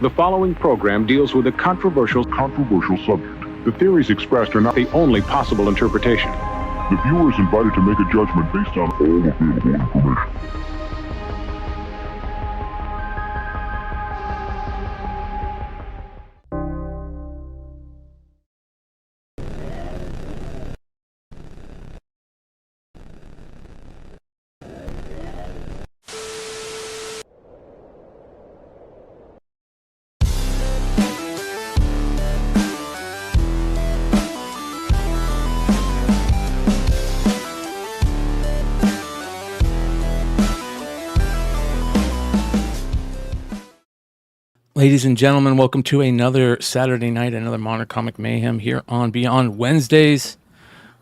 The following program deals with a controversial subject. The theories expressed are not the only possible interpretation. The viewer is invited to make a judgment based on all available information. Ladies and gentlemen, welcome to another Saturday night, another Modern Comic Mayhem here on Beyond Wednesdays.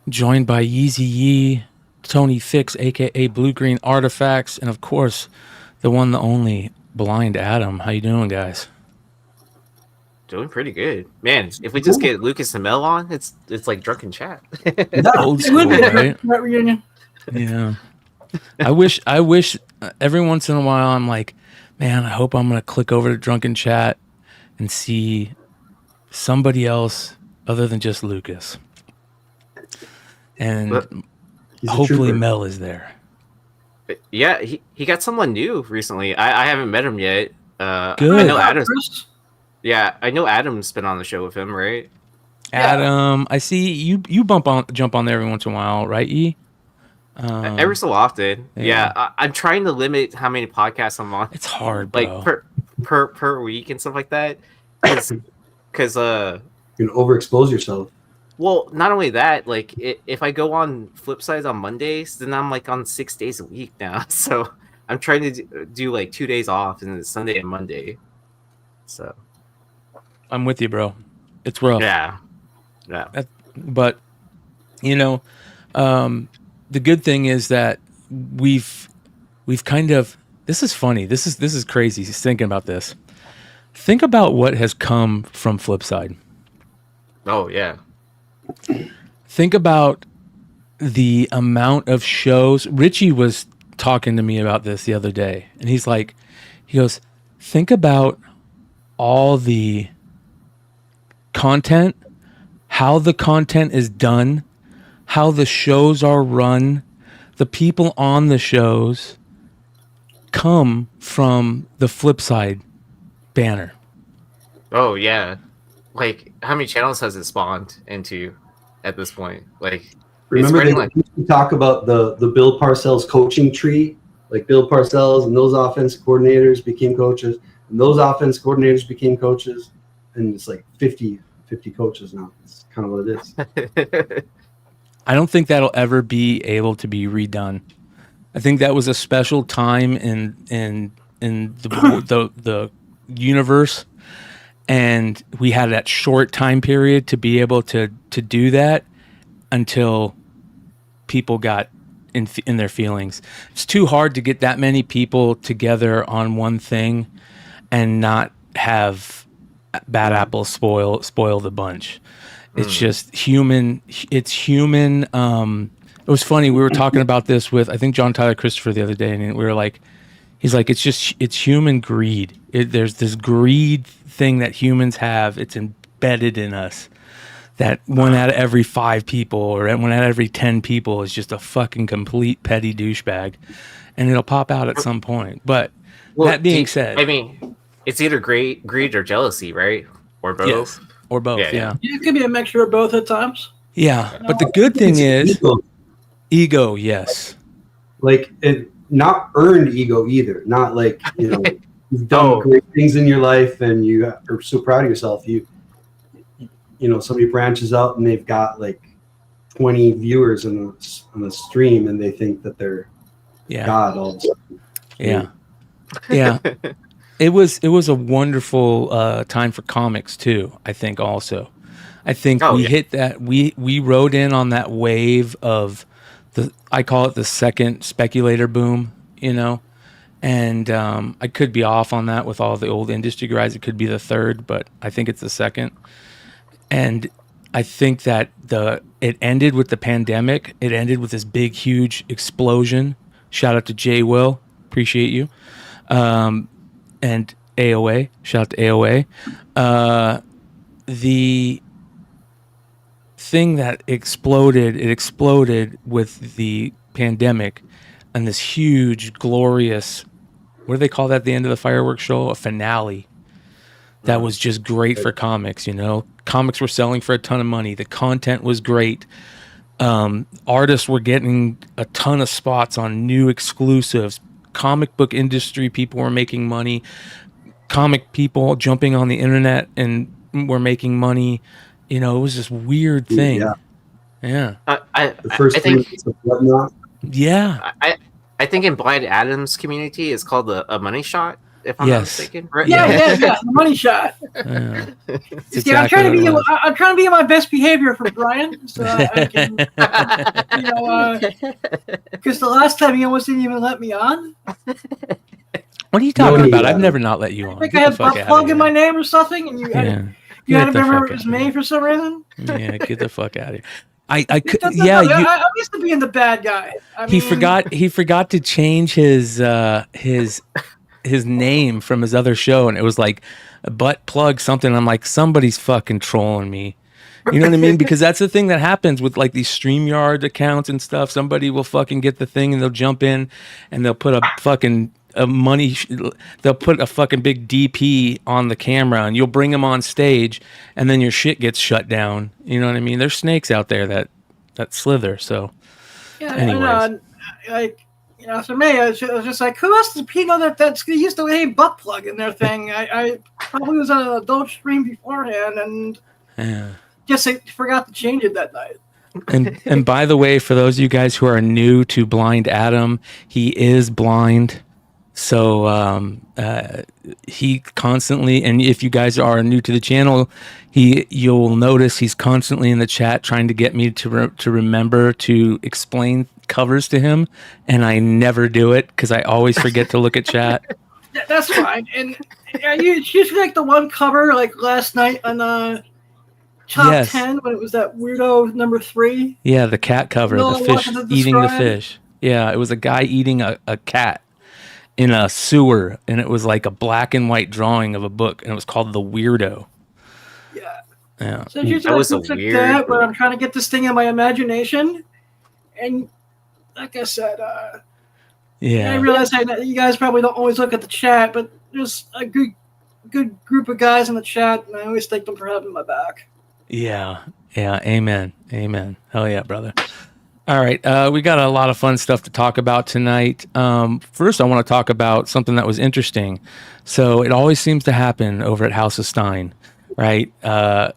Joined by Yeezee, Tony Fix, aka Blue Green Artifacts, and of course, the one, the only Blind Adam. How you doing, guys? Doing pretty good, man. If we just get Lucas and Mel on, it's like drunken chat. Old school, right? Reunion. Yeah. I wish every once in a while I'm like, man, I hope I'm going to click over to Drunken Chat and see somebody else other than just Lucas. And hopefully Mel is there. Yeah, he got someone new recently. I haven't met him yet. Good. I know Adam's. Yeah, I know Adam's been on the show with him, right? Adam, I see you jump on there every once in a while, right, E? Every so often. Yeah, I'm trying to limit how many podcasts I'm on. It's hard, bro. Like per week and stuff like that. Because you can overexpose yourself. Well, not only that, like if I go on flip sides on Mondays, then I'm like on 6 days a week now. So I'm trying to do like 2 days off, and it's Sunday and Monday. So I'm with you, bro. It's rough. Yeah. But the good thing is that we've kind of, this is funny. This is crazy. Just thinking about this. Think about what has come from Flipside. Oh yeah. Think about the amount of shows. Richie was talking to me about this the other day, and he goes, think about all the content, how the content is done, how the shows are run, the people on the shows come from the Flipside banner. Oh yeah. Like how many channels has it spawned into at this point? Like remember they used to talk about the Bill Parcells coaching tree, like Bill Parcells and those offense coordinators became coaches, and those offense coordinators became coaches, and it's like 50 coaches now. It's kind of what it is. I don't think that'll ever be able to be redone. I think that was a special time in the universe, and we had that short time period to be able to do that until people got in their feelings. It's too hard to get that many people together on one thing and not have bad apples spoil the bunch. It's just human. It's human. It was funny. We were talking about this with, I think, John Tyler Christopher the other day, and we were like, he's like, it's human greed. There's this greed thing that humans have. It's embedded in us. That one out of every 5 people or one out of every 10 people is just a fucking complete petty douchebag, and it'll pop out at some point. But that being said, I mean, it's either greed or jealousy, right? Or both. Yes. Or both, yeah. It could be a mixture of both at times. Yeah, but the good thing is ego, yes. Like not earned ego either. Not like, you've done great things in your life and you are so proud of yourself. Somebody branches out and they've got like 20 viewers on the stream and they think that they're God all of a sudden. Yeah. Yeah. It was a wonderful time for comics too. I think also, hit that we rode in on that wave of I call it the second speculator boom, and I could be off on that with all the old industry guys. It could be the third, but I think it's the second. And I think that it ended with the pandemic. It ended with this big, huge explosion. Shout out to Jay Will, appreciate you. And AOA. Shout out to AOA. The thing that exploded with the pandemic and this huge, glorious, what do they call that at the end of the fireworks show? A finale. That was just great for comics, you know. Comics were selling for a ton of money. The content was great. Artists were getting a ton of spots on new exclusives. Comic book industry people were making money. Comic people jumping on the internet and were making money. You know, it was this weird thing. Yeah. The first I think, of Whatnot. Yeah. I think in Blind Adam's community, it's called a money shot. If I'm not mistaken, right? Yeah, the money shot. Yeah. See, I'm trying to be in my best behavior for Bryan, so I can, you know, because the last time he almost didn't even let me on. What are you talking about? I've never not let you on. I think I had butt plug in my name or something, and you had to remember it was me for some reason. Yeah, get the fuck out of here. I used to being the bad guy. He forgot to change his name from his other show, and it was like a butt plug something. I'm like, somebody's fucking trolling me. You know what I mean? Because that's the thing that happens with like these StreamYard accounts and stuff. Somebody will fucking get the thing and they'll jump in and they'll put they'll put a fucking big DP on the camera and you'll bring them on stage and then your shit gets shut down. You know what I mean? There's snakes out there that slither. So anyways. You know, for me, I was just like, who else does people that's going to use the name butt plug in their thing? I probably was on an adult stream beforehand and just forgot to change it that night. And by the way, for those of you guys who are new to Blind Adam, he is blind. So he constantly, and if you guys are new to the channel, you'll notice he's constantly in the chat trying to get me to remember to explain covers to him, and I never do it because I always forget to look at chat. That's fine. And you like the one cover like last night on top 10 when it was that weirdo number 3. Yeah, the cat cover, the fish eating the fish. Yeah, it was a guy eating a cat in a sewer, and it was like a black and white drawing of a book, and it was called The Weirdo. Yeah. So it's usually like looks like that, but I'm trying to get this thing in my imagination, and like I said, I realize that you guys probably don't always look at the chat, but there's a good group of guys in the chat, and I always thank them for having my back. Yeah. Amen. Hell yeah, brother. All right, we got a lot of fun stuff to talk about tonight. First, I want to talk about something that was interesting. So it always seems to happen over at House of Stein, right?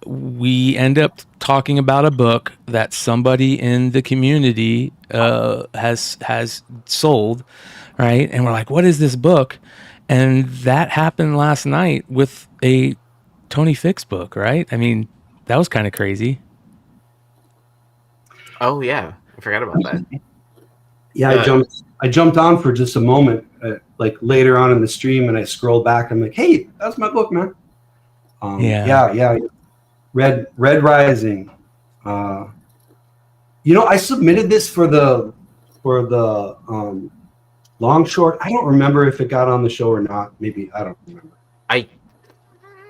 We end up talking about a book that somebody in the community has sold, right? And we're like, what is this book? And that happened last night with a Tony Fix book, right? I mean, that was kind of crazy. Oh, yeah. I forgot about that. Yeah, I jumped on for just a moment, like later on in the stream, and I scrolled back. I'm like, hey, that's my book, man. Yeah. Red Rising. You know, I submitted this for the long short. I don't remember if it got on the show or not. Maybe I don't remember. I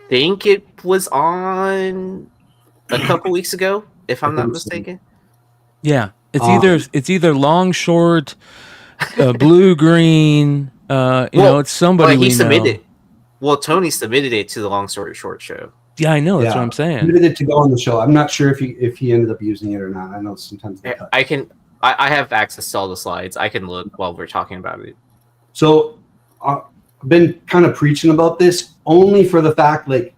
think it was on a couple weeks ago, if I'm not mistaken. Yeah. It's either long, short, blue, green. It's somebody he we submitted. know. Well, Tony submitted it to the Long Story Short show. Yeah, I know. That's what I'm saying. Submitted it to go on the show. I'm not sure if he ended up using it or not. I know sometimes they cut. I have access to all the slides. I can look while we're talking about it. So I've been kind of preaching about this only for the fact, like,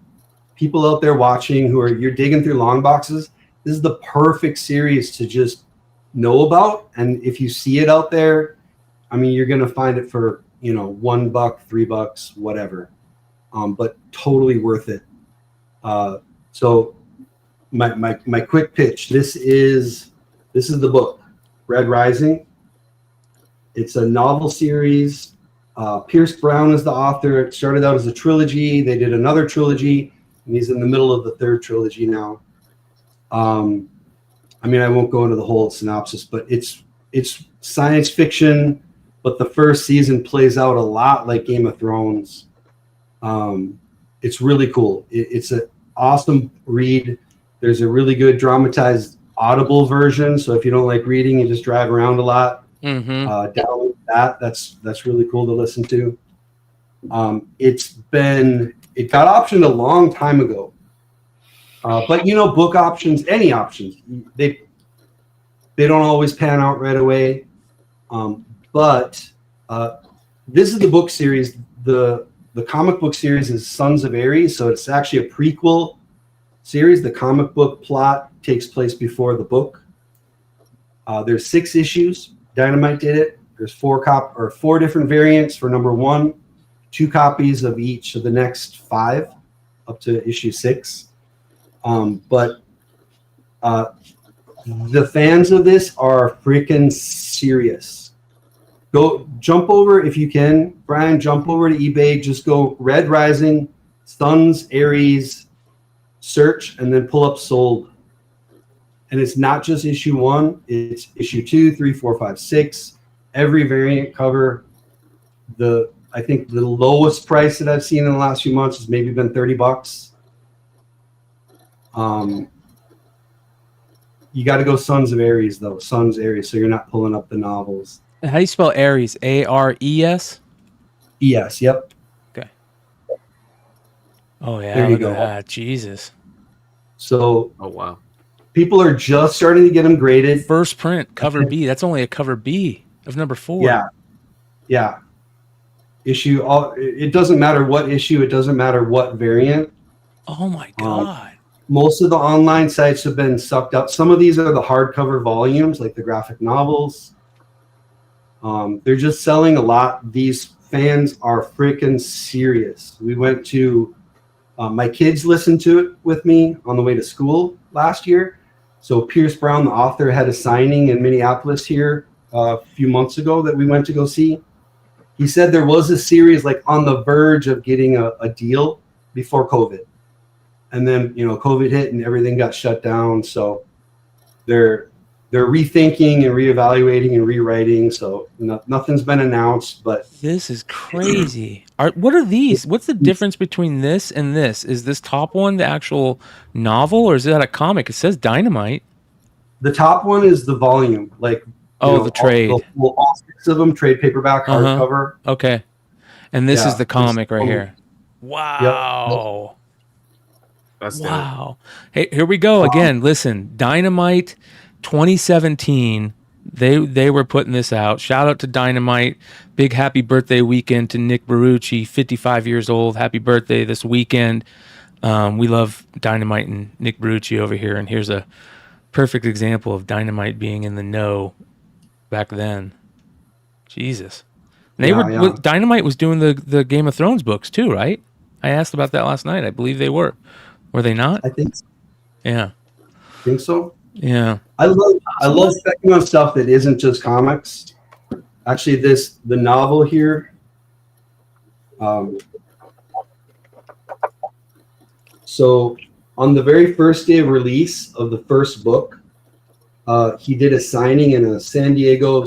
people out there watching you're digging through long boxes. This is the perfect series to just know about, and if you see it out there, I mean, you're gonna find it for $1, $3, whatever, but totally worth it. So my quick pitch: this is the book, Red Rising. It's a novel series. Pierce Brown is the author. It started out as a trilogy. They did another trilogy, and he's in the middle of the third trilogy now. I mean, I won't go into the whole synopsis, but it's science fiction, but the first season plays out a lot like Game of Thrones. It's really cool. It's an awesome read. There's a really good dramatized Audible version. So if you don't like reading, you just drive around a lot. Download that. That's really cool to listen to. It got optioned a long time ago. But book options, any options, they don't always pan out right away. But this is the book series. The comic book series is Sons of Ares, so it's actually a prequel series. The comic book plot takes place before the book. There's 6 issues. Dynamite did it. There's 4 different variants for number 1, 2 copies of each of the next 5 up to issue 6. But the fans of this are freaking serious. Go jump over if you can, Brian. Jump over to eBay. Just go Red Rising, Sons Ares, search, and then pull up sold. And it's not just issue 1; it's issue 2, 3, 4, 5, 6. Every variant cover. I think the lowest price that I've seen in the last few months has maybe been $30. You got to go Sons of Ares though. Sons Ares, so you're not pulling up the novels. How do you spell Ares? Ares? ES. Yep. Okay. Oh yeah. There you look go. at that. Jesus. So. Oh wow. People are just starting to get them graded. First print, cover B. That's only a cover B of number 4. Yeah. Issue. It doesn't matter what issue. It doesn't matter what variant. Oh my God. Most of the online sites have been sucked up. Some of these are the hardcover volumes, like the graphic novels. They're just selling a lot. These fans are freaking serious. We went to, my kids listened to it with me on the way to school last year. So Pierce Brown, the author, had a signing in Minneapolis here a few months ago that we went to go see. He said there was a series like on the verge of getting a deal before COVID. And then, COVID hit and everything got shut down. So they're rethinking and reevaluating and rewriting. So nothing's been announced, but this is crazy. What are these? What's the difference between this and this? Is this top one the actual novel, or is that a comic? It says Dynamite. The top one is the volume, like the trade. All 6 of them, trade paperback, hardcover. Okay, and this is the comic right here. Wow. Yep. That's wow. Hey, here we go again. Listen, Dynamite 2017. They were putting this out. Shout out to Dynamite. Big happy birthday weekend to Nick Barucci, 55 years old. Happy birthday this weekend. We love Dynamite and Nick Barucci over here, and here's a perfect example of Dynamite being in the know back then. Jesus. Dynamite was doing the Game of Thrones books too, right? I asked about that last night. I believe they were. Were they not? I think so. Yeah. Think so? Yeah. I love specking on stuff that isn't just comics. Actually, the novel here. So on the very first day of release of the first book, he did a signing in a San Diego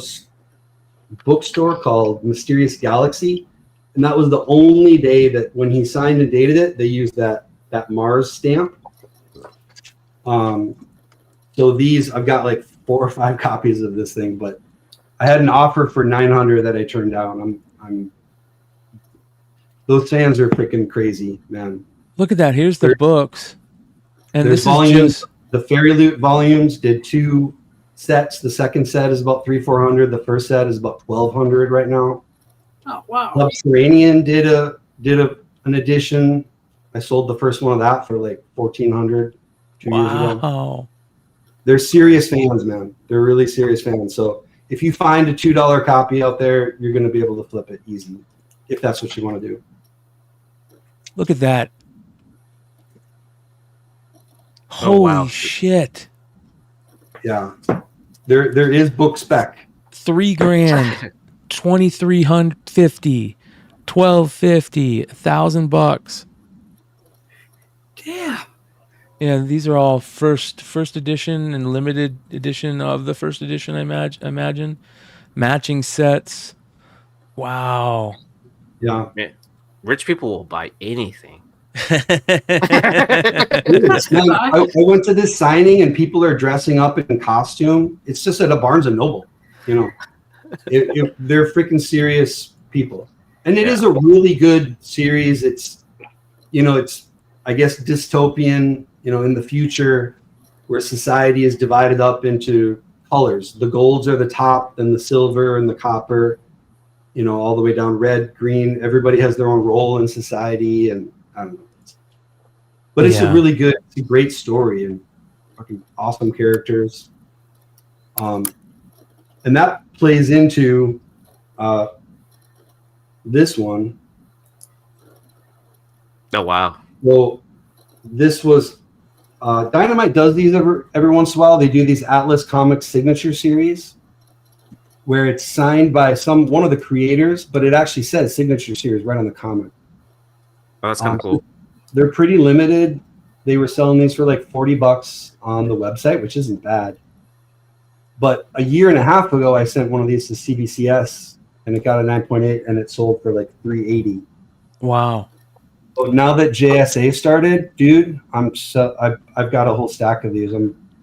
bookstore called Mysterious Galaxy. And that was the only day that when he signed and dated it, they used that Mars stamp. So these, I've got like 4 or 5 copies of this thing, but I had an offer for $900 that I turned down. Those fans are freaking crazy, man. Look at that. Here's the books. And this volumes, is just the Fairy Loot volumes did 2 sets. The second set is about $300-400. The first set is about $1,200 right now. Oh wow. Subterranean did an edition. I sold the first one of that for like $1,400 2 years ago. Wow. They're serious fans, man. They're really serious fans. So if you find a $2 copy out there, you're going to be able to flip it easy if that's what you want to do. Look at that. Holy shit. Yeah. There is book spec. $3,000, $2,350, $1,250, $1,000. Damn. Yeah, these are all first edition and limited edition of the first edition, I imagine. Matching sets. Wow. Yeah. Rich people will buy anything. I went to this signing and people are dressing up in costume. It's just at a Barnes and Noble, you know. They're freaking serious people, and it is a really good series. It's, you know, it's, I guess, dystopian, you know, in the future where society is divided up into colors. The golds are the top, then the silver and the copper, you know, all the way down red, green. Everybody has their own role in society, and I don't know. But it's a really good, it's a great story and fucking awesome characters. And that plays into this one. Oh, wow. Well, this was Dynamite does these every once in a while. They do these Atlas Comics signature series where it's signed by one of the creators, but it actually says signature series right on the comic. Oh, that's kind of cool. They're pretty limited. They were selling these for like $40 on the website, which isn't bad. But a year and a half ago, I sent one of these to CBCS, and it got a 9.8, and it sold for like $380. Wow. But now that JSA started, dude, I've got a whole stack of these.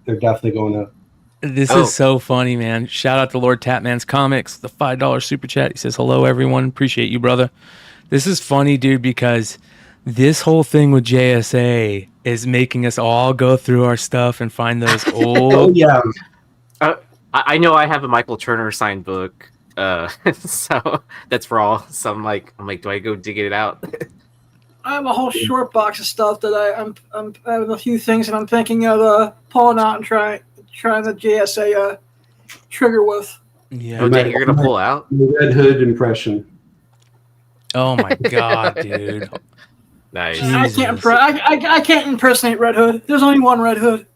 They're definitely going to. This is so funny, man. Shout out to Lord Tapman's Comics, the $5 super chat. He says, hello, everyone. Appreciate you, brother. This is funny, dude, because this whole thing with JSA is making us all go through our stuff and find those old. Oh, yeah. I know I have a Michael Turner signed book, so that's for all. So I'm like, do I go dig it out? I have a whole short box of stuff that I have a few things that I'm thinking of pulling out and trying the JSA trigger with. Yeah, oh, dang, you're gonna pull out the Red Hood impression. Oh my god, dude! Nice. I can't impersonate Red Hood. There's only one Red Hood.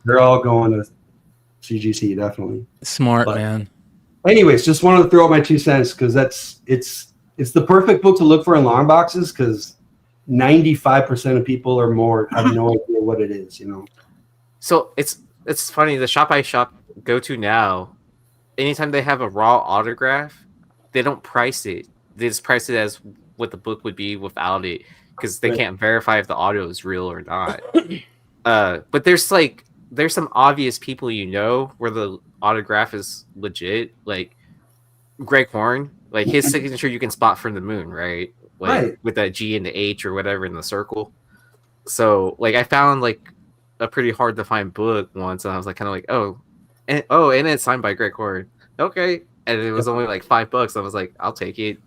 They're all going to CGC, definitely. Smart, man. Anyways, just wanted to throw out my 2 cents because it's the perfect book to look for in long boxes because 95% of people or more have no idea what it is, you know. So it's funny. The shop I go to now, anytime they have a raw autograph, they don't price it. They just price it as what the book would be without it because they can't verify if the audio is real or not. But there's some obvious people, you know, where the autograph is legit, like Greg Horn, like his signature you can spot from the moon, right? Like with that G and the H or whatever in the circle. So like I found like a pretty hard to find book once, and I was like kind of like, and it's signed by Greg Horn. Okay, and it was only like $5. I was like, I'll take it.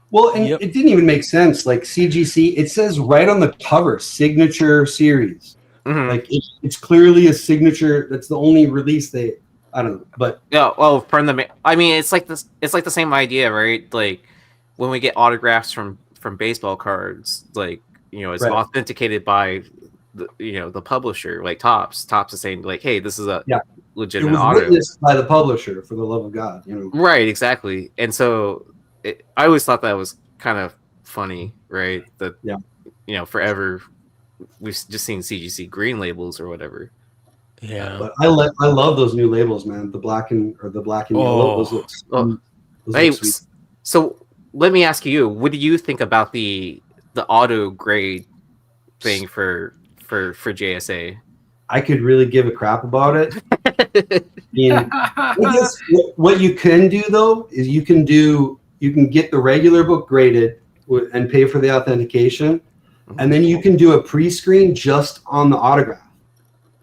Well, and it didn't even make sense. Like CGC, it says right on the cover, signature series. Mm-hmm. Like it's clearly a signature. That's the only release I don't know, but yeah. Well, I mean, it's like this. It's like the same idea, right? Like when we get autographs from baseball cards, like, you know, it's authenticated by the publisher, like Topps is saying like, hey, this is a legitimate auto. Witnessed by the publisher, for the love of God, you know. Right, exactly. And so I always thought that was kind of funny, right? That you know, forever we've just seen CGC green labels or whatever. Yeah, but I love those new labels, man. The black and yellow. Those look sweet. So let me ask you, what do you think about the auto grade thing for JSA? I could really give a crap about it. I mean, what you can do though is you can get the regular book graded and pay for the authentication, and then you can do a pre-screen just on the autograph.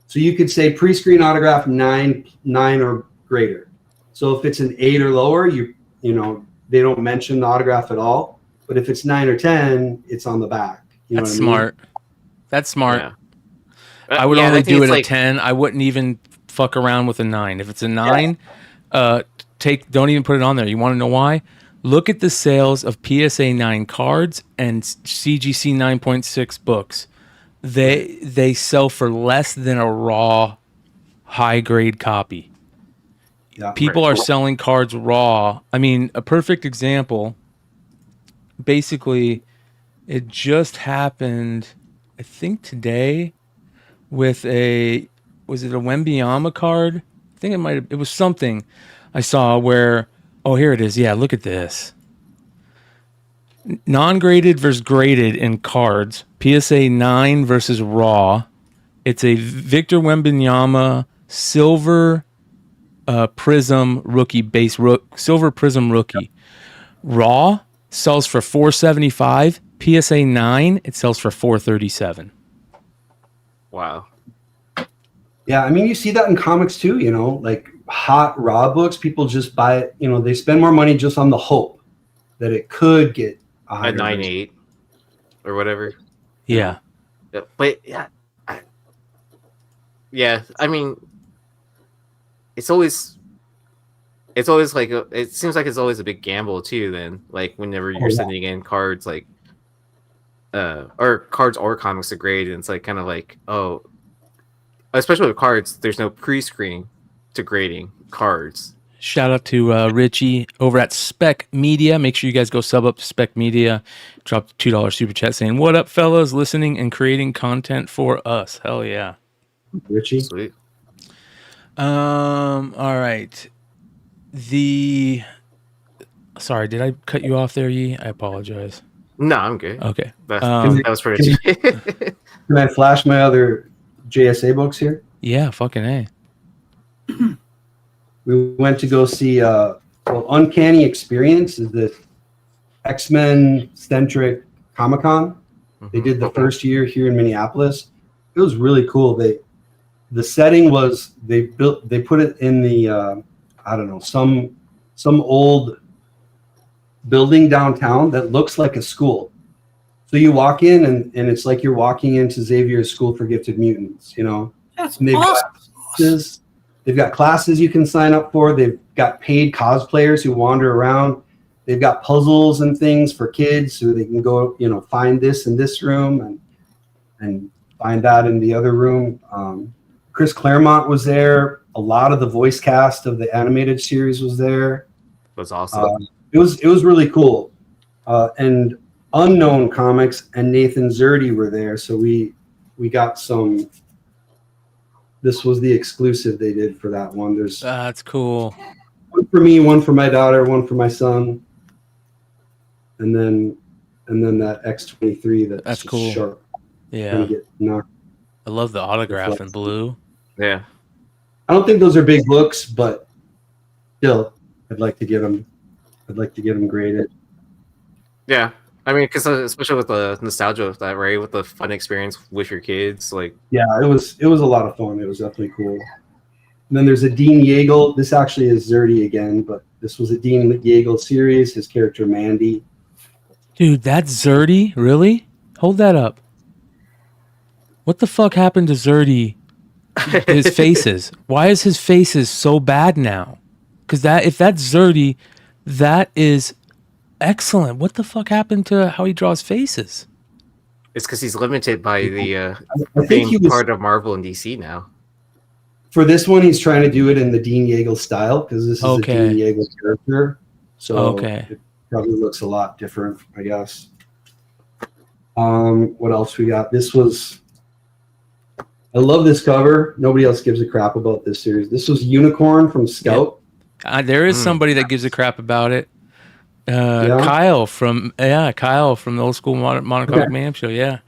So you could say pre-screen autograph 9 or greater. So if it's an 8 or lower, you know they don't mention the autograph at all. But if it's 9 or 10, it's on the back. You know That's what I mean? smart. That's smart. Yeah. I would only do it at 10. I wouldn't even fuck around with a 9. If it's a 9, don't even put it on there. You want to know why? Look at the sales of PSA 9 cards and CGC 9.6 books. They sell for less than a raw high grade copy. Yeah, people are selling cards raw. I mean, a perfect example. Basically, it just happened, I think today, with was it a Wembanyama card? I think it was something I saw where, oh, here it is. Yeah, look at this. Non-graded versus graded in cards. PSA 9 versus Raw. It's a Victor Wembanyama silver prism rookie silver prism rookie. Raw sells for $475. PSA 9 it sells for $437. Wow. Yeah, I mean, you see that in comics too, you know, like hot raw books, people just buy it, you know, they spend more money just on the hope that it could get a A higher 9.8 or whatever. Yeah. But I mean, it's always like it seems like it's always a big gamble too. Then, like whenever you're sending in cards, like or cards or comics to grade, and it's like kind of like especially with cards, there's no pre-screen to grading cards. Shout out to Richie over at Spec Media. Make sure you guys go sub up to Spec Media. Drop the $2 super chat saying, "What up, fellas? Listening and creating content for us." Hell yeah, Richie. Sweet. All right. Sorry, did I cut you off there, Yee? I apologize. No, I'm good. Okay. That was pretty. Can I flash my other JSA books here? Yeah, fucking A. We went to go see Uncanny Experience is this X-Men centric Comic-Con. They did the first year here in Minneapolis. It was really cool. The setting was they put it in the I don't know, some old building downtown that looks like a school. So you walk in and it's like you're walking into Xavier's School for Gifted Mutants, you know. That's They've awesome. They've got classes you can sign up for. They've got paid cosplayers who wander around. They've got puzzles and things for kids so they can go, you know, find this in this room and find that in the other room. Chris Claremont was there. A lot of the voice cast of the animated series was there. That's awesome. It was really cool. And Unknown Comics and Nathan Zerdy were there, so we got some. This was the exclusive they did for that one. There's That's cool. one for me, one for my daughter, one for my son, and then that X-23 that's cool. sharp. Yeah, Get knocked. I love the autograph in blue. Yeah. I don't think those are big books, but still, I'd like to get them. I'd like to get them graded. Yeah. I mean, because especially with the nostalgia of that, right? With the fun experience with your kids, like Yeah, it was a lot of fun. It was definitely cool. And then there's a Dean Yeagle. This actually is Zerdy again, but this was a Dean Yeagle series. His character Mandy. Dude, that's Zerdy? Really? Hold that up. What the fuck happened to Zerdy? His faces. Why is his faces so bad now? Because if that's Zerdy, that is excellent. What the fuck happened to how he draws faces? it's because he's limited by the I think he main was, part of Marvel and DC now. for this one, he's trying to do it in the Dean Yeagle style because this is a Dean Yeagle character. So it probably looks a lot different, I guess. What else we got? I love this cover. Nobody else gives a crap about this series. This was Unicorn from Scout. There is somebody that gives a crap about it. Kyle from the old school Modern Comic Mayhem show. Yeah,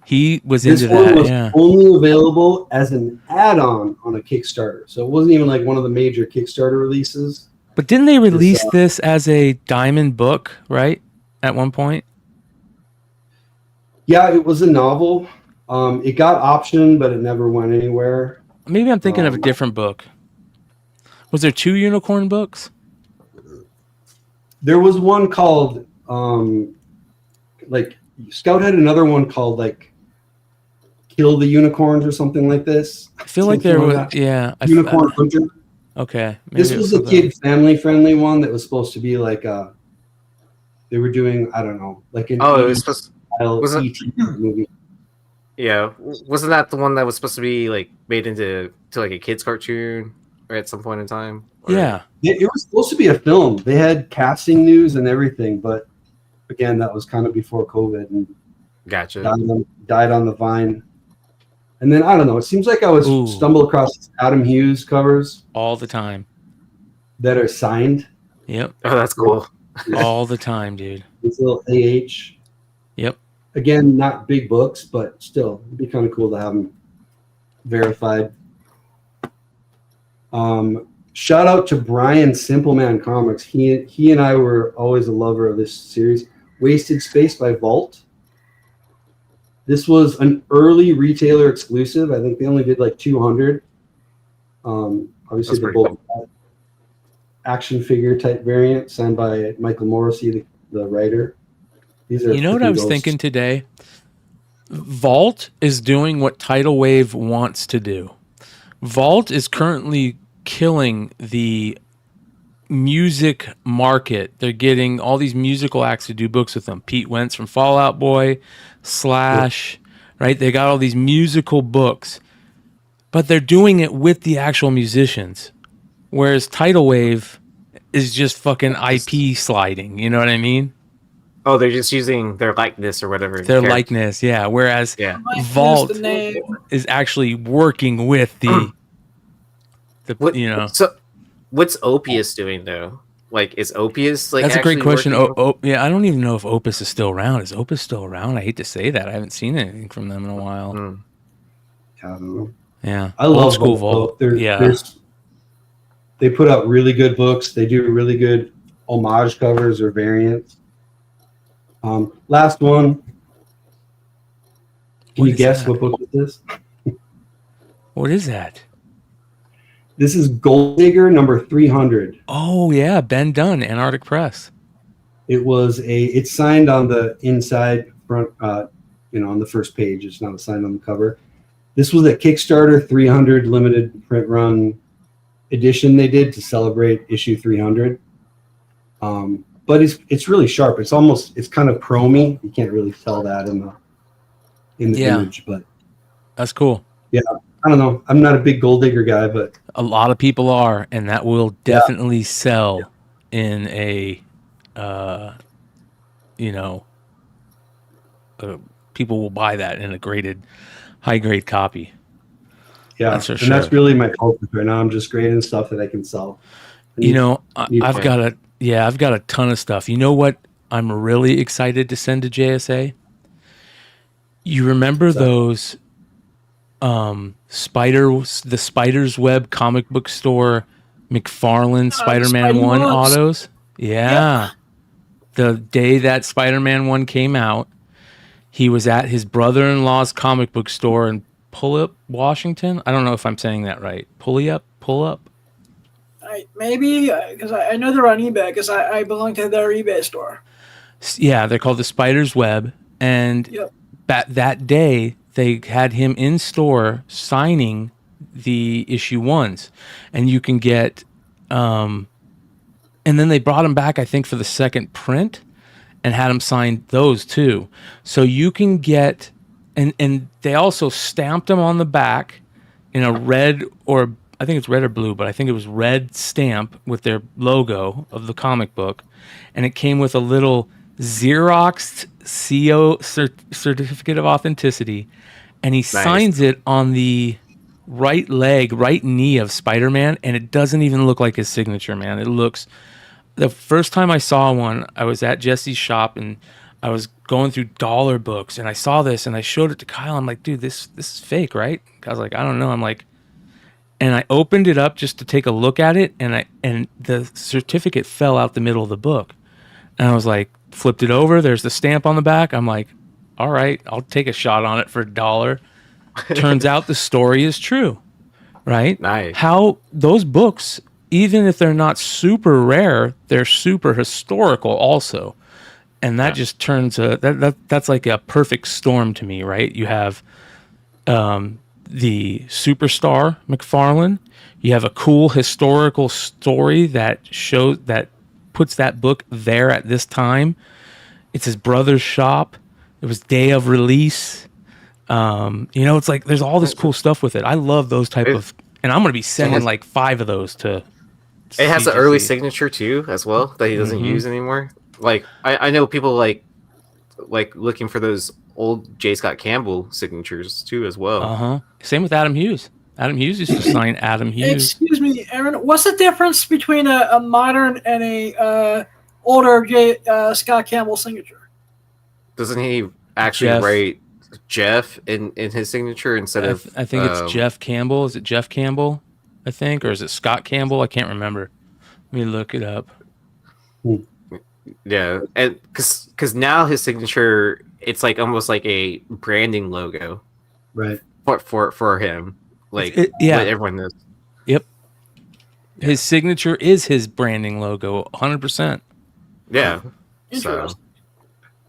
he was into that. This one was only available as an add-on on a Kickstarter, so it wasn't even like one of the major Kickstarter releases. But didn't they release this as a diamond book, right? At one point. Yeah, it was a novel. It got optioned, but it never went anywhere. Maybe I'm thinking of a different book. Was there 2 unicorn books? There was one called, like, Scout had another one called, like, Kill the Unicorns or something like this. I feel like there was, Unicorn Hunter. Okay. This was a kid family-friendly one that was supposed to be like they were doing, I don't know, like an it was supposed was E.T. movie. Yeah, wasn't that the one that was supposed to be like made into like a kids cartoon, or at some point in time? Or... Yeah, it was supposed to be a film. They had casting news and everything, but again, that was kind of before COVID and gotcha died on the vine. And then I don't know. It seems like I was stumbled across Adam Hughes covers all the time that are signed. Yep. Oh, that's cool. all the time, dude. This little AH. Yep. Again, not big books, but still, it'd be kind of cool to have them verified. Shout out to Bryan, Simple Man Comics. He and I were always a lover of this series. Wasted Space by Vault. This was an early retailer exclusive. I think they only did like 200. Obviously, the bold action figure type variant signed by Michael Morrissey, the writer. These are, you know what I was thinking today? Vault is doing what Tidal Wave wants to do. Vault is currently killing the music market. They're getting all these musical acts to do books with them. Pete Wentz from Fall Out Boy, Slash, right? They got all these musical books, but they're doing it with the actual musicians. Whereas Tidal Wave is just fucking IP sliding. You know what I mean? Oh, they're just using their likeness or whatever. Their likeness, yeah. Whereas Vault is actually working with the you know. So, what's Opius doing though? Like, is Opius like? That's a great question. Yeah, I don't even know if Opus is still around. Is Opus still around? I hate to say that. I haven't seen anything from them in a while. I don't know. Yeah, I love Old School Vault. They put out really good books. They do really good homage covers or variants. Last one. Can you guess what book this is? What is that? This is Gold Digger number 300. Oh yeah, Ben Dunn, Antarctic Press. It's signed on the inside front, on the first page. It's not signed on the cover. This was a Kickstarter 300 limited print run edition they did to celebrate issue 300. But it's really sharp. It's kind of chromy. You can't really tell that in the image, but that's cool. Yeah, I don't know. I'm not a big Gold Digger guy, but a lot of people are, and that will definitely sell in a, people will buy that in a high grade copy. Yeah, that's for sure. And that's really my focus right now. I'm just grading stuff that I can sell. I've got a ton of stuff. You know what I'm really excited to send to JSA? You remember those the Spider's Web comic book store McFarlane Spider-Man 1 autos? Yeah. Yep. The day that Spider-Man 1 came out, he was at his brother-in-law's comic book store in Pullup, Washington. I don't know if I'm saying that right. Pull up. Maybe, because I know they're on eBay, because I belong to their eBay store. Yeah, they're called the Spider's Web. And that day, they had him in store signing the issue 1s. And you can get... and then they brought him back, I think, for the second print and had him sign those too. So you can get... And they also stamped them on the back in a red or... I think it's red or blue, but I think it was red stamp with their logo of the comic book. And it came with a little Xeroxed CO certificate of authenticity. And he signs it on the right knee of Spider-Man. And it doesn't even look like his signature, man. It looks... The first time I saw one, I was at Jesse's shop and I was going through dollar books. And I saw this and I showed it to Kyle. I'm like, dude, this is fake, right? I was like, I don't know. I'm like... And I opened it up just to take a look at it, and the certificate fell out the middle of the book. And I was like, flipped it over. There's the stamp on the back. I'm like, all right, I'll take a shot on it for $1. Turns out the story is true, right? Nice. How those books, even if they're not super rare, they're super historical also. And that just turns that's like a perfect storm to me, right? You have the superstar McFarlane. You have a cool historical story that puts that book there at this time. It's his brother's shop. It was day of release. It's like there's all this cool stuff with it. I love those type of, and I'm going to be sending like 5 of those to. It has an early signature too, as well, that he doesn't use anymore. Like I know people like looking for those old J. Scott Campbell signatures too, as well. Same with Adam Hughes. Adam Hughes used to sign Adam Hughes. Excuse me, Aaron. What's the difference between a modern and a older Scott Campbell signature. Doesn't he actually Jeff. write Jeff in his signature instead of? I think it's Jeff Campbell. Is it Jeff Campbell? I think, or is it Scott Campbell? I can't remember. Let me look it up. Yeah, and because now his signature, it's like almost like a branding logo, Right. For him, like yeah, what everyone knows. Yep. His signature is his branding logo, 100%. Yeah. So Interesting.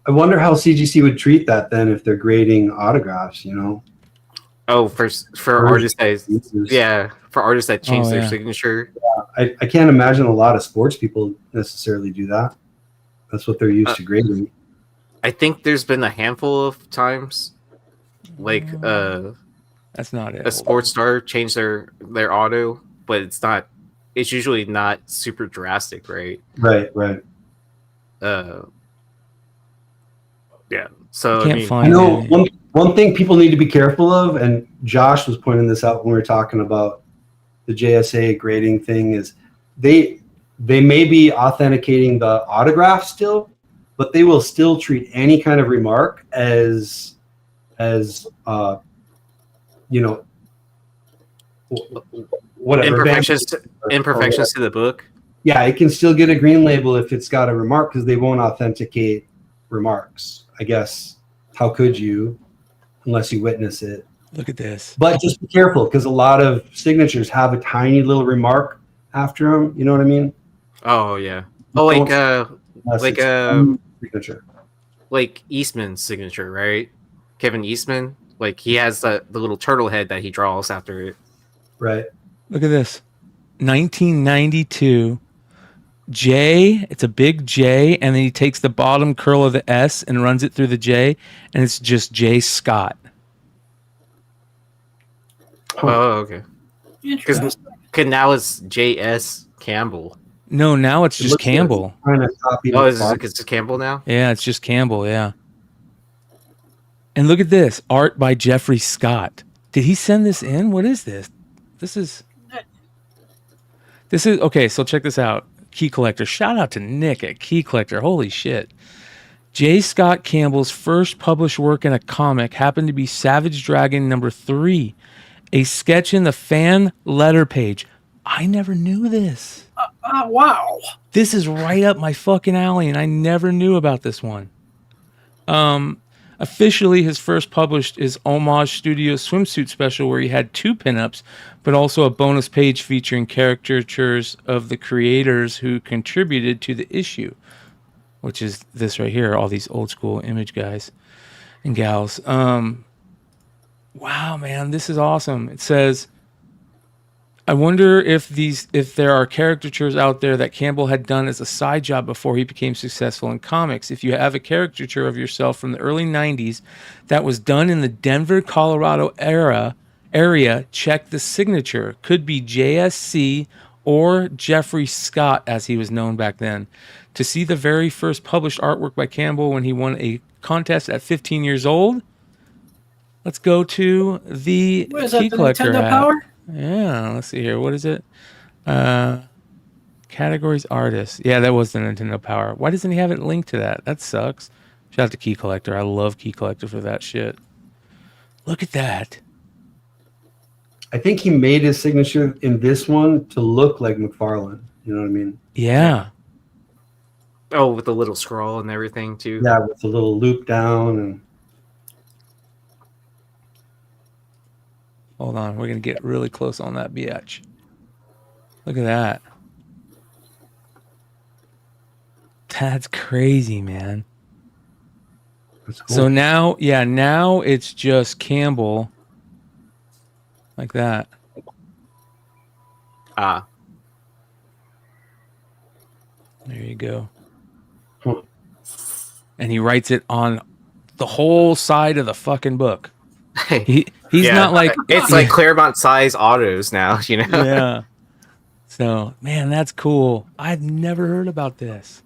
I wonder how CGC would treat that then if they're grading autographs, you know? for artists that for artists that change their signature. I can't imagine a lot of sports people necessarily do that. That's what they're used to grading. I think there's been a handful of times, like That's not it. a sports star changed their auto, but it's usually not super drastic, right? Right. Yeah. So I can't I mean, find I know it. one thing people need to be careful of, and Josh was pointing this out when we were talking about the JSA grading thing, is they may be authenticating the autograph still, but they will still treat any kind of remark as whatever imperfections to the book. Yeah, it can still get a green label if it's got a remark because they won't authenticate remarks. I guess how could you, unless you witness it? Look at this. But just be careful because a lot of signatures have a tiny little remark after them. You know what I mean? Oh yeah. Oh, signature. Like Eastman's signature, right? Kevin Eastman, like he has the little turtle head that he draws after it. Right. Look at this. 1992. J, it's a big J, and then he takes the bottom curl of the S and runs it through the J, and it's just J Scott. Oh, okay. Interesting. Because now it's J.S. Campbell. No, now it's just Campbell. Trying to copy Oh, the it's font. just Campbell now? Yeah, it's just Campbell, yeah. And look at this. Art by Jeffrey Scott. Did he send this in? What is this? This is okay, so check this out. Key Collector. Shout out to Nick at Key Collector. Holy shit. J. Scott Campbell's first published work in a comic happened to be Savage Dragon #3, a sketch in the fan letter page. I never knew this. Wow. This is right up my fucking alley, and I never knew about this one. Officially, his first published is Homage Studio Swimsuit Special, where he had 2 pinups, but also a bonus page featuring caricatures of the creators who contributed to the issue, which is this right here, all these old school Image guys and gals. Wow, man, this is awesome. It says, I wonder if there are caricatures out there that Campbell had done as a side job before he became successful in comics. If you have a caricature of yourself from the early 90s that was done in the Denver, Colorado area, check the signature. Could be JSC or Jeffrey Scott, as he was known back then. To see the very first published artwork by Campbell when he won a contest at 15 years old, let's go to the What is Key that, the Collector Nintendo app. Power? Yeah, let's see here. What is it? Categories artists. Yeah, that was the Nintendo Power. Why doesn't he have it linked to that? That sucks. Shout out to Key Collector. I love Key Collector for that shit. Look at that. I think he made his signature in this one to look like McFarlane. You know what I mean? Yeah. Oh, with the little scroll and everything too. Yeah, with the little loop down and. Hold on. We're going to get really close on that bitch. Look at that. That's crazy, man. That's cool. So now it's just Campbell. Like that. Ah. There you go. Huh. And he writes it on the whole side of the fucking book. He's Yeah. not like It's like Claremont size autos now, you know? yeah. So, man, that's cool. I've never heard about this.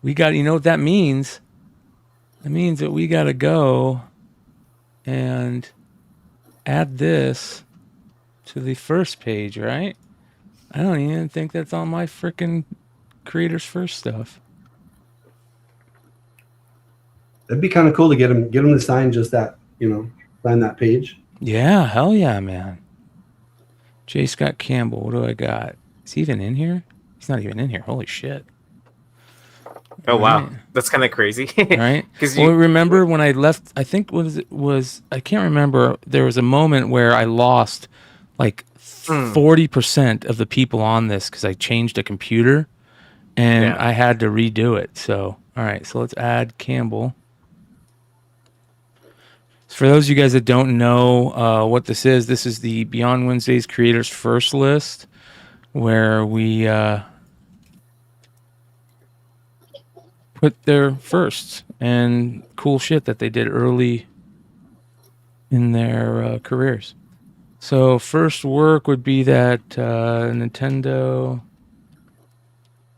We got, you know what that means? That means that we got to go and add this to the first page, right? I don't even think that's on my freaking Creators First stuff. That'd be kind of cool to get him to sign just that, sign that page. Yeah, hell yeah, man. J. Scott Campbell, what do I got? Is he even in here? He's not even in here. Holy shit. Oh, wow. Right. That's kind of crazy. Right? Well, remember when I left, I think I can't remember, there was a moment where I lost like 40% of the people on this because I changed a computer and I had to redo it. So, all right, so let's add Campbell. For those of you guys that don't know what this is the Beyond Wednesdays Creators First list, where we put their firsts and cool shit that they did early in their careers. So first work would be that Nintendo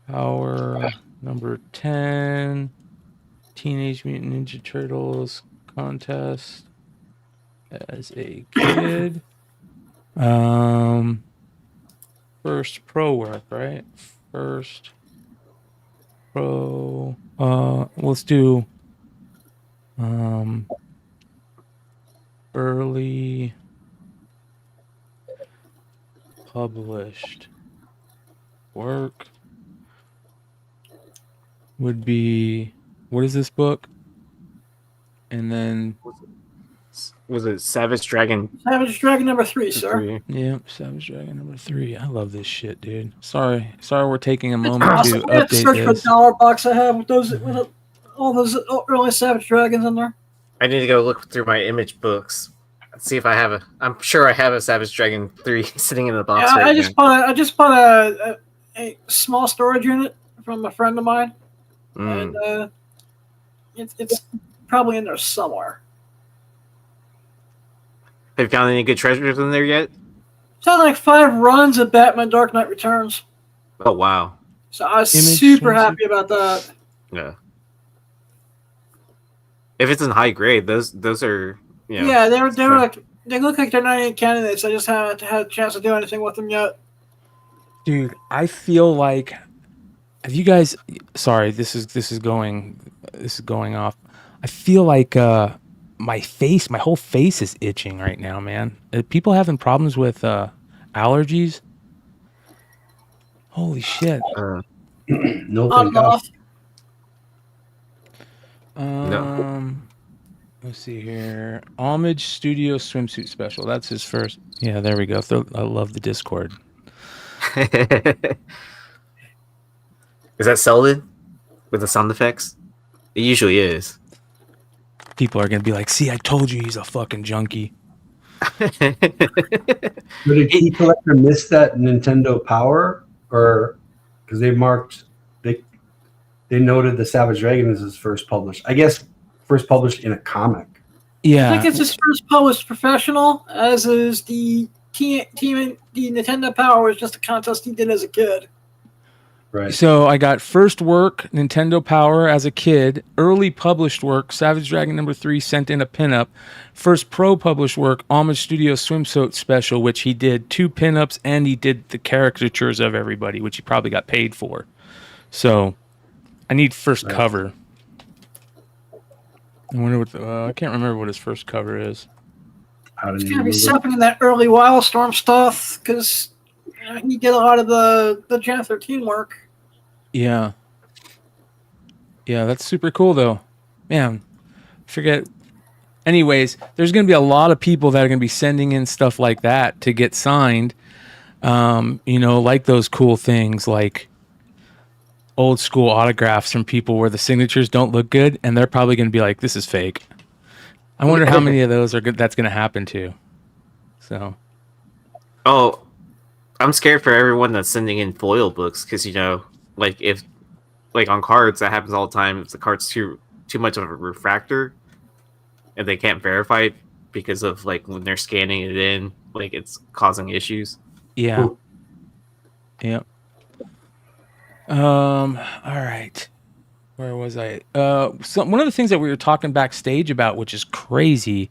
Power number 10, Teenage Mutant Ninja Turtles contest as a kid. First pro work, right? First pro. Let's do early published work would be, what is this book? And then was it Savage Dragon? Savage Dragon number 3, sir. 3. Yep, Savage Dragon number 3. I love this shit, dude. Sorry, we're taking a moment Awesome. to I have to update search for the this. dollar box I have with all those early Savage Dragons in there. I need to go look through my image books. See if I have I'm sure I have a Savage Dragon 3 sitting in the box. Yeah, right I just bought a small storage unit from a friend of mine, and it's probably in there somewhere. Have you found any good treasures in there yet? It's had like 5 runs of Batman Dark Knight Returns. Oh wow! So I was Image super swimsuit? happy about that. Yeah. If it's in high grade, those are Yeah, they look like they're not any candidates. I just haven't had a chance to do anything with them yet. Dude, I feel like, have you guys, sorry, this is going off. I feel like my whole face is itching right now, man. Are people having problems with allergies? Holy shit. No, On thank and God. off. Let's see here. Homage Studio Swimsuit Special. That's his first. Yeah, there we go. I love the Discord. Is that Selden with the sound effects? It usually is. People are gonna be like, "See, I told you he's a fucking junkie." But did Key Collector miss that Nintendo Power, or because they noted the Savage Dragon as his first published? I guess first published in a comic. Yeah, I think it's his first published professional, as is the Nintendo Power is just a contest he did as a kid. Right. So I got first work, Nintendo Power as a kid, early published work, Savage Dragon number 3 sent in a pinup, first pro published work, Homage Studio Swimsuit Special, which he did 2 pinups and he did the caricatures of everybody, which he probably got paid for. So I need first cover. I wonder what I can't remember what his first cover is. It's gonna be something in that early Wildstorm stuff because he did a lot of the Gen 13 work. Yeah. Yeah, that's super cool though. Man, forget. Anyways, there's going to be a lot of people that are going to be sending in stuff like that to get signed. Like those cool things like old school autographs from people where the signatures don't look good and they're probably going to be like, this is fake. I wonder how many of those are good that's going to happen to. So. Oh, I'm scared for everyone that's sending in foil books because if on cards that happens all the time. If the card's too much of a refractor, and they can't verify it because of when they're scanning it in, it's causing issues. Yeah. Yep. All right. Where was I? One of the things that we were talking backstage about, which is crazy,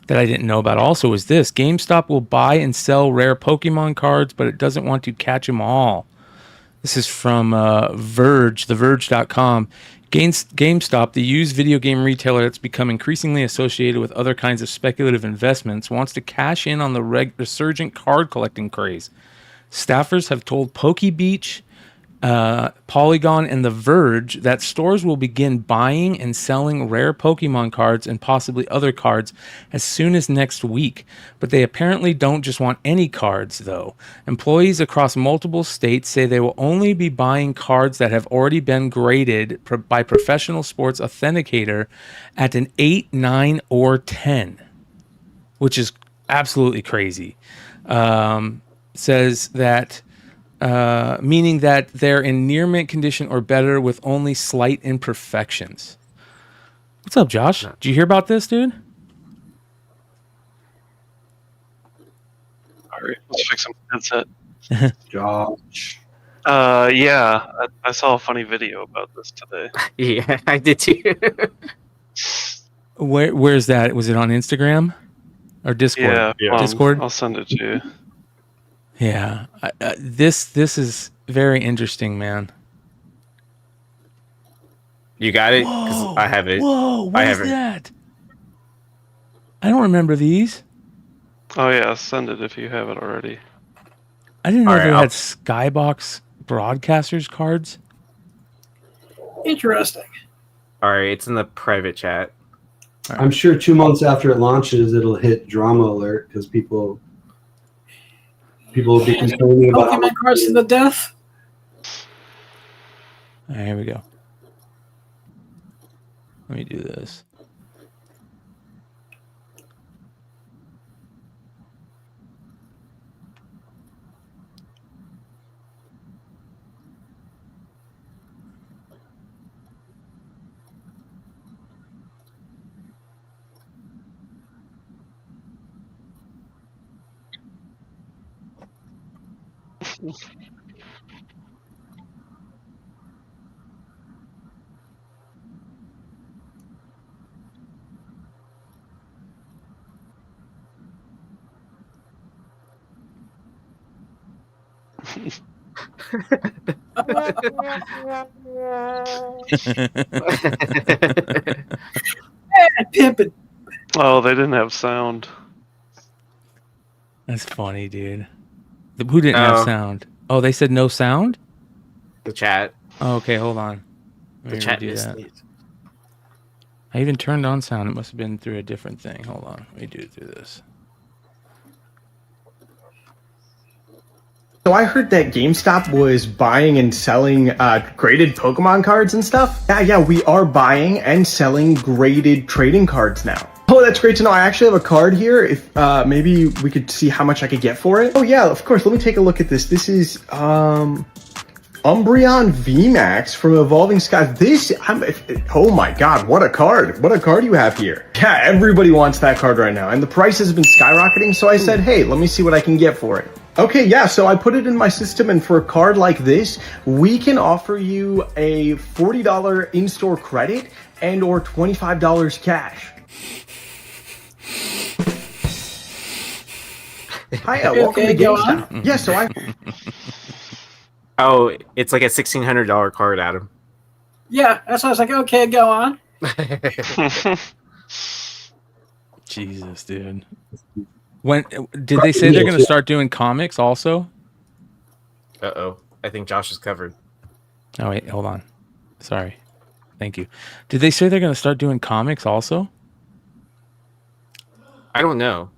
that I didn't know about also is this. GameStop will buy and sell rare Pokemon cards, but it doesn't want to catch them all. This is from Verge, theverge.com. GameStop, the used video game retailer that's become increasingly associated with other kinds of speculative investments, wants to cash in on the resurgent card collecting craze. Staffers have told PokeBeach, Polygon, and The Verge that stores will begin buying and selling rare Pokemon cards and possibly other cards as soon as next week. But they apparently don't just want any cards, though. Employees across multiple states say they will only be buying cards that have already been graded by Professional Sports Authenticator at an 8, 9, or 10, which is absolutely crazy. Says that meaning that they're in near mint condition or better with only slight imperfections. What's up, Josh? Did you hear about this, dude? All right, let's fix some headset. Josh. Yeah, I saw a funny video about this today. Yeah, I did too. Where's that? Was it on Instagram or Discord? Yeah, Discord. I'll send it to you. Yeah, this is very interesting, man. You got it? 'Cause I have it. Whoa, what I is have it. that? I don't remember these. Oh yeah, send it if you have it already. I didn't know All right, they I'll- had Skybox broadcasters cards. Interesting. All right, it's in the private chat. I'm sure 2 months after it launches, it'll hit drama alert because people will be complaining about how Pokemon cards to the death. All right, here we go. Let me do this. Pimpin'. Oh, they didn't have sound. That's funny, dude. Who didn't have Oh. sound? Oh, they said no sound? The chat. Oh, okay, hold on. Let The me chat redo is. that. I even turned on sound. It must have been through a different thing. Hold on. Let me do it through this. So I heard that GameStop was buying and selling graded Pokemon cards and stuff. Yeah, we are buying and selling graded trading cards now. Oh, that's great to know. I actually have a card here. If maybe we could see how much I could get for it. Oh yeah, of course. Let me take a look at this. This is Umbreon VMAX from Evolving Skies. Oh my god, what a card. What a card you have here. Yeah, everybody wants that card right now. And the price has been skyrocketing, so I said, hey, let me see what I can get for it. Okay, yeah, so I put it in my system, and for a card like this, we can offer you a $40 in-store credit and or $25 cash. Hi, welcome Okay, to go GameStop. Yeah, so I... Oh, it's like a $1,600 card, Adam. Yeah, that's why I was like, okay, go on. Jesus, dude. When did they say they're going to start doing comics also? Uh-oh. I think Josh is covered. Oh, wait, hold on. Sorry. Thank you. Did they say they're going to start doing comics also? I don't know.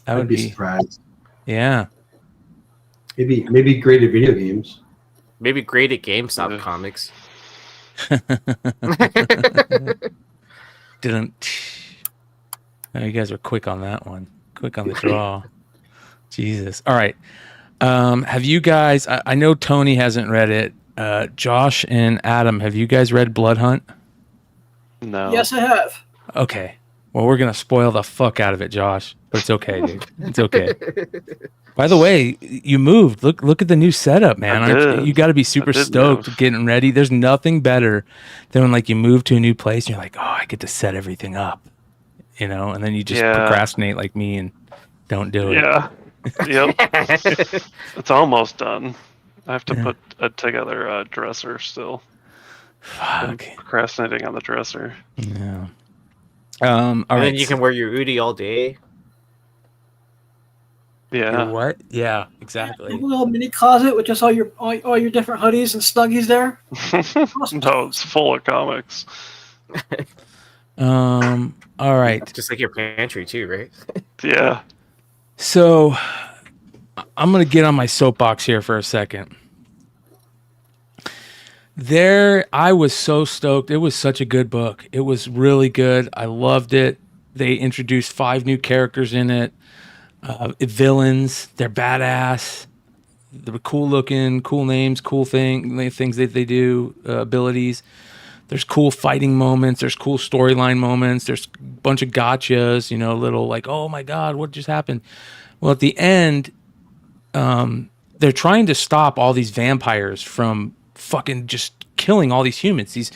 That I'd would be be, surprised. yeah. Maybe graded video games. Maybe great at GameStop comics. Didn't. Oh, you guys were quick on that one. Quick on the draw. Jesus. All right. Have you guys? I know Tony hasn't read it. Josh and Adam, have you guys read Blood Hunt? No. Yes, I have. Okay. Well, we're gonna spoil the fuck out of it, Josh. But it's okay, dude. It's okay. By the way, you moved. Look at the new setup, man. I did. You got to be super I did stoked move. getting ready. There's nothing better than when like you move to a new place and you're like, oh, I get to set everything up, you know, and then you just Yeah. procrastinate like me and don't do it. Yeah. Yep. It's almost done. I have to put together a dresser still. I'm Fuck. procrastinating on the dresser. Yeah. All And right. then you can wear your Udi all day. Yeah. What? Yeah, exactly. A little mini closet with just all your different hoodies and snuggies there. No, it's full of comics. All right. Just like your pantry too, right? Yeah. So I'm going to get on my soapbox here for a second. I was so stoked. It was such a good book. It was really good. I loved it. They introduced 5 new characters in it. Villains. They're badass. They're cool looking, cool names, cool things that they do, abilities. There's cool fighting moments. There's cool storyline moments. There's a bunch of gotchas, little like, oh my God, what just happened? Well, at the end, they're trying to stop all these vampires from fucking just killing all these humans.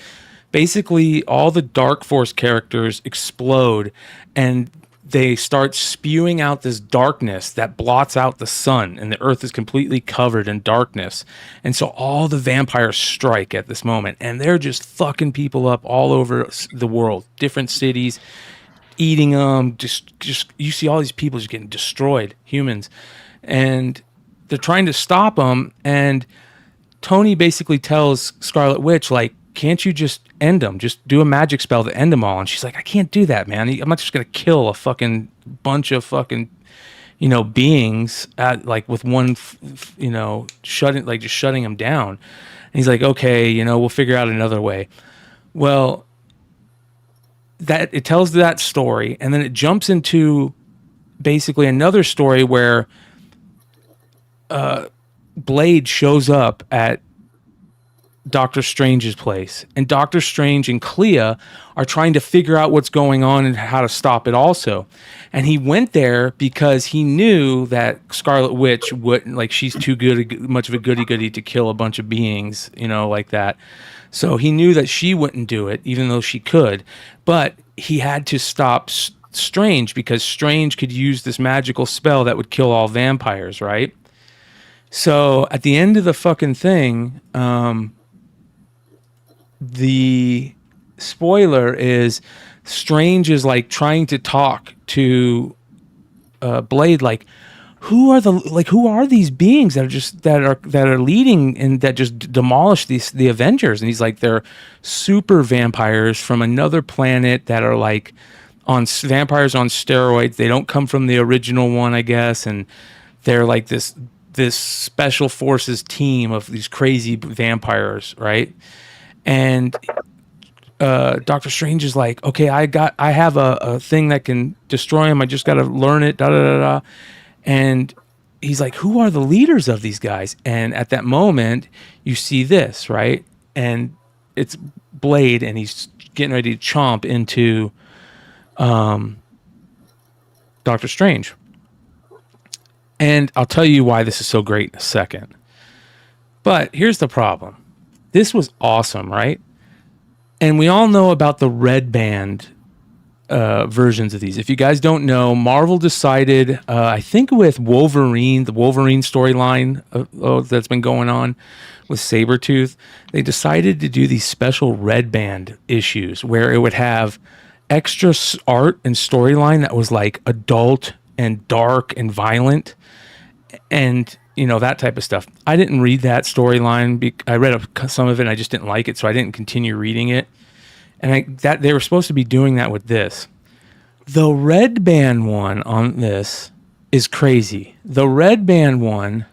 Basically all the Dark Force characters explode and they start spewing out this darkness that blots out the sun, and the earth is completely covered in darkness. And so all the vampires strike at this moment, and they're just fucking people up all over the world, different cities, eating them. Just you see all these people just getting destroyed, humans, and they're trying to stop them. And Tony basically tells Scarlet Witch, like, can't you just end them? Just do a magic spell to end them all. And she's like, I can't do that, man. I'm not just going to kill a fucking bunch of fucking, beings with one, shutting them down. And he's like, okay, we'll figure out another way. Well, that it tells that story. And then it jumps into basically another story where Blade shows up at Doctor Strange's place, and Doctor Strange and Clea are trying to figure out what's going on and how to stop it also. And he went there because he knew that Scarlet Witch wouldn't, she's too much of a goody-goody to kill a bunch of beings, like that. So he knew that she wouldn't do it, even though she could. But he had to stop Strange because Strange could use this magical spell that would kill all vampires, right? So at the end of the fucking thing, the spoiler is Strange is trying to talk to Blade, who are these beings that are leading and that just demolish the Avengers? And he's like, they're super vampires from another planet that are on vampires on steroids. They don't come from the original one, I guess, and they're like this special forces team of these crazy vampires, right? And Doctor Strange is like, okay, I have a thing that can destroy him. I just got to learn it. Da da da da. And he's like, who are the leaders of these guys? And at that moment, you see this, right? And it's Blade, and he's getting ready to chomp into Doctor Strange. And I'll tell you why this is so great in a second. But here's the problem. This was awesome, right? And we all know about the red band versions of these. If you guys don't know, Marvel decided, I think with Wolverine, the Wolverine storyline that's been going on with Sabretooth, they decided to do these special red band issues where it would have extra art and storyline that was adult and dark and violent and that type of stuff. I didn't read that storyline. I read some of it and I just didn't like it, so I didn't continue reading it. And they were supposed to be doing that with this. The red band one on this is crazy. The red band one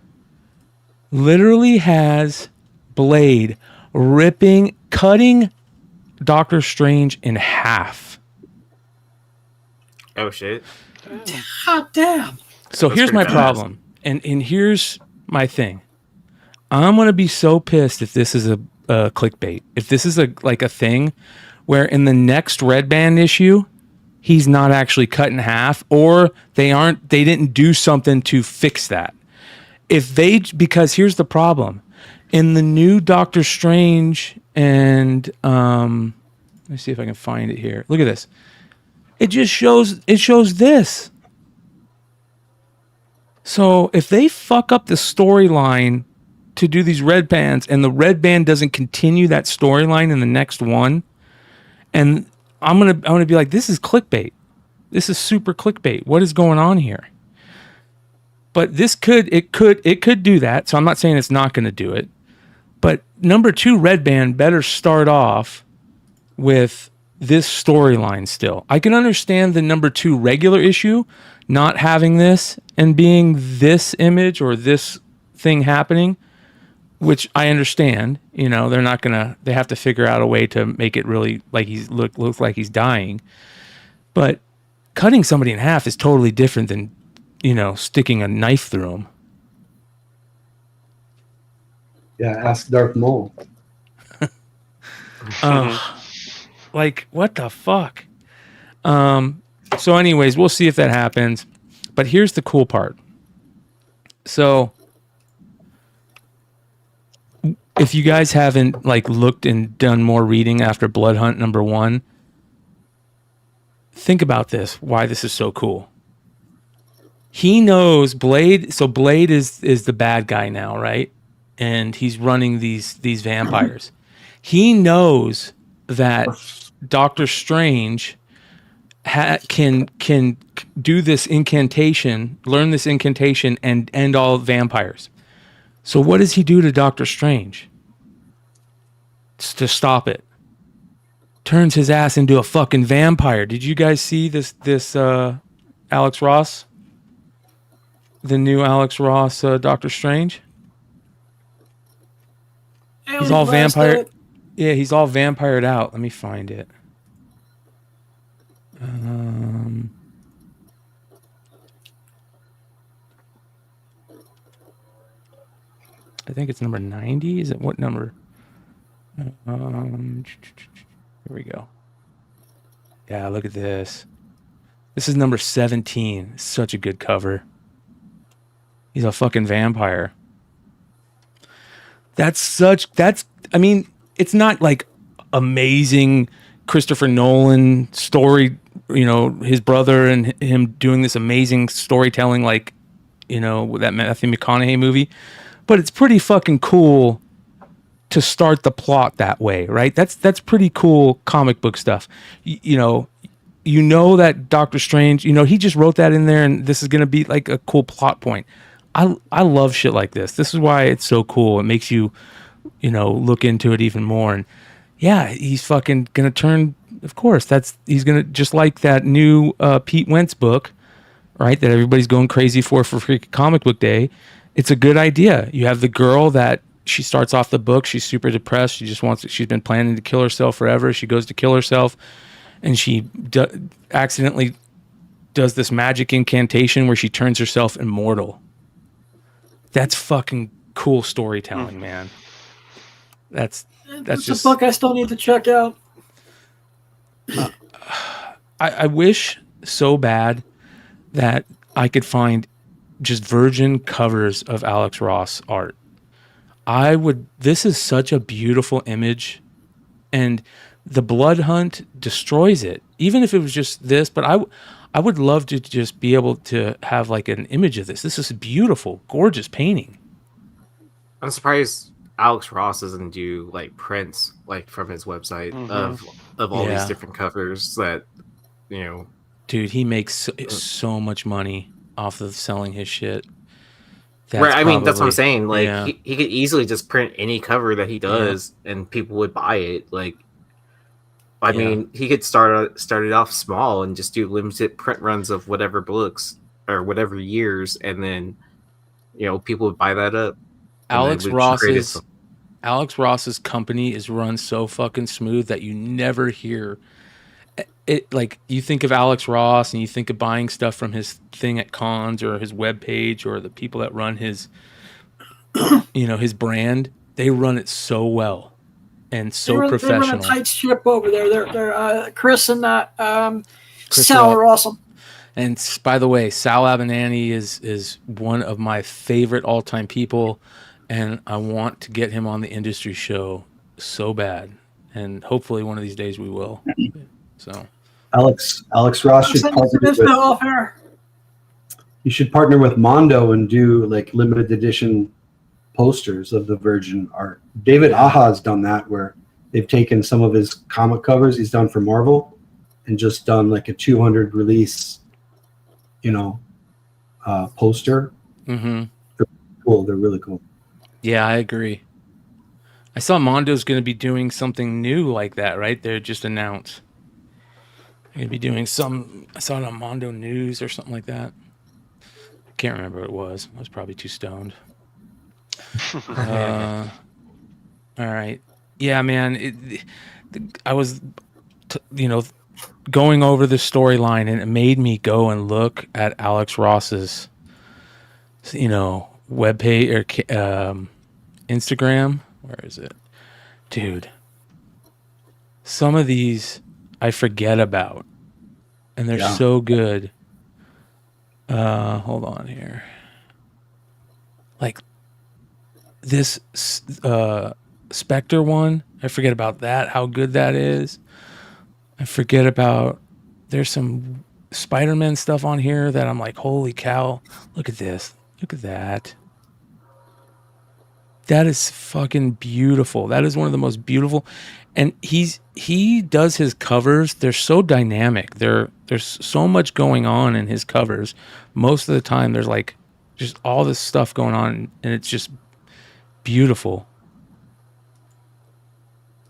literally has Blade cutting Doctor Strange in half. Oh shit. Hot damn. So here's my problem. And here's my thing. I'm going to be so pissed if this is a clickbait. If this is a thing where in the next red band issue, he's not actually cut in half, or they didn't do something to fix that. Because here's the problem. In the new Doctor Strange and let me see if I can find it here. Look at this. It shows this. So if they fuck up the storyline to do these red bands, and the red band doesn't continue that storyline in the next one, and I'm gonna be like, this is clickbait. This is super clickbait. What is going on here? But it could do that. So I'm not saying it's not going to do it. But number 2 red band better start off with this storyline still. I can understand the number 2 regular issue not having this and being this image or this thing happening, which I understand. You know, they have to figure out a way to make it really like looks like he's dying. But cutting somebody in half is totally different than, you know, sticking a knife through them. Yeah, ask Darth Maul. Like, what the fuck? So anyways, we'll see if that happens. But here's the cool part. So if you guys haven't like looked and done more reading after Blood Hunt #1, think about this, why this is so cool. He knows Blade, so Blade is the bad guy now, right? And he's running these vampires. He knows that Doctor Strange can do this incantation, learn this incantation, and end all vampires. So what does he do to Doctor Strange to stop it? Turns his ass into a fucking vampire. Did you guys see this Alex Ross? The new Alex Ross Doctor Strange? He's all vampire. Yeah, he's all vampired out. Let me find it. I think it's number 90. Is it what number? Here we go. Yeah, look at this. This is number 17. Such a good cover. He's a fucking vampire. I mean, it's not like amazing Christopher Nolan story, you know, his brother and him doing this amazing storytelling like, you know, that Matthew McConaughey movie, but it's pretty fucking cool to start the plot that way, right? That's pretty cool comic book stuff. You know that Doctor Strange, you know, he just wrote that in there and this is going to be like a cool plot point. I love shit like this. This is why it's so cool. It makes you, you know, look into it even more. And yeah, he's fucking going to turn, of course, he's going to, just like that new Pete Wentz book, right? That everybody's going crazy for freaking comic book day. It's a good idea. You have the girl that she starts off the book. She's super depressed. She's been planning to kill herself forever. She goes to kill herself and she accidentally does this magic incantation where she turns herself immortal. That's fucking cool storytelling, man. That's just a book I still need to check out. I wish so bad that I could find just virgin covers of Alex Ross art. This is such a beautiful image, and the Blood Hunt destroys it. Even if it was just this, but I would love to just be able to have like an image of this. This is a beautiful, gorgeous painting. I'm surprised Alex Ross doesn't do like prints like from his website of all these different covers that, you know. Dude, he makes so much money off of selling his shit. Right, I mean, that's what I'm saying. Like, he could easily just print any cover that he does, and people would buy it. Like, I mean, he could start it off small and just do limited print runs of whatever books or whatever years, and then, you know, people would buy that up. Alex Ross's company is run so fucking smooth that you never hear it. Like, you think of Alex Ross and you think of buying stuff from his thing at cons or his webpage or the people that run his, you know, his brand. They run it so well and so professional. They run a tight ship over there. They're Chris and Sal are awesome. And by the way, Sal Abenani is one of my favorite all-time people, and I want to get him on the industry show so bad. And hopefully one of these days we will. So Alex Ross should partner with, you should partner with Mondo and do like limited edition posters of the Virgin art. David Aha's done that, where they've taken some of his comic covers he's done for Marvel and just done like a 200 release, poster. Mm-hmm. They're cool. They're really cool. Yeah, I agree. I saw Mondo's going to be doing something new like that, right? They're just announced. They're going to be doing some. I saw it on Mondo News or something like that. Can't remember what it was. I was probably too stoned. All right. Yeah, man. I was, going over the storyline, and it made me go and look at Alex Ross's, webpage or Instagram. Where is it? Dude. Some of these I forget about, and they're so good. Hold on here. Like this Spectre one, I forget about that, how good that is. I forget about, there's some Spider-Man stuff on here that I'm like, holy cow, look at this. Look at that. That is fucking beautiful. That is one of the most beautiful. And he does his covers. They're so dynamic. There's so much going on in his covers. Most of the time, there's like just all this stuff going on, and it's just beautiful.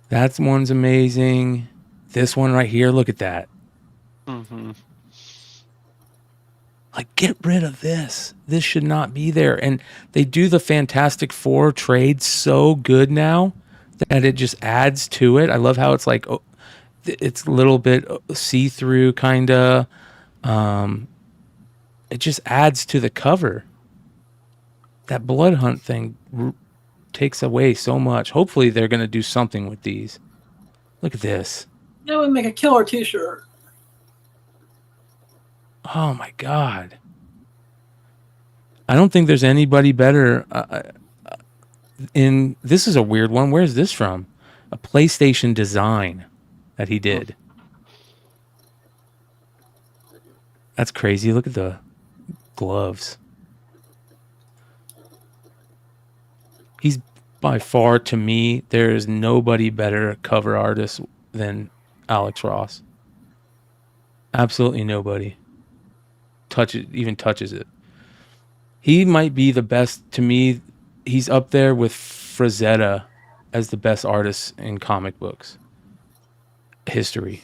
That one's amazing. This one right here, look at that. Mm-hmm. Like, get rid of this. This should not be there. And they do the Fantastic Four trade so good now that it just adds to it. I love how it's like, it's a little bit see-through kind of. It just adds to the cover. That Blood Hunt thing takes away so much. Hopefully they're going to do something with these. Look at this. That would make a killer t-shirt. Oh my God. I don't think there's anybody better this is a weird one. Where's this from? A PlayStation design that he did. That's crazy. Look at the gloves. He's by far, to me, there is nobody better cover artist than Alex Ross. Absolutely nobody. Touches it. He might be the best to me. He's up there with Frazetta as the best artist in comic books history.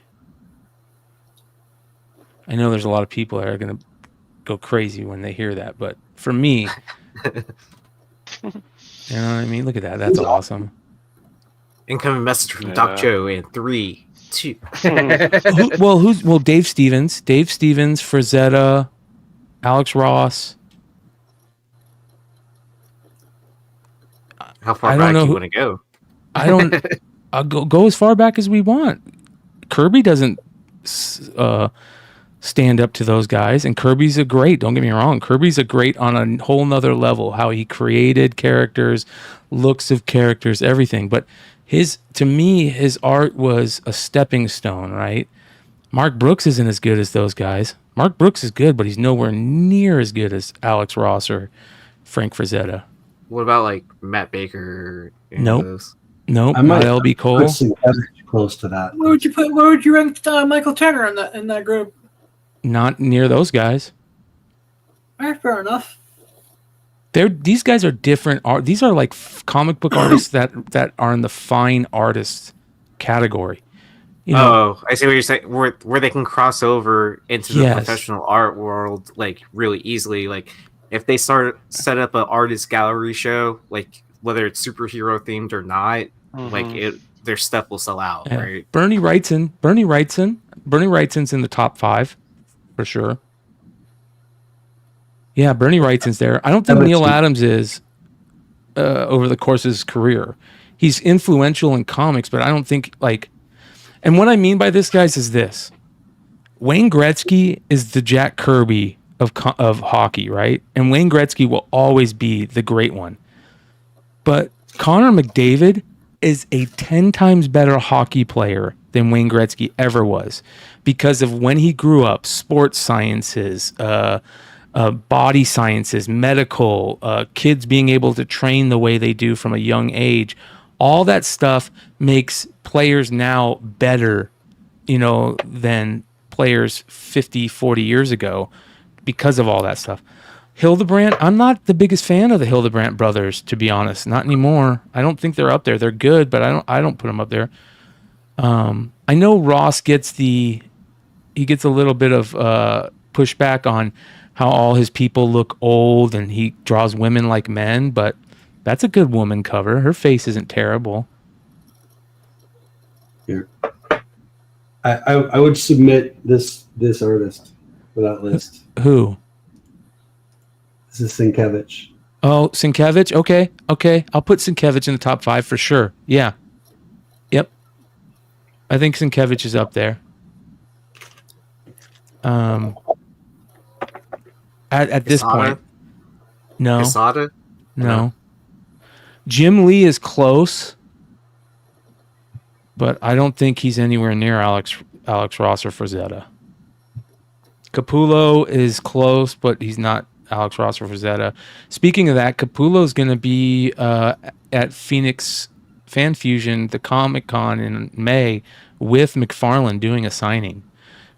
I know there's a lot of people that are going to go crazy when they hear that, but for me, you know what I mean? Look at that. That's awesome. Incoming message from Doc Joe in 3, 2. Dave Stevens, Frazetta, Alex Ross. How far back do you want to go? I'll go as far back as we want. Kirby doesn't stand up to those guys, and Kirby's a great. Don't get me wrong. Kirby's a great on a whole nother level. How he created characters, looks of characters, everything. But to me, his art was a stepping stone, right? Mark Brooks isn't as good as those guys. Mark Brooks is good, but he's nowhere near as good as Alex Ross or Frank Frazetta. What about like Matt Baker? Nope. Not LB Cole. Close to that. Where would you rank Michael Tanner in that group? Not near those guys. Fair enough. These guys are different art. These are like comic book artists that are in the fine artists category. Oh, I see what you're saying. Where they can cross over into the professional art world like really easily. Like if they set up an artist gallery show, like whether it's superhero themed or not, like their stuff will sell out. Yeah. Right? Bernie Wrightson's in the top 5 for sure. Yeah, Bernie Wrightson's there. I don't think Neil Adams is over the course of his career. He's influential in comics, but I don't think like. And what I mean by this, guys, is this: Wayne Gretzky is the Jack Kirby of hockey, right? And Wayne Gretzky will always be the great one. But Connor McDavid is a 10 times better hockey player than Wayne Gretzky ever was because of when he grew up, sports sciences, body sciences, medical, kids being able to train the way they do from a young age. All that stuff makes players now better, than players 50, 40 years ago because of all that stuff. Hildebrandt, I'm not the biggest fan of the Hildebrandt brothers, to be honest. Not anymore. I don't think they're up there. They're good, but I don't put them up there. I know Ross gets a little bit of pushback on how all his people look old and he draws women like men, but that's a good woman cover. Her face isn't terrible. Here. I would submit this artist for that list. Who? This is Sienkiewicz. Oh, Sienkiewicz? Okay. I'll put Sienkiewicz in the top 5 for sure. Yeah. Yep. I think Sienkiewicz is up there. At this point. No. Quesada? No. Jim Lee is close, but I don't think he's anywhere near Alex Ross or Frazetta. Capullo is close, but he's not Alex Ross or Frazetta. Speaking of that, Capullo is going to be at Phoenix Fan Fusion, the Comic Con in May, with McFarlane doing a signing.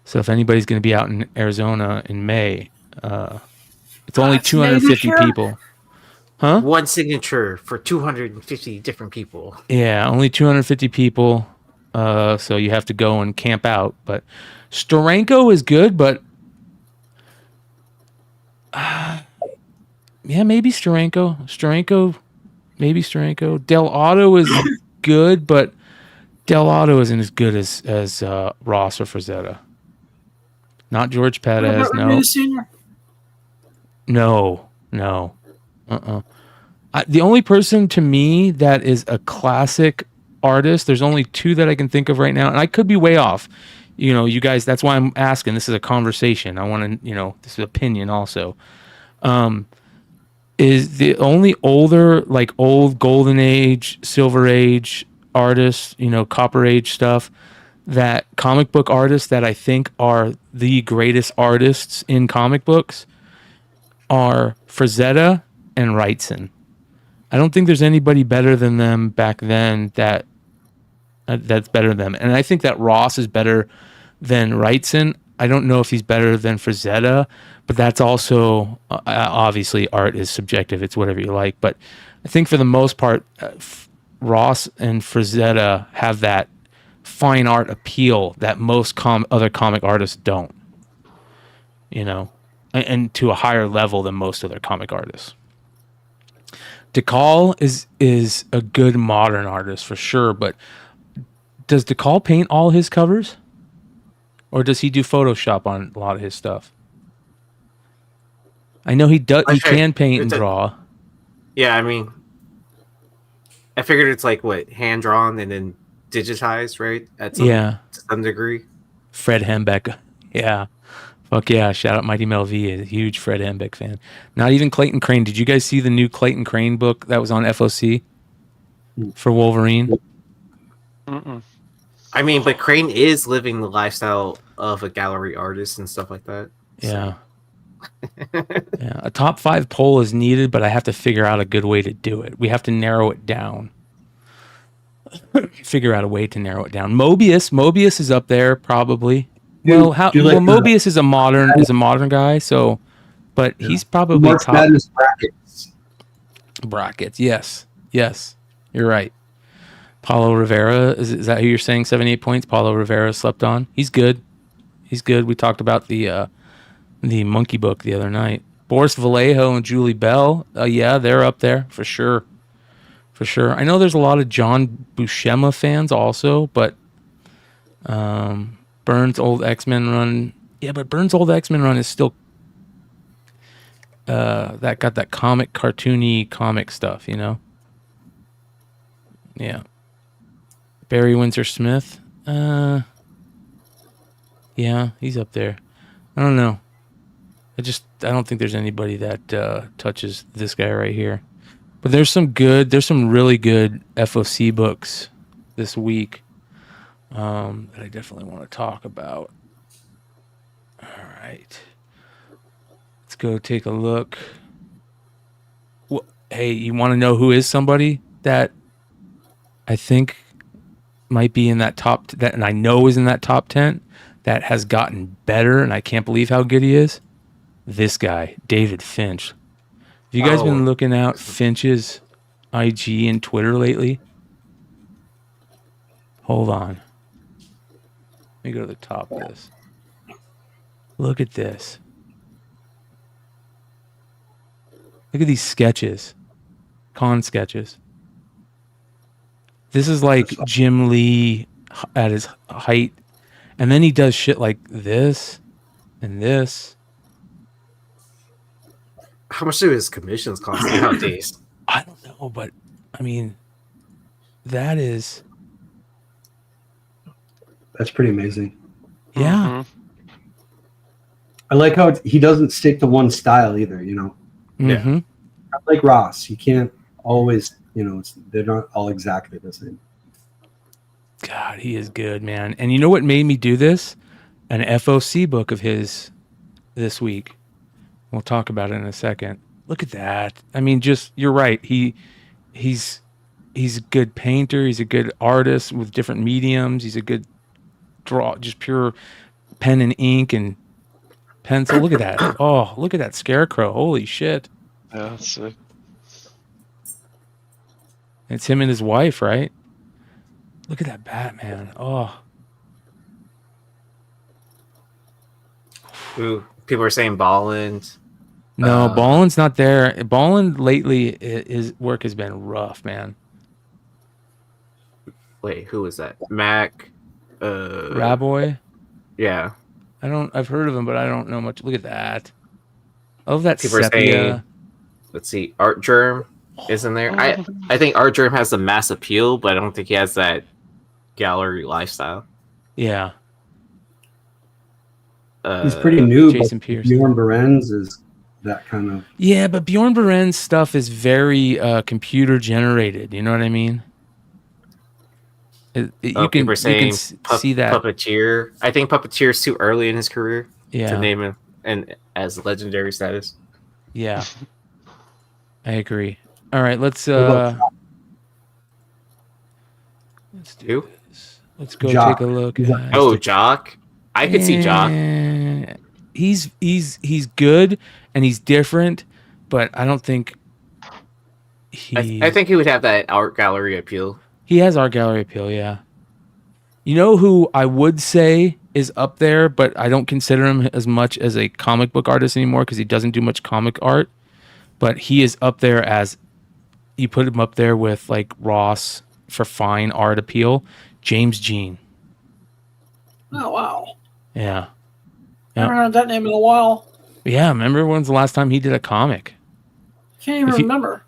So if anybody's going to be out in Arizona in May, it's only 250 people. Huh? One signature for 250 different people. Yeah, only 250 people. So you have to go and camp out. But Steranko is good, but yeah, maybe Steranko. Maybe Steranko. Del Auto is good, but Del Auto isn't as good as Ross or Frazetta. Not George Perez. No. The only person to me that is a classic artist, there's only 2 that I can think of right now, and I could be way off. You guys, that's why I'm asking. This is a conversation. I want to, this is opinion also. Is the only older, like old Golden Age, Silver Age artists, Copper Age stuff, that comic book artists that I think are the greatest artists in comic books are Frazetta and Wrightson. I don't think there's anybody better than them back then that's better than them. And I think that Ross is better than Wrightson. I don't know if he's better than Frazetta, but that's also, obviously, art is subjective. It's whatever you like. But I think for the most part, Ross and Frazetta have that fine art appeal that most other comic artists don't. And to a higher level than most other comic artists. DeCall is a good modern artist for sure, but does DeCall paint all his covers? Or does he do Photoshop on a lot of his stuff? I know he does. He can paint and draw. Yeah, I mean, I figured it's like hand drawn and then digitized, right? To some degree. Fred Hembeck, yeah. Fuck yeah, shout out Mighty Mel V, a huge Fred Hembeck fan. Not even Clayton Crane. Did you guys see the new Clayton Crane book that was on FOC for Wolverine? Mm-mm. I mean, but Crane is living the lifestyle of a gallery artist and stuff like that. Yeah. Yeah. A top 5 poll is needed, but I have to figure out a good way to do it. We have to narrow it down. Figure out a way to narrow it down. Mobius is up there probably. Mobius is a modern guy, so, but he's probably March top. Madness Brackets, yes, you're right. Paulo Rivera, is that who you're saying? 78 points. Paulo Rivera slept on. He's good. We talked about the Monkey book the other night. Boris Vallejo and Julie Bell, yeah, they're up there for sure. I know there's a lot of John Buscema fans also, but Burns' old X-Men run. Yeah, but Burns' old X-Men run is still that got that cartoony comic stuff, Yeah. Barry Windsor Smith. Yeah, he's up there. I don't know. I don't think there's anybody that touches this guy right here. But there's some really good FOC books this week. That I definitely want to talk about. All right. Let's go take a look. Well, hey, you want to know who is somebody that I think might be in that top that, and I know is in that top 10 that has gotten better, and I can't believe how good he is. This guy, David Finch. Have you guys been looking out Finch's IG and Twitter lately? Hold on. Let me go to the top of this. Look at this. Look at these sketches. Con sketches. This is like Jim Lee at his height. And then he does shit like this and this. How much do his commissions cost nowadays? I don't know, but I mean, that's pretty amazing. Yeah. I like how he doesn't stick to one style either, you know? Mm-hmm. Like Ross, you can't always, you know, they're not all exactly the same. God, he is good, man. And you know what made me do this? An FOC book of his this week. We'll talk about it in a second. Look at that. I mean, just, you're right. He's a good painter. He's a good artist with different mediums. He's a good just pure pen and ink and pencil. Look at that. Oh, look at that scarecrow. Holy shit. Yeah, that's sick. It's him and his wife, right? Look at that Batman. Oh. Ooh, people are saying Bolland. No, Bolland's not there. Bolland lately, his work has been rough, man. Wait, who was that? Mac. Raboy? Yeah. I've heard of him, but I don't know much. Look at that. I love that People are sepia. saying, let's see, Art Germ is in there. I think Art Germ has the mass appeal, but I don't think he has that gallery lifestyle. Yeah. He's pretty new. Jason Pierce. Bjorn Berens is that kind of. Yeah, but Bjorn Beren's stuff is very computer generated. You know what I mean? You can see that. Puppeteer. I think Puppeteer's too early in his career to name him and as legendary status. Yeah, I agree. All right, let's do this. Let's go Jock. take a look. Jock. I could see Jock. He's good and he's different, but I don't think I think he would have that art gallery appeal. He has art gallery appeal, yeah. You know who I would say is up there, but I don't consider him as much as a comic book artist anymore because he doesn't do much comic art. But he is up there as, you put him up there with like Ross for fine art appeal. James Jean. Oh, wow. Yeah. I haven't heard that name in a while. Yeah, remember when's the last time he did a comic? Can't even remember.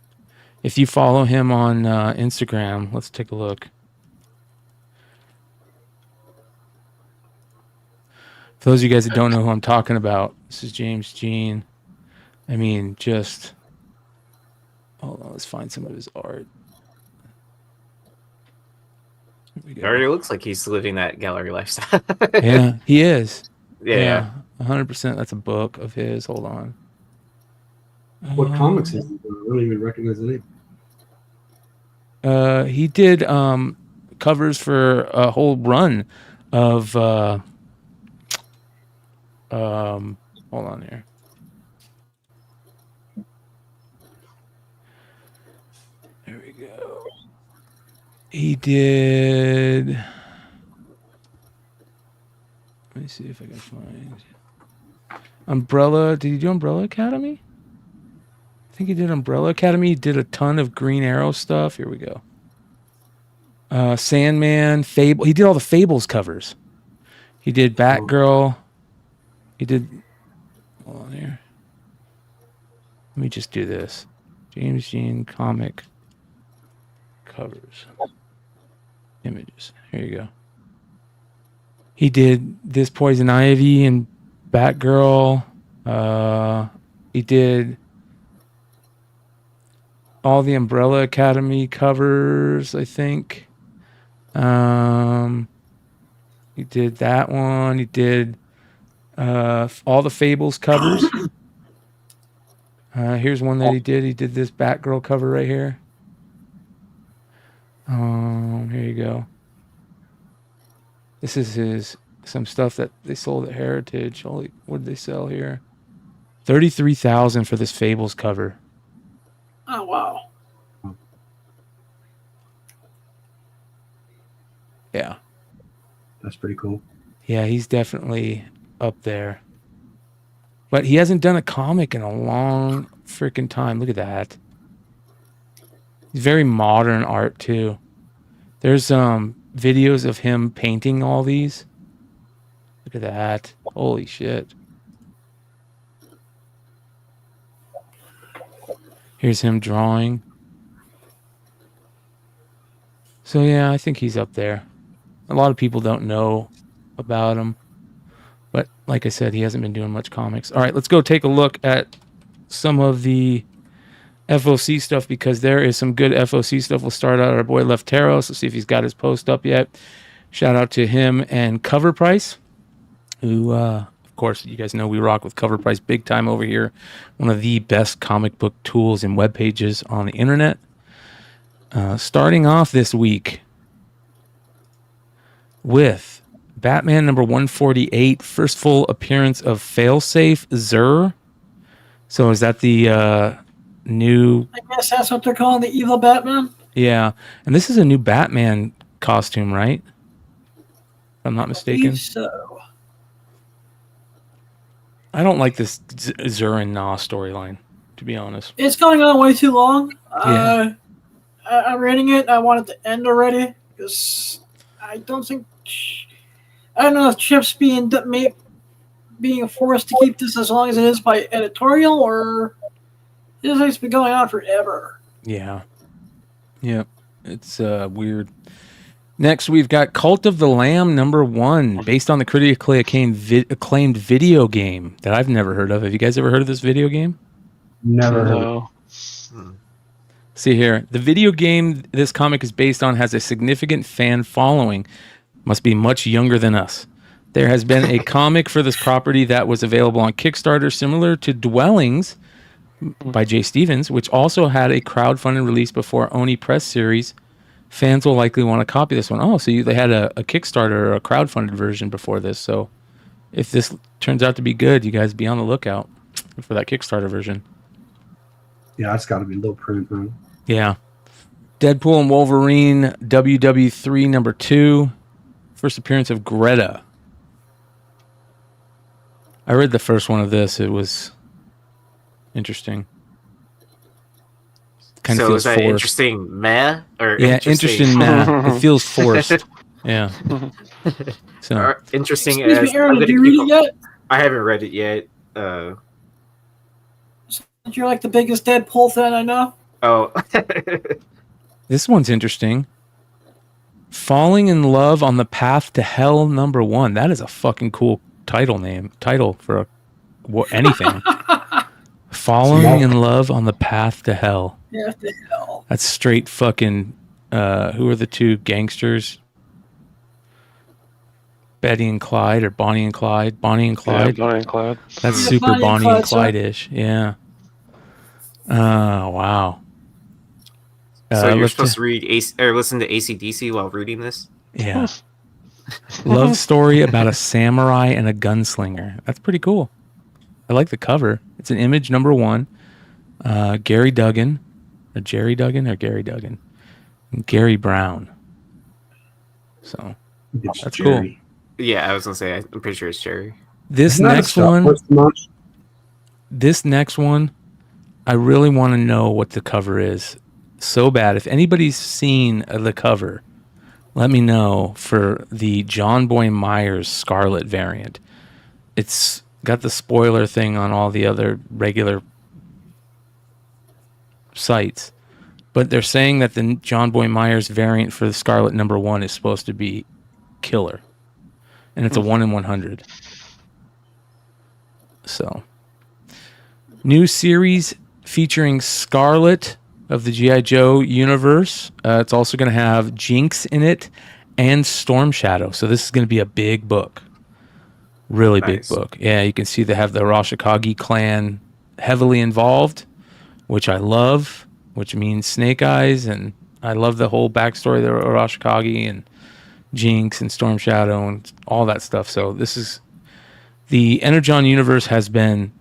If you follow him on Instagram, let's take a look. For those of you guys that don't know who I'm talking about, this is James Jean. I mean, just... Hold on, let's find some of his art. It already looks like he's living that gallery lifestyle. Yeah, he is. Yeah. 100%. That's a book of his. Hold on. What comics is he? I don't even recognize the name. He did covers for a whole run of hold on here. There we go. He did. Let me see if I can find Umbrella. Did he do Umbrella Academy? I think he did Umbrella Academy. He did a ton of Green Arrow stuff. Here we go. Sandman, Fable. He did all the Fables covers. He did Batgirl. He did... Hold on here. Let me just do this. James Jean comic covers. Images. Here you go. He did this Poison Ivy and Batgirl. He did... all the Umbrella Academy covers, I think. He did that one. He did all the Fables covers. Here's one that he did. He did this Batgirl cover right here. Here you go. This is some stuff that they sold at Heritage. Holy, what did they sell here? 33,000 for this Fables cover. Oh wow. Yeah. That's pretty cool. Yeah, he's definitely up there. But he hasn't done a comic in a long freaking time. Look at that. He's very modern art too. There's videos of him painting all these. Look at that. Holy shit. Here's him drawing. So yeah, I think he's up there. A lot of people don't know about him. But like I said, he hasn't been doing much comics. All right, let's go take a look at some of the FOC stuff, because there is some good FOC stuff. We'll start out our boy Lefteros. Let's see if he's got his post up yet. Shout out to him and Cover Price, who, of course, you guys know we rock with Cover Price big time over here. One of the best comic book tools and web pages on the internet. Starting off this week with Batman number 148, first full appearance of Failsafe Zur. So is that the new... I guess that's what they're calling the evil Batman. Yeah, and this is a new Batman costume, right? If I'm not mistaken. So. I don't like this Zur and Na storyline, to be honest. It's going on way too long. Yeah. I'm reading it. I want it to end already, because I don't think... I don't know if Chip's being forced to keep this as long as it is by editorial, or this has been going on forever. Yeah. Yep. It's weird. Next, we've got Cult of the Lamb number 1, based on the critically acclaimed video game that I've never heard of. Have you guys ever heard of this video game? Never heard of it. See here. The video game this comic is based on has a significant fan following. Must be much younger than us. There has been a comic for this property that was available on Kickstarter, similar to Dwellings by Jay Stevens, which also had a crowdfunded release before Oni Press series. Fans will likely want to copy this one. Oh, so they had a Kickstarter or a crowdfunded version before this. So if this turns out to be good, you guys be on the lookout for that Kickstarter version. Yeah, that's got to be low print, man. Yeah. Deadpool and Wolverine WW3 number 2. First appearance of Greta. I read the first one of this. It was interesting. Kind of so feels is that forced. interesting meh? Or Yeah, interesting meh. It feels forced. Yeah. So interesting Excuse as... me, Aaron, did you read it yet? I haven't read it yet. You're like the biggest Deadpool fan I know. Oh. This one's interesting. Falling in Love on the Path to Hell number 1. That is a fucking cool title for anything. Falling in Love on the Path to Hell. Yeah, the hell. That's straight fucking who are the two gangsters? Betty and Clyde, or Bonnie and Clyde? Bonnie and Clyde. Yeah, Bonnie and Clyde. That's Yeah, super Bonnie and Bonnie and Clyde, Clyde-ish. Yeah. Oh, wow. So you're supposed to read listen to AC/DC while reading this? Yeah. Love story about a samurai and a gunslinger. That's pretty cool. I like the cover. It's an Image number 1. Gary Duggan. Jerry Duggan or Gary Duggan? And Gary Brown. So that's cool. Yeah, I was gonna say I'm pretty sure it's Jerry. This next one, I really want to know what the cover is so bad. If anybody's seen the cover, let me know for the John Boy Myers Scarlet variant. It's got the spoiler thing on all the other regular sites, but they're saying that the John Boy Myers variant for the Scarlet number 1 is supposed to be killer, and it's a 1 in 100. So, new series featuring Scarlet of the G.I. Joe universe. It's also going to have Jinx in it and Storm Shadow. So this is going to be a big book. Really big book. Yeah, you can see they have the Arashikage clan heavily involved, which I love, which means Snake Eyes, and I love the whole backstory of the Arashikage and Jinx and Storm Shadow and all that stuff. So this is the Energon universe has been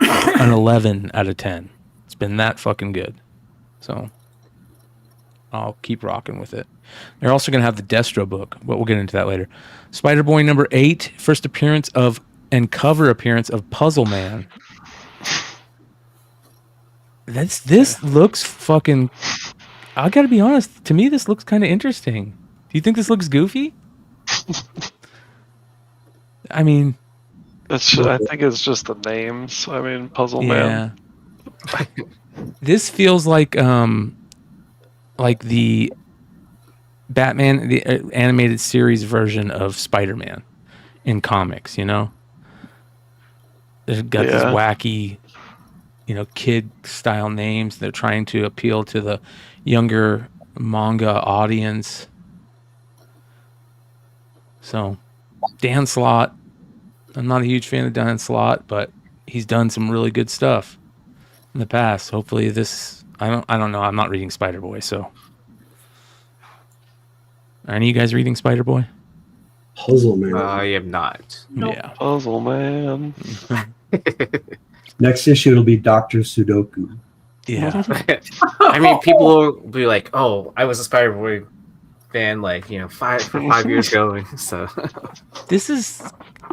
an 11 out of 10. It's been that fucking good. So I'll keep rocking with it. They're also going to have the Destro book, but we'll get into that later. Spider-Boy number 8, first appearance of and cover appearance of Puzzle Man. This looks fucking... I gotta be honest, to me this looks kind of interesting. Do you think this looks goofy? I mean... I think it's just the names. I mean, Puzzle Man. This feels like the Batman, the animated series version of Spider-Man in comics, you know? They've got these wacky, kid-style names. They're trying to appeal to the younger manga audience. So, Dan Slott. I'm not a huge fan of Dan Slott, but he's done some really good stuff in the past. Hopefully this... I don't know. I'm not reading Spider-Boy, so... Are any of you guys reading Spider-Boy? Puzzle Man. I am not. Nope. Yeah. Puzzle Man. Next issue it'll be Dr. Sudoku. Yeah. I mean, people will be like, "Oh, I was a Spider-Boy fan, 5 years ago." So This is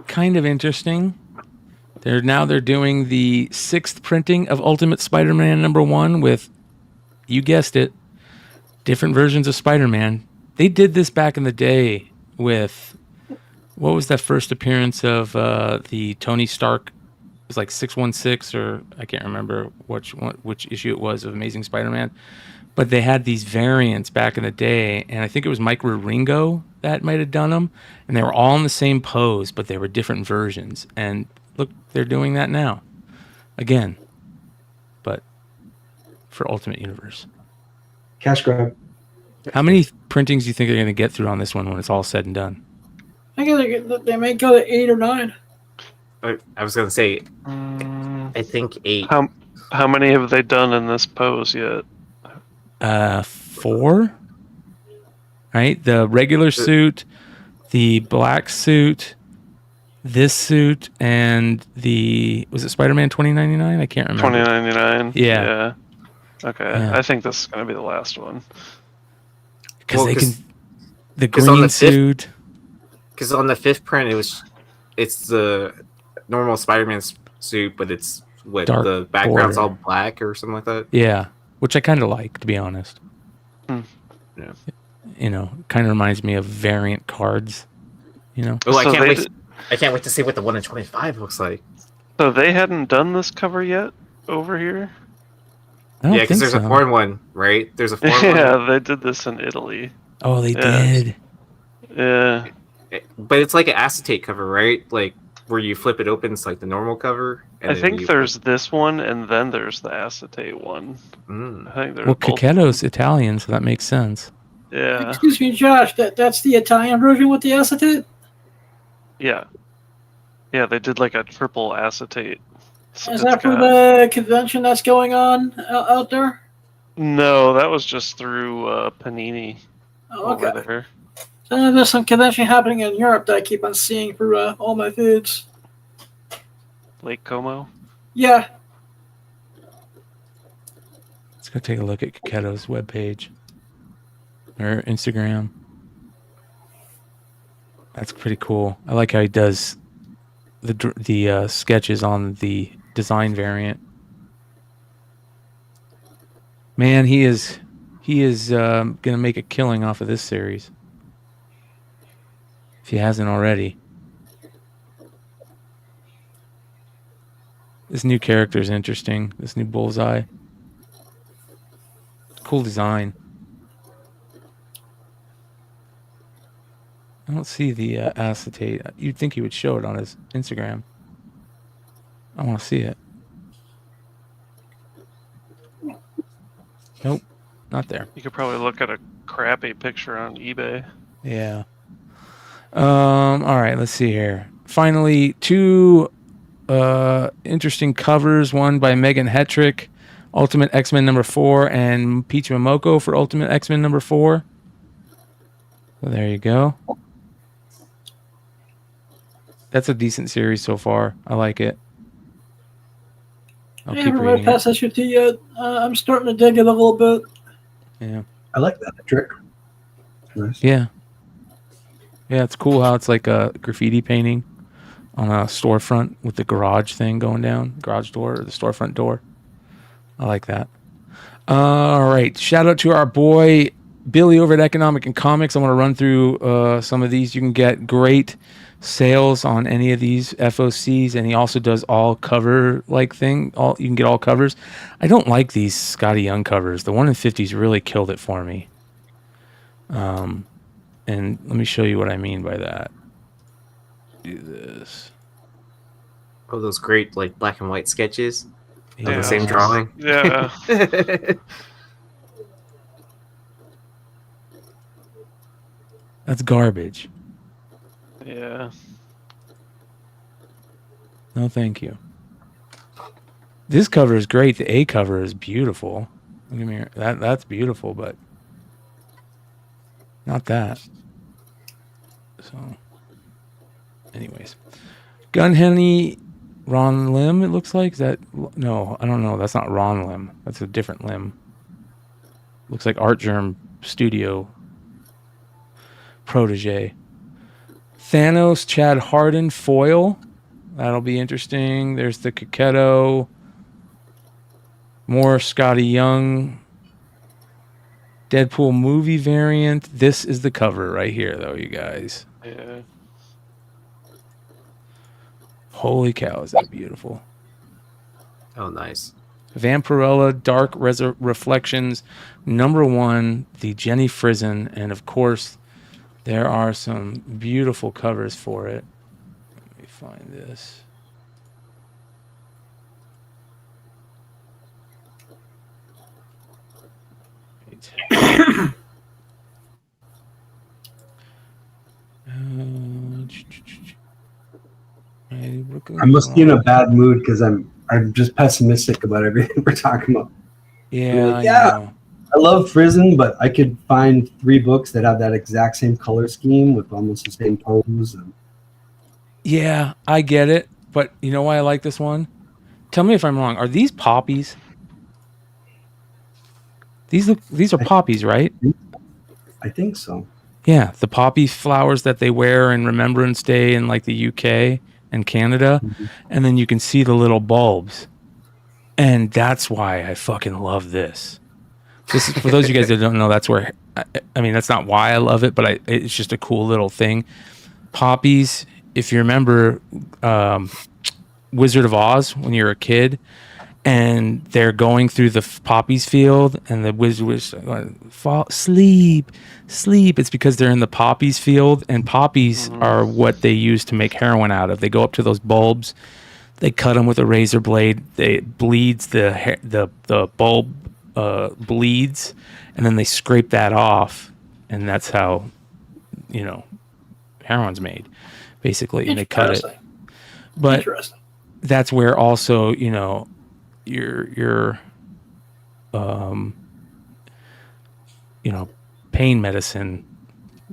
kind of interesting. They're doing the 6th printing of Ultimate Spider-Man #1 with, you guessed it, different versions of Spider-Man. They did this back in the day with, what was that first appearance of the Tony Stark? It was like 616, or I can't remember which issue it was of Amazing Spider-Man. But they had these variants back in the day, and I think it was Mike Ringo that might have done them, and they were all in the same pose, but they were different versions. And look, they're doing that now, again, but for Ultimate Universe. Cash grab. How many printings do you think they're going to get through on this one when it's all said and done? I think they may go to 8 or 9. I was gonna say, I think 8. How many have they done in this pose yet? 4, right? The regular suit, the black suit, this suit, and was it Spider-Man 2099? I can't remember. 2099. Yeah. Okay. Yeah. I think this is going to be the last one. Because Well, the 'cause on green the suit. Because on the 5th print, it's the normal Spider-Man suit, but it's Dark the background's border. all black or something like that. Yeah, which I kind of like, to be honest. Yeah. Kind of reminds me of variant cards. Oh, So I can't wait to see what the 1 in 25 looks like. So they hadn't done this cover yet over here? I don't Yeah, because think there's so. a foreign one, right? There's a foreign Yeah, one. they did this in Italy. Oh, they Yeah. did. Yeah. But it's like an acetate cover, right? Like where you flip it open, it's like the normal cover. And I then think you- there's this one, and then there's the acetate one. Mm. I think they're Well, both. Coquetto's Italian, so that makes sense. Yeah. Excuse me, Josh. That's the Italian version with the acetate? Yeah. Yeah, they did like a triple acetate. So Is it's that for got- the convention that's going on out there? No, that was just through Panini Oh, okay. over there. So there's some convention happening in Europe that I keep on seeing through all my feeds. Lake Como. Yeah. Let's go take a look at Coquetto's webpage or Instagram. That's pretty cool. I like how he does the sketches on the design variant. Man, he is gonna make a killing off of this series if he hasn't already. This new character is interesting. This new Bullseye, cool design. I don't see the acetate. You'd think he would show it on his Instagram. I want to see it. Nope, not there. You could probably look at a crappy picture on eBay. Yeah. All right, let's see here. Finally, 2 interesting covers. One by Megan Hetrick, Ultimate X-Men #4, and Peach Momoko for Ultimate X-Men #4. So there you go. That's a decent series so far. I like it. I haven't read past issue 2 yet. I'm starting to dig it a little bit. Yeah. I like that trick. Nice. Yeah. Yeah, it's cool how it's like a graffiti painting on a storefront with the garage thing going down, garage door or the storefront door. I like that. All right. Shout out to our boy Billy over at Economic and Comics. I want to run through some of these. You can get great sales on any of these FOCs, and he also does all cover like thing. You can get all covers. I don't like these Scotty Young covers. The 1 in 50s really killed it for me. And let me show you what I mean by that. Do this. Oh, those great like black and white sketches of Yeah. the same drawing. Yeah. That's garbage. Yeah. No, thank you. This cover is great. The A cover is beautiful. Look at me here. That's beautiful, but not that. So, anyways, Gun Henny, Ron Lim. It looks like no, I don't know. That's not Ron Lim. That's a different Lim. Looks like Art Germ Studio protege. Thanos, Chad Harden foil. That'll be interesting. There's the Coquetto. More Scotty Young. Deadpool movie variant. This is the cover right here, though, you guys. Yeah. Holy cow, is that beautiful. Oh, nice. Vampirella, Dark Reflections, #1, the Jenny Frizen, and of course, there are some beautiful covers for it. Let me find this. I must be in a bad mood because I'm just pessimistic about everything we're talking about. Yeah, like, I love Frizen, but I could find 3 books that have that exact same color scheme with almost the same pose. Yeah, I get it, but you know why I like this one? Tell me if I'm wrong. Are these poppies? These are poppies, right? I think so. Yeah, the poppy flowers that they wear in Remembrance Day in like the UK and Canada, and then you can see the little bulbs, and that's why I fucking love this. This is, for those of you guys that don't know, that's where I mean that's not why I love it, but it's just a cool little thing. Poppies, if you remember Wizard of Oz when you were a kid, and they're going through the poppies field, and the wizard was fall, sleep. It's because they're in the poppies field, and poppies are what they use to make heroin out of. They go up to those bulbs, they cut them with a razor blade. It bleeds the bulb bleeds, and then they scrape that off, and that's how heroin's made, basically. And they cut it. But that's where also your pain medicine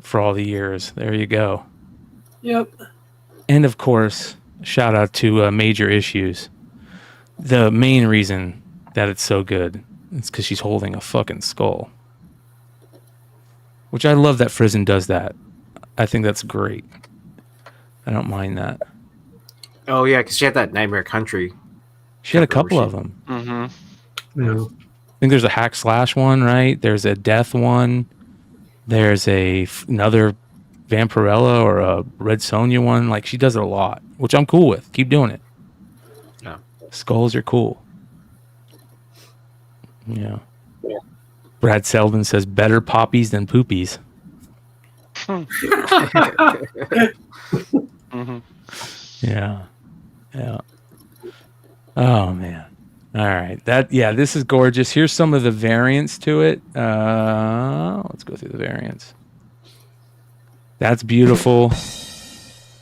for all the years. There you go. Yep. And of course, shout out to Major Issues. The main reason that it's so good is because she's holding a fucking skull, which I love that Frizen does that. I think that's great. I don't mind that. Oh yeah, because she had that Nightmare Country. She had a couple of them. Mm-hmm. Yeah. I think there's a Hack Slash one, right? There's a Death one. There's another Vampirella or a Red Sonja one. Like, she does it a lot, which I'm cool with. Keep doing it. Yeah. Skulls are cool. Yeah. Brad Selden says better poppies than poopies. Mm-hmm. Yeah. Oh man. All right. This is gorgeous. Here's some of the variants to it. Let's go through the variants. That's beautiful.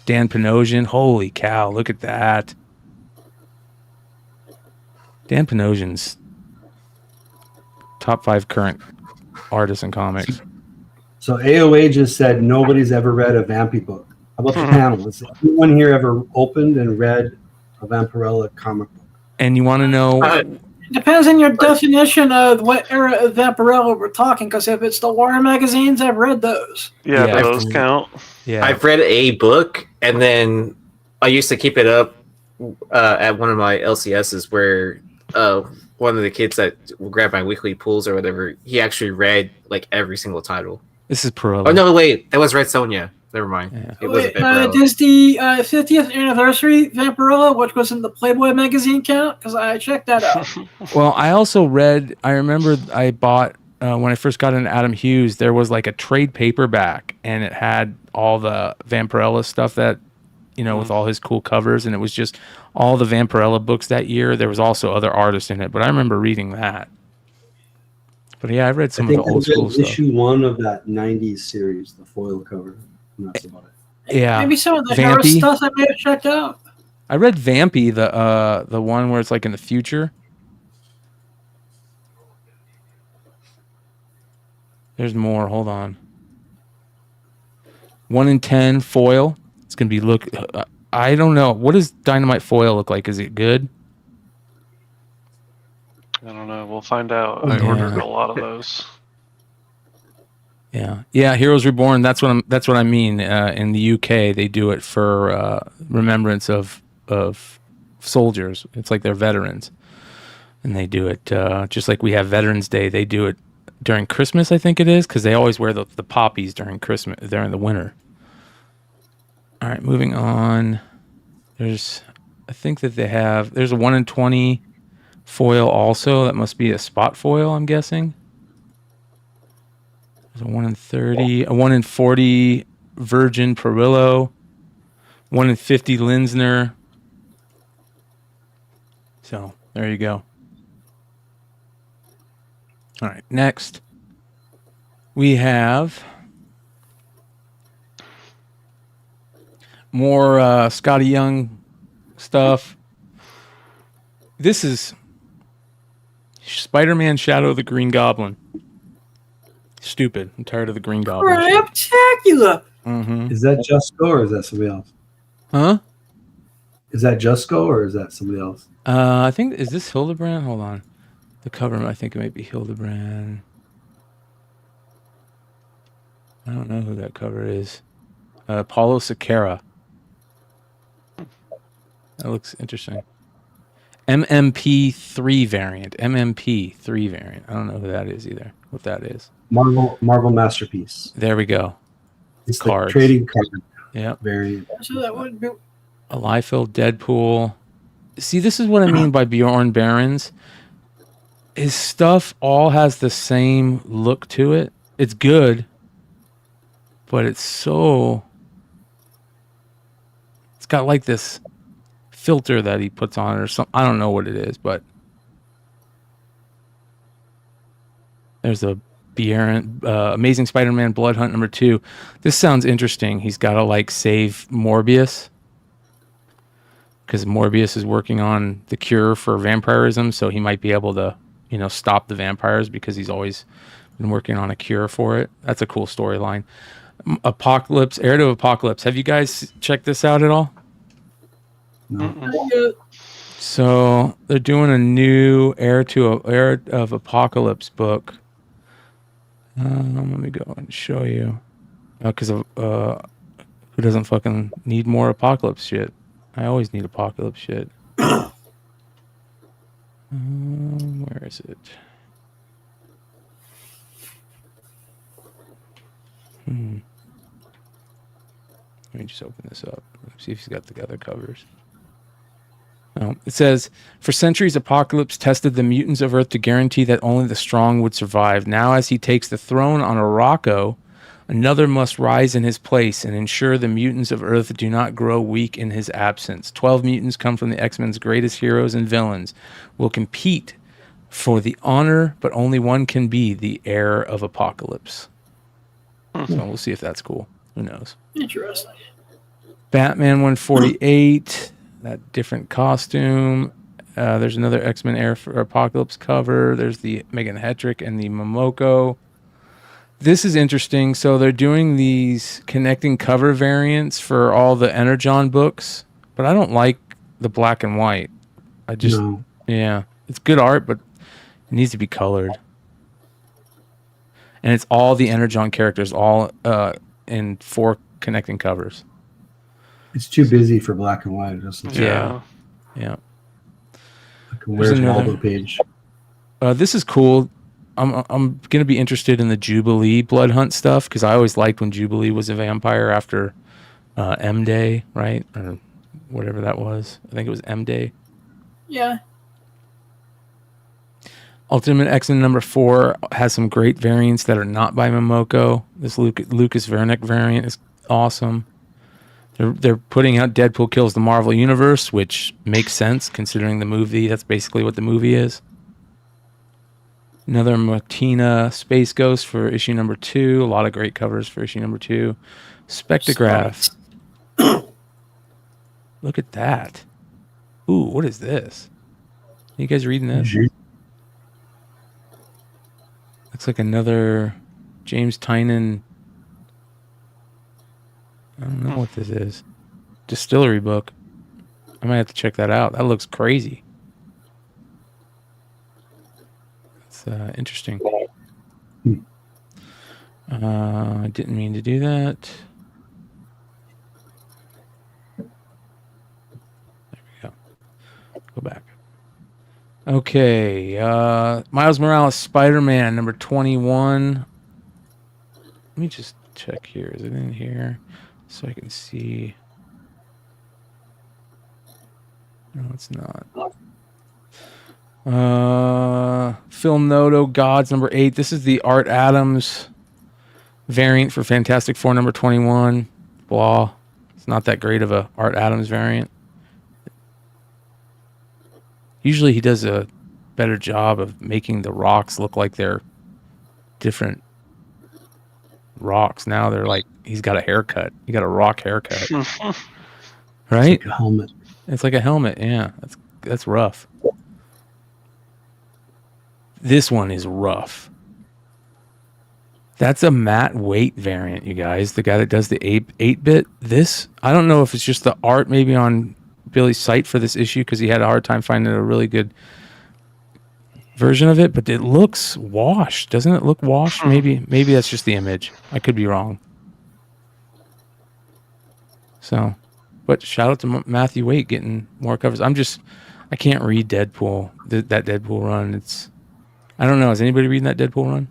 Dan Panosian. Holy cow, look at that. Dan Panosian's top 5 current artists in comics. So AOA just said nobody's ever read a Vampy book. How about the panel? Has anyone here ever opened and read a Vampirella comic book? And you want to know? Depends on your definition of what era of Vampirella we're talking. Because if it's the War magazines, I've read those. Yeah, Yeah. those count. Yeah, I've read a book, and then I used to keep it up at one of my LCSs where one of the kids that will grab my weekly pulls or whatever, he actually read like every single title. this is Pirelli. Oh no, wait, that was Red Sonja. Never mind. Yeah. It wasn't Wait, Vampirella. does the 50th anniversary Vampirella, which was in the Playboy magazine, count? Because I checked that out. Well, I also read. I remember I bought when I first got into Adam Hughes. There was like a trade paperback, and it had all the Vampirella stuff that with all his cool covers, and it was just all the Vampirella books that year. There was also other artists in it, but I remember reading that. But yeah, I read some of the old school stuff. Issue 1 of that 90s series, the foil cover. And that's about it. Yeah, Maybe some of the Vampy. Harris stuff I may have checked out. I read Vampy, the one where it's like in the future. There's more. Hold on. 1 in 10 foil. It's gonna be I don't know. What does Dynamite foil look like? Is it good? I don't know. We'll find out. I ordered a lot of those. Yeah. Heroes Reborn. That's what I mean. In the UK, they do it for remembrance of soldiers. It's like they're veterans, and they do it just like we have Veterans Day. They do it during Christmas, I think it is, because they always wear the poppies during Christmas. They're in the winter. All right, moving on. There's a 1 in 20 foil also. That must be a spot foil, I'm guessing. There's a 1 in 30, a 1 in 40 Virgin Perillo, 1 in 50 Linsner. So there you go. All right, next we have more Scotty Young stuff. This is Spider-Man Shadow of the Green Goblin. Stupid. I'm tired of the Green Goblin. Craptacular. Mm-hmm. Is that Jusco or is that somebody else? Huh? Is that Jusco or is that somebody else? I think, is this Hildebrand? Hold on. The cover, I think it might be Hildebrand. I don't know who that cover is. Paulo Sequeira. That looks interesting. MMP3 variant. MMP3 variant. I don't know who that is either. What that is. Marvel Masterpiece. There we go. It's Cards. the trading card Yep. variant. So that would be. A Liefeld Deadpool. See, this is what I mean by Bjorn Barons. His stuff all has the same look to it. It's good, but it's got like this filter that he puts on it or something. I don't know what it is, but there's a Amazing Spider-Man Blood Hunt #2. This sounds interesting. He's got to like save Morbius because Morbius is working on the cure for vampirism, so he might be able to, stop the vampires because he's always been working on a cure for it. That's a cool storyline. Apocalypse, Heir to Apocalypse. Have you guys checked this out at all? No. So they're doing a new Heir of Apocalypse book. Let me go and show you. Because who doesn't fucking need more Apocalypse shit? I always need Apocalypse shit. Where is it? Let me just open this up. See if he's got the other covers. No, it says, for centuries, Apocalypse tested the mutants of Earth to guarantee that only the strong would survive. Now, as he takes the throne on Arakko, another must rise in his place and ensure the mutants of Earth do not grow weak in his absence. 12 mutants come from the X-Men's greatest heroes and villains, will compete for the honor, but only one can be the heir of Apocalypse. So we'll see if that's cool. Who knows? Interesting. Batman 148, that different costume. There's another X-Men Air for Apocalypse cover. There's the Megan Hetrick and the Momoko. This is interesting. So they're doing these connecting cover variants for all the Energon books, but I don't like the black and white. Yeah, it's good art, but it needs to be colored. And it's all the Energon characters, all in 4 connecting covers. It's too busy for black and white. Yeah. Where's Waldo page? This is cool. I'm gonna be interested in the Jubilee Blood Hunt stuff because I always liked when Jubilee was a vampire after M Day, right, or whatever that was. I think it was M Day. Yeah. Ultimate X-Men number 4 has some great variants that are not by Momoko. This Lucas Vernick variant is awesome. They're putting out Deadpool Kills the Marvel Universe, which makes sense considering the movie. That's basically what the movie is. Another Martina Space Ghost for issue number 2. A lot of great covers for issue number 2. Spectrograph. Look at that. Ooh, what is this? Are you guys reading this? Looks like another James Tynion. I don't know what this is. Distillery book. I might have to check that out. That looks crazy. It's interesting. I didn't mean to do that. There we go. Go back. Okay. Miles Morales Spider-Man number 21. Let me just check here. Is it in here? So I can see. No, it's not. Phil Noto, Gods number 8. This is the Art Adams variant for Fantastic Four number 21. Blah. It's not that great of a Art Adams variant. Usually he does a better job of making the rocks look like they're different rocks. Now they're like, he's got a haircut. He got a rock haircut. Right? It's like a helmet. It's like a helmet, yeah. That's rough. This one is rough. That's a Matt Waite variant, you guys. The guy that does the 8-bit. This, I don't know if it's just the art maybe on Billy's site for this issue because he had a hard time finding a really good version of it, but it looks washed. Doesn't it look washed? Maybe that's just the image. I could be wrong. So, but shout out to Matthew Waite getting more covers. I can't read Deadpool, that Deadpool run. I don't know. Is anybody reading that Deadpool run?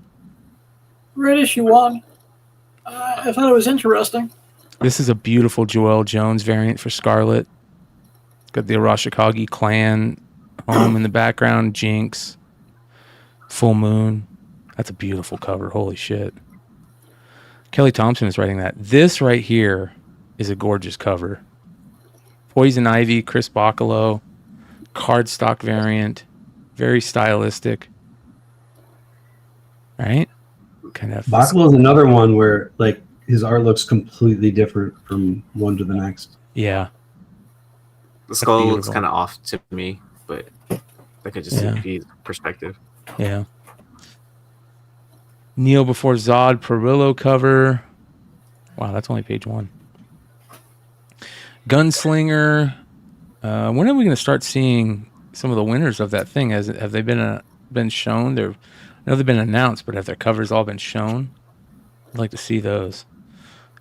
Read issue 1. I thought it was interesting. This is a beautiful Joelle Jones variant for Scarlet. It's got the Arashikage clan home in the background, Jinx, Full Moon. That's a beautiful cover. Holy shit. Kelly Thompson is writing that. This right here is a gorgeous cover. Poison Ivy, Chris Bacalo, cardstock variant, very stylistic. Right? Kind of. Bacalo is another one where like his art looks completely different from one to the next. Yeah. The skull looks kind of off to me, but I could just see perspective. Yeah. Kneel Before Zod Perillo cover. Wow, that's only page 1. Gunslinger. When are we going to start seeing some of the winners of that thing? Have they been shown? I know they've been announced, but have their covers all been shown? I'd like to see those.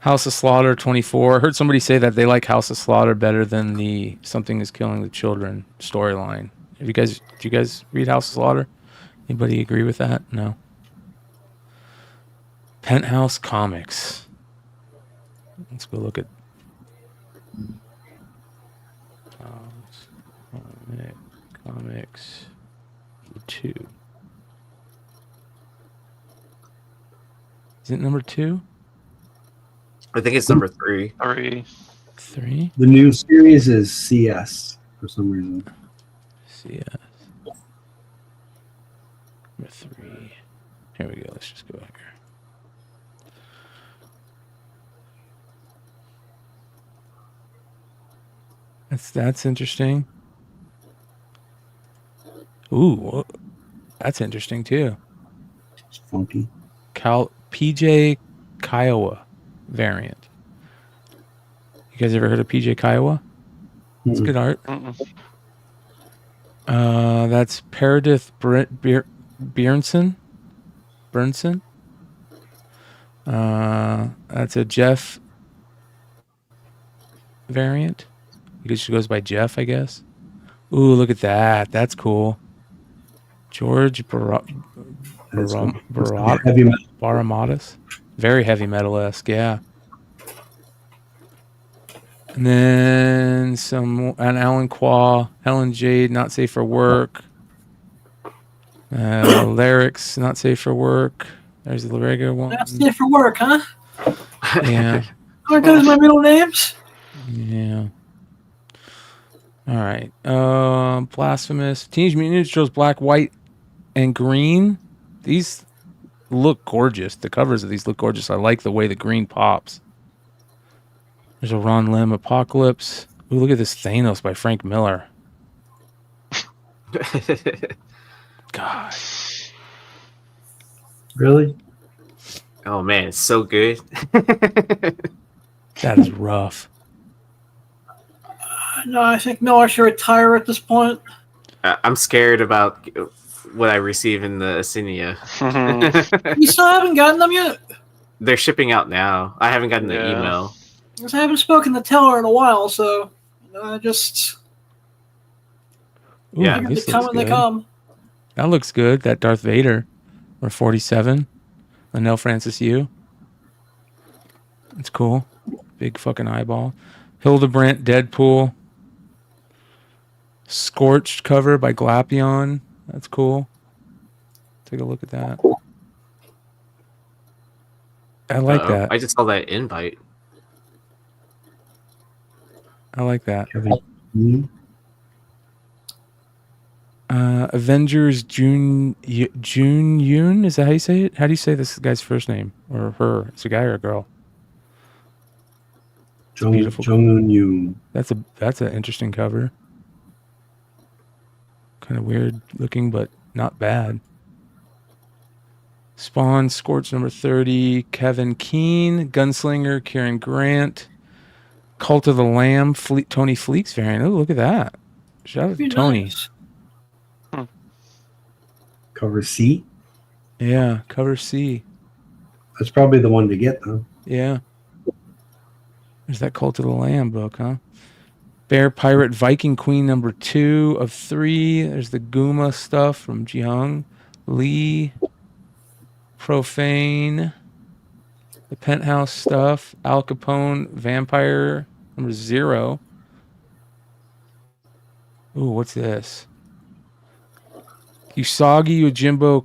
House of Slaughter 24. I heard somebody say that they like House of Slaughter better than the Something is Killing the Children storyline. Do you guys read House of Slaughter? Anybody agree with that? No. Penthouse Comics. Let's go look at Comics 2. Is it number 2? I think it's number 3. 3? The new series is CS for some reason. CS. Number 3. Here we go. Let's just go back here. That's interesting. Ooh, that's interesting too. It's funky. PJ Kiowa variant. You guys ever heard of PJ Kiowa? It's good art. That's Paradith Bjornson. That's a Jeff variant. He just goes by Jeff, I guess. Ooh, look at that. That's cool. George Baramatis. Very heavy metal-esque, yeah. And then an Alan Qua, Helen Jade, not safe for work. Lyrics, not safe for work. There's the regular one. Not safe for work, huh? Yeah. Aren't those my middle names? Yeah. All right. Blasphemous. Teenage Mutant Ninja Turtles Black, White, and Green. These look gorgeous. The covers of these look gorgeous. I like the way the green pops. There's a Ron Lim Apocalypse. Ooh, look at this Thanos by Frank Miller. God. Really? Oh man, it's so good. That is rough. No, I think Miller should retire at this point. I'm scared about what I receive in the Asinia. You still haven't gotten them yet? They're shipping out now. I haven't gotten the email. Because I haven't spoken to Teller in a while, so just... Ooh, yeah, they come when they come. That looks good. That Darth Vader, or 47, Linnell Francis Yu. That's cool. Big fucking eyeball. Hildebrandt Deadpool. Scorched cover by Glapion. That's cool. Take a look at that. I like that. I just saw that invite. I like that. Avengers June Yoon. Is that how you say it? How do you say this guy's first name or her? It's a guy or a girl? Beautiful. Jung Yoon. That's an interesting cover. Kind of weird looking, but not bad. Spawn, Scorch number 30, Kevin Keane, Gunslinger, Kieran Grant, Cult of the Lamb, Tony Fleeks variant. Oh, look at that. Shout out to Tony. Nice. Cover C? Yeah, cover C. That's probably the one to get, though. Yeah. There's that Cult of the Lamb book, huh? Bear Pirate Viking Queen number 2 of 3. There's the Guma stuff from Jiang Lee. Profane. The Penthouse stuff. Al Capone Vampire number 0. Ooh, what's this? Usagi Yojimbo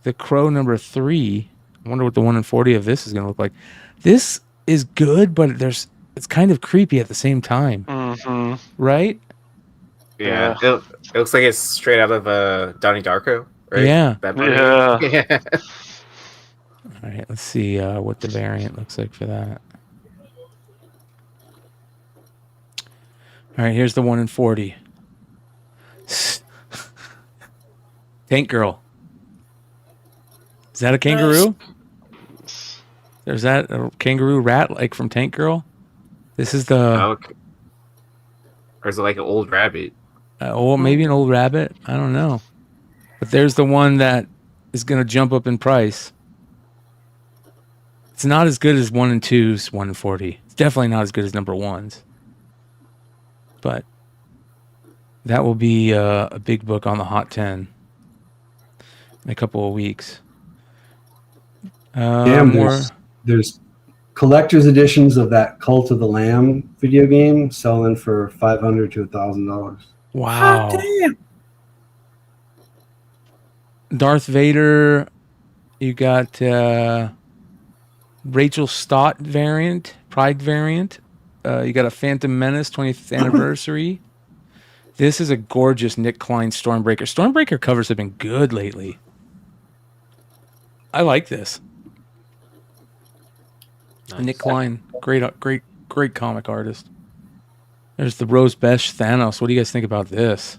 the Crow number 3. I wonder what the 1 in 40 of this is going to look like. This is good, but it's kind of creepy at the same time. Mm-hmm. Right? Yeah. It looks like it's straight out of Donnie Darko, right? Yeah. Yeah. All right, let's see what the variant looks like for that. All right, here's the 1 in 40. Tank Girl. Is that a kangaroo? There's that a kangaroo rat like from Tank Girl? This is the... Or is it like an old rabbit? Maybe an old rabbit. I don't know. But there's the one that is going to jump up in price. It's not as good as 1 and 2's 1 in 40. It's definitely not as good as number 1's. But that will be a big book on the Hot 10 in a couple of weeks. There's collector's editions of that Cult of the Lamb video game selling for $500 to $1,000. Wow. God damn. Darth Vader. You got Rachel Stott variant, Pride variant. You got a Phantom Menace 20th anniversary. This is a gorgeous Nick Klein Stormbreaker. Stormbreaker covers have been good lately. I like this. Nice. Nick Klein, great comic artist. There's the Rose Besh Thanos. What do you guys think about this?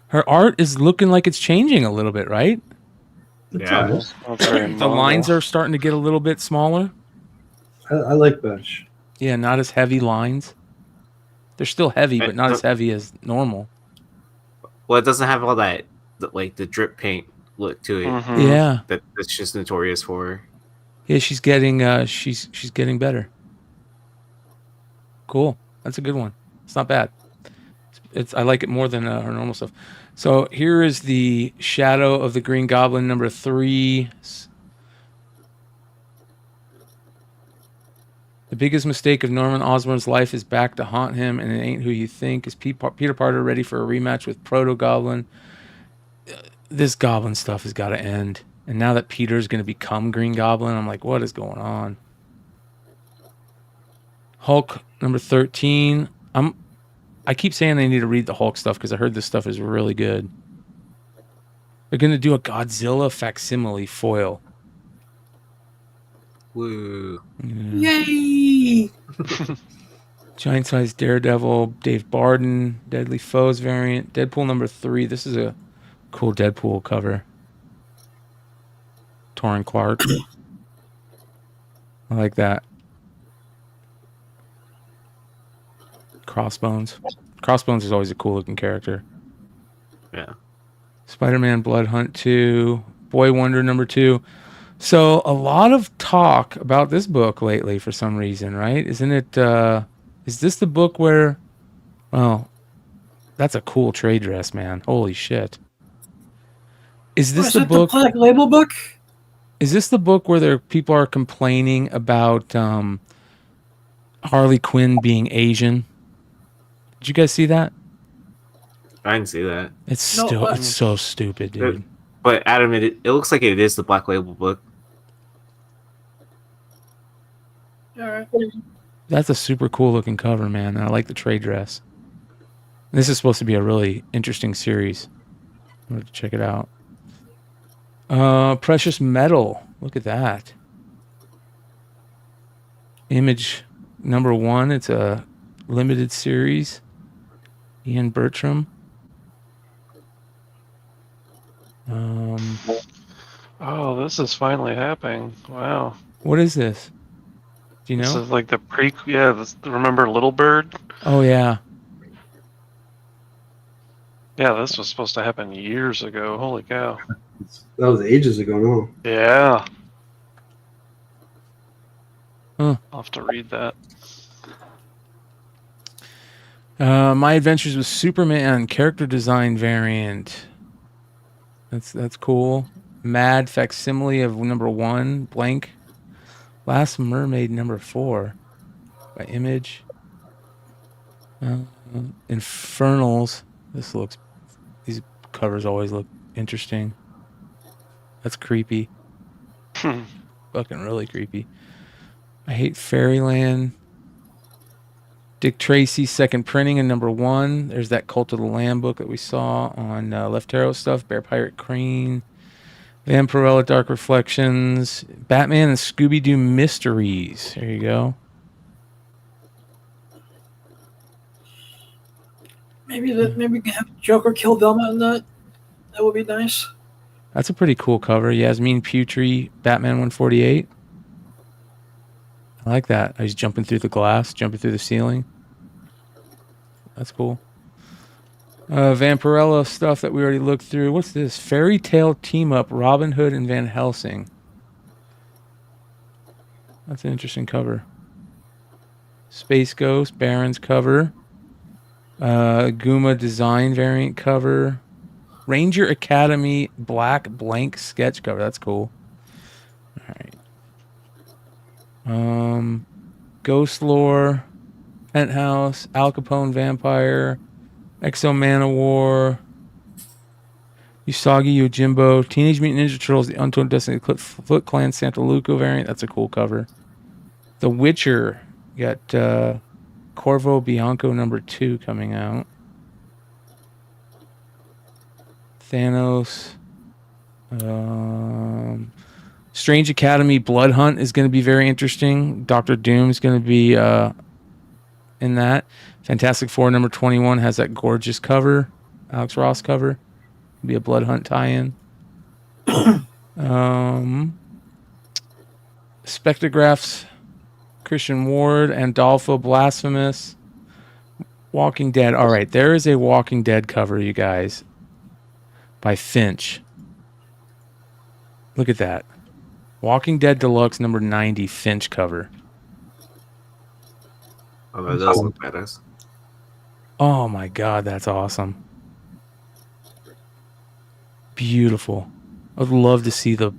Her art is looking like it's changing a little bit, right? Yeah. The lines are starting to get a little bit smaller. I like Binge. Yeah, not as heavy lines. They're still heavy, but not as heavy as normal. Well, it doesn't have all that, like the drip paint look to it. Yeah, That's just notorious for. yeah, she's getting she's getting better. Cool, that's a good one. It's not bad. I like it more than her normal stuff. So here is the Shadow of the Green Goblin number 3. The biggest mistake of Norman Osborn's life is back to haunt him, and it ain't who you think. Is Peter Parker ready for a rematch with Proto Goblin? This Goblin stuff has got to end. And now that Peter's going to become Green Goblin, I'm like, what is going on? Hulk number 13. I keep saying I need to read the Hulk stuff because I heard this stuff is really good. They're going to do a Godzilla facsimile foil. Woo. Yeah. Yay! Giant size Daredevil, Dave Barden, Deadly Foes variant, Deadpool number 3. This is a cool Deadpool cover. Torrin Clark. I like that. Crossbones. Crossbones is always a cool looking character. Yeah. Spider-Man Blood Hunt 2, Boy Wonder number 2. So a lot of talk about this book lately for some reason, right? Isn't it? Is this the book where? Well, that's a cool trade dress, man. Holy shit! Is this the book? The Black Label book? Is this the book where people are complaining about Harley Quinn being Asian? Did you guys see that? I didn't see that. It's so stupid, dude. But Adam, it looks like it is the Black Label book. All right. That's a super cool looking cover, man. And I like the trade dress. This is supposed to be a really interesting series. I'm going to check it out. Precious Metal. Look at that. Image number 1. It's a limited series. Ian Bertram. Oh, this is finally happening. Wow. What is this? Do you know? This is like the remember Little Bird? Oh, yeah. Yeah, this was supposed to happen years ago. Holy cow. That was ages ago, no? Yeah. Huh. I'll have to read that. My Adventures with Superman character design variant. That's cool. Mad facsimile of number 1, blank. Last Mermaid number 4 by Image. Infernals. These covers always look interesting. That's creepy. Fucking really creepy. I Hate Fairyland. Dick Tracy's second printing in number 1. There's that Cult of the Lamb book that we saw on Left Arrow stuff. Bear Pirate Crane. Vampirella Dark Reflections. Batman and Scooby-Doo Mysteries. There you go. Maybe we can have Joker kill Velma in that. That would be nice. That's a pretty cool cover. Yasmin Putri, Batman 148. I like that. He's jumping through the glass, jumping through the ceiling. That's cool. Vampirella stuff that we already looked through. What's this? Fairy Tale Team Up, Robin Hood and Van Helsing. That's an interesting cover. Space Ghost, Baron's cover. Guma Design variant cover. Ranger Academy black blank sketch cover. That's cool. All right. Ghost Lore, Penthouse, Al Capone Vampire, Exo Manowar, Usagi Yojimbo, Teenage Mutant Ninja Turtles, The Untold Destiny Foot Clan Santa Luca variant. That's a cool cover. The Witcher. You got Corvo Bianco number 2 coming out. Thanos. Strange Academy Blood Hunt is going to be very interesting. Doctor Doom is going to be in that. Fantastic Four number 21 has that gorgeous cover. Alex Ross cover. Be a Blood Hunt tie-in. Spectrographs, Christian Ward, Andolfo Blasphemous, Walking Dead. All right, there is a Walking Dead cover, you guys, by Finch. Look at that. Walking Dead Deluxe number 90 Finch cover. Oh, that does look badass. Oh my god, that's awesome. Beautiful. I would love to see the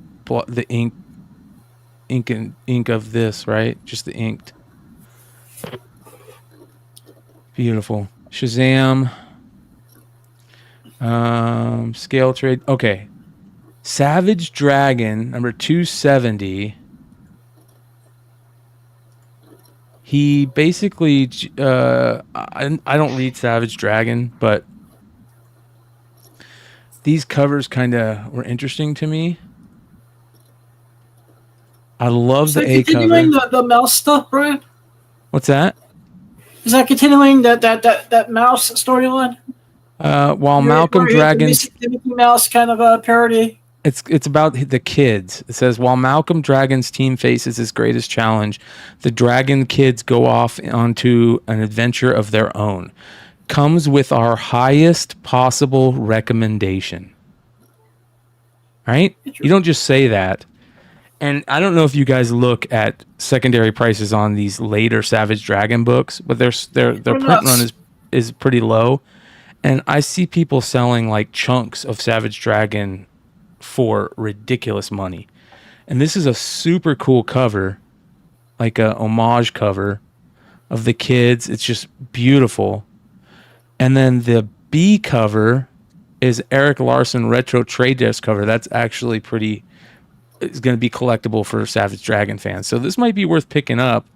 ink of this, right? Just the inked. Beautiful. Shazam. Scale trade. Okay. Savage Dragon number 270. He basically I don't read Savage Dragon, but these covers kind of were interesting to me. I love the A cover. Continuing the mouse stuff, Brian? What's that? Is that continuing that mouse storyline? While Malcolm Dragon's the Mickey Mouse kind of a parody. It's about the kids. It says, while Malcolm Dragon's team faces his greatest challenge, the Dragon kids go off onto an adventure of their own. Comes with our highest possible recommendation. Right? You don't just say that. And I don't know if you guys look at secondary prices on these later Savage Dragon books, but their print run is pretty low. And I see people selling like chunks of Savage Dragon for ridiculous money. And this is a super cool cover, like a homage cover of the kids. It's just beautiful. And then the B cover is Eric Larson retro trade desk cover. That's actually pretty, it's going to be collectible for Savage Dragon fans. So this might be worth picking up.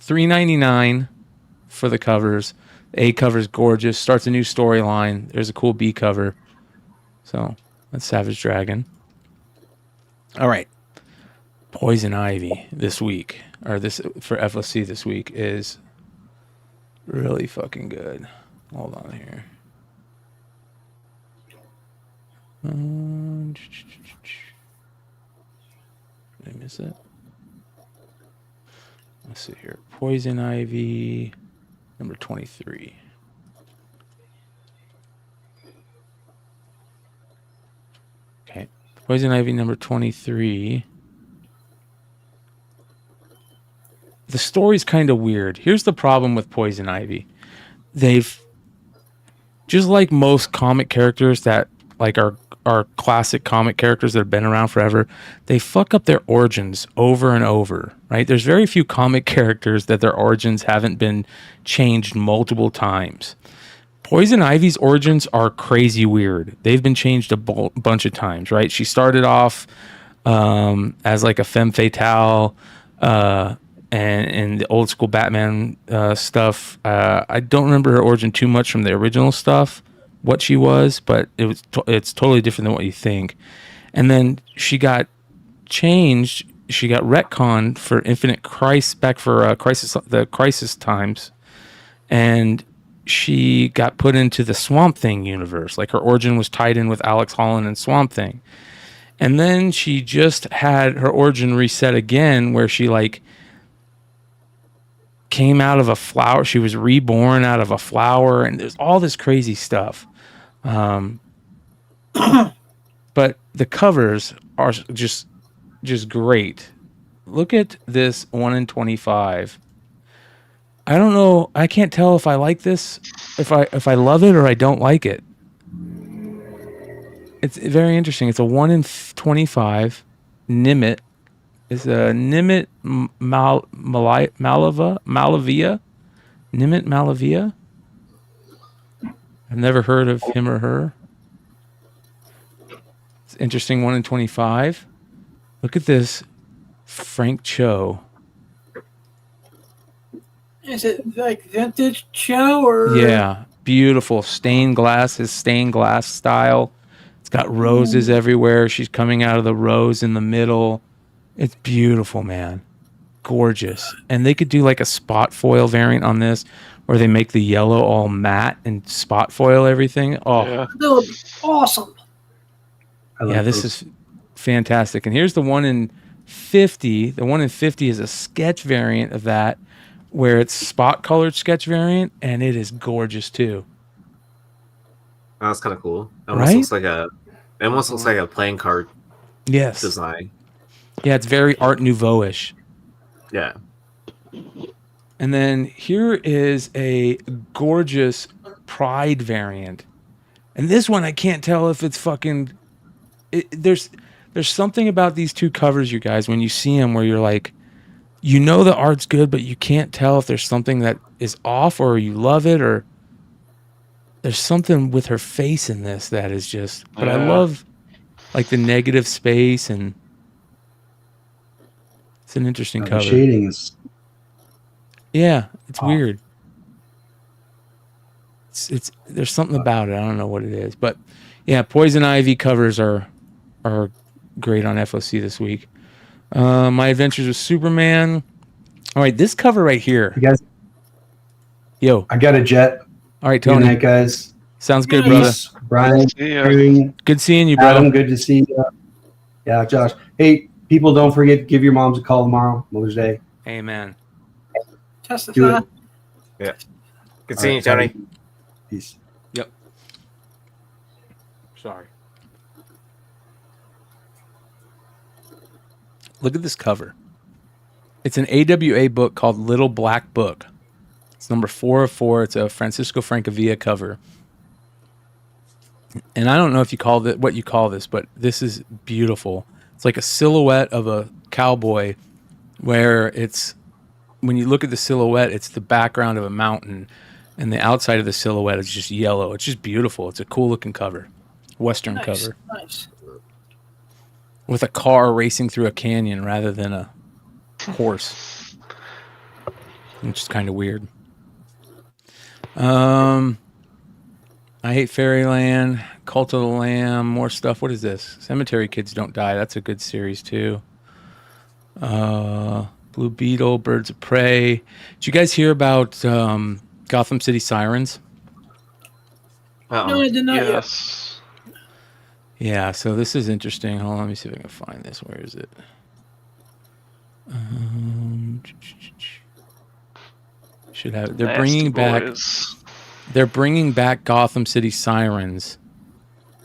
$3.99 for the covers. The A cover's gorgeous. Starts a new storyline. There's a cool B cover. So that's Savage Dragon. All right. Poison Ivy this week, or this for FOC this week, is really fucking good. Hold on here. Did I miss it? Let's see here. Poison Ivy, number 23. Okay. Poison Ivy, number 23. The story's kind of weird. Here's the problem with Poison Ivy. They've, just like most comic characters that like are classic comic characters that have been around forever, they fuck up their origins over and over, right? There's very few comic characters that their origins haven't been changed multiple times. Poison Ivy's origins are crazy weird. They've been changed a bunch of times, right? She started off as like a femme fatale, and the old school Batman stuff. I don't remember her origin too much from the original stuff, what she was, but it's totally different than what you think. And then she got changed. She got retconned for Infinite Crisis, back for the Crisis times, and she got put into the Swamp Thing universe. Like her origin was tied in with Alex Holland and Swamp Thing. And then she just had her origin reset again, where she like came out of a flower. She was reborn out of a flower, and there's all this crazy stuff. But the covers are just great. Look at this 1 in 25. I don't know. I can't tell if I like this, if I love it or I don't like it. It's very interesting. It's a 1 in 25 Nimit. It's a Nimit Malavia. Nimit Malavia. I've never heard of him or her. It's interesting. 1 in 25. Look at this. Frank Cho. Is it like vintage Cho or? Yeah, beautiful stained glass. His stained glass style. It's got roses everywhere. She's coming out of the rose in the middle. It's beautiful, man. gorgeous. And they could do like a spot foil variant on this, where they make the yellow all matte and spot foil everything. Oh, Yeah. That would be awesome. I like yeah, this those. is fantastic. And here's the one in 50. The one in 50 is a sketch variant of that, where it's spot colored sketch variant, and it is gorgeous too. Oh, that's kind of cool. It Right? almost looks like a playing card Yes. design. Yeah, it's very Art Nouveau-ish. Yeah. And then here is a gorgeous Pride variant. And this one, I can't tell if it's fucking... There's something about these two covers, you guys, when you see them where you're like, you know the art's good, but you can't tell if there's something that is off or you love it, or there's something with her face in this that is just... But I love like the negative space, and it's an interesting The cover. shading is Yeah, it's weird. It's there's something about it. I don't know what it is, but yeah, Poison Ivy covers are great on FOC this week. My Adventures with Superman. All right, this cover right here. you guys. Yo, I got a jet. all right, Good Tony. night, guys. Sounds good, brother. Peace. Brian, See ya. Aaron, Good seeing you, brother. Adam, good to see you. Yeah, Josh. Hey, people, don't forget to give your moms a call tomorrow, Mother's Day. Amen. Do Testify. it. Good seeing you, Tony. Peace. Yep. Sorry. Look at this cover. It's an AWA book called Little Black Book. It's number 4 of 4. It's a Francisco Francavilla cover. And I don't know if you call it what you call this, but this is beautiful. It's like a silhouette of a cowboy, where it's, when you look at the silhouette, it's the background of a mountain, and the outside of the silhouette is just yellow. It's just beautiful. It's a cool looking cover. Western cover. Nice. With a car racing through a canyon rather than a horse. Which is kind of weird. I Hate Fairyland, Cult of the Lamb, more stuff. What is this? Cemetery Kids Don't Die. That's a good series too. Blue Beetle, Birds of Prey. Did you guys hear about Gotham City Sirens? No, I did not yet. Yes. Yeah, so this is interesting. Hold on, let me see if I can find this. Where is it? Should have. They're Nasty bringing back. Boys. They're bringing back Gotham City Sirens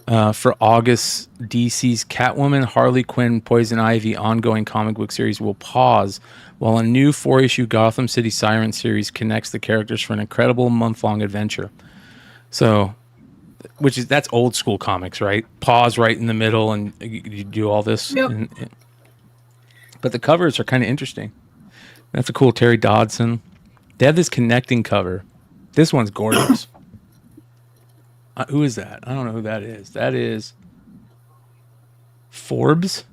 for August. DC's Catwoman, Harley Quinn, Poison Ivy ongoing comic book series will pause while a new 4-issue Gotham City Siren series connects the characters for an incredible month-long adventure. So, that's old school comics, right? Pause right in the middle and you do all this. Yep. But the covers are kind of interesting. That's a cool Terry Dodson. They have this connecting cover. This one's gorgeous. Who is that? I don't know who that is. That is Forbes.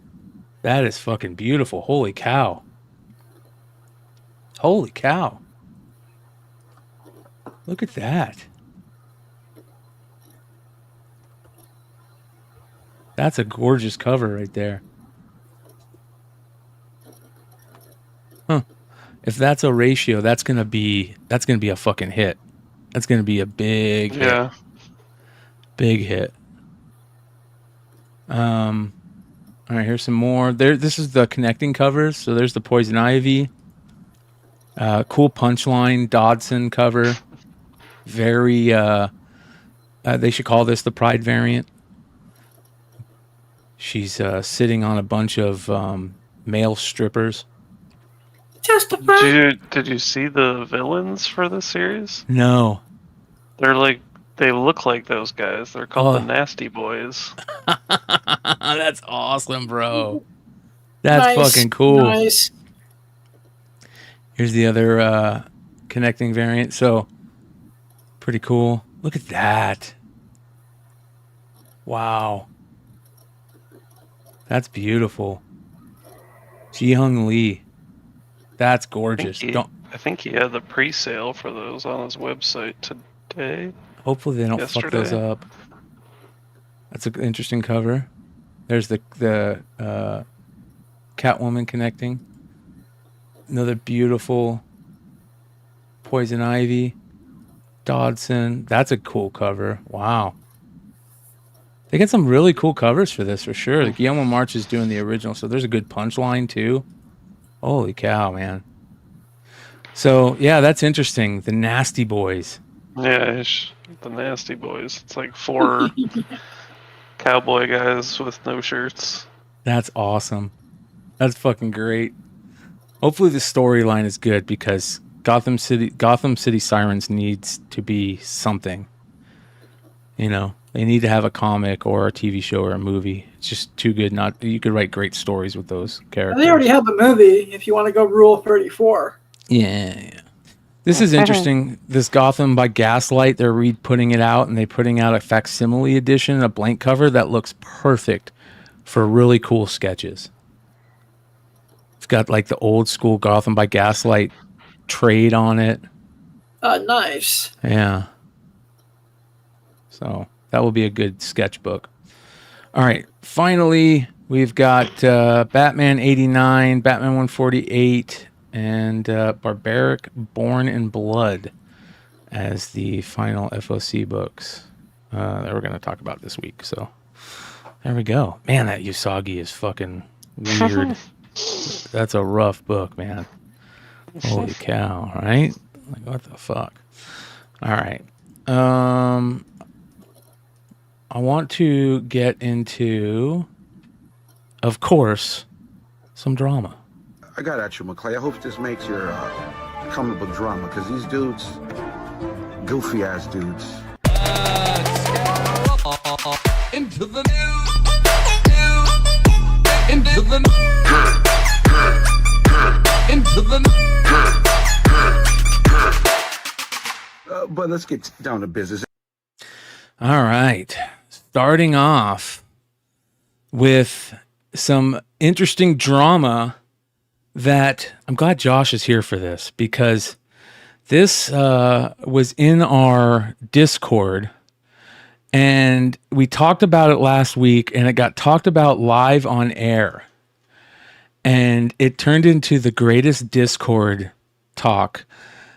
That is fucking beautiful. Holy cow. Holy cow. Look at that. That's a gorgeous cover right there. Huh. If that's a ratio, that's gonna be a fucking hit. That's gonna be a big hit. Big hit. All right, here's some more. This is the connecting covers. So there's the Poison Ivy. Cool Punchline Dodson cover. Very they should call this the Pride variant. She's sitting on a bunch of male strippers. Testify. Did you see the villains for this series? No. They look like those guys. They're called Oh. the Nasty Boys. That's awesome, bro. That's Nice, fucking cool. Nice. Here's the other connecting variant. So, pretty cool. Look at that. Wow. That's beautiful. Ji-Hung Lee. That's gorgeous. I think he had the pre-sale for those on his website today. Hopefully they don't fuck those Yesterday. up. That's an interesting cover. There's the Catwoman connecting. Another beautiful Poison Ivy. Dodson. That's a cool cover. Wow. They get some really cool covers for this for sure. Like Guillermo March is doing the original, so there's a good punchline too. Holy cow, man. So yeah, that's interesting. The Nasty Boys. Yeah, the Nasty Boys. It's like 4 cowboy guys with no shirts. That's awesome. That's fucking great. Hopefully the storyline is good because Gotham City Sirens needs to be something. You know, they need to have a comic or a TV show or a movie. It's just too good. You could write great stories with those characters. They already have the movie. If you want to go Rule 34. Yeah. This is interesting. This Gotham by Gaslight, they're putting it out, and they're putting out a facsimile edition, a blank cover that looks perfect for really cool sketches. It's got like the old school Gotham by Gaslight trade on it. Nice. Yeah. So that will be a good sketchbook. All right. Finally, we've got Batman 89, Batman 148, and Barbaric Born in Blood as the final FOC books that we're going to talk about this week. So there we go. Man, that Usagi is fucking weird. That's a rough book, man. Holy cow, right? Like, what the fuck? All right. I want to get into, of course, some drama. I got at you, McClay. I hope this makes your comic book drama, because these dudes, goofy ass dudes. Into the news. Into the into the But let's get down to business. All right. Starting off with some interesting drama that I'm glad Josh is here for this, because this was in our Discord and we talked about it last week and it got talked about live on air. And it turned into the greatest Discord talk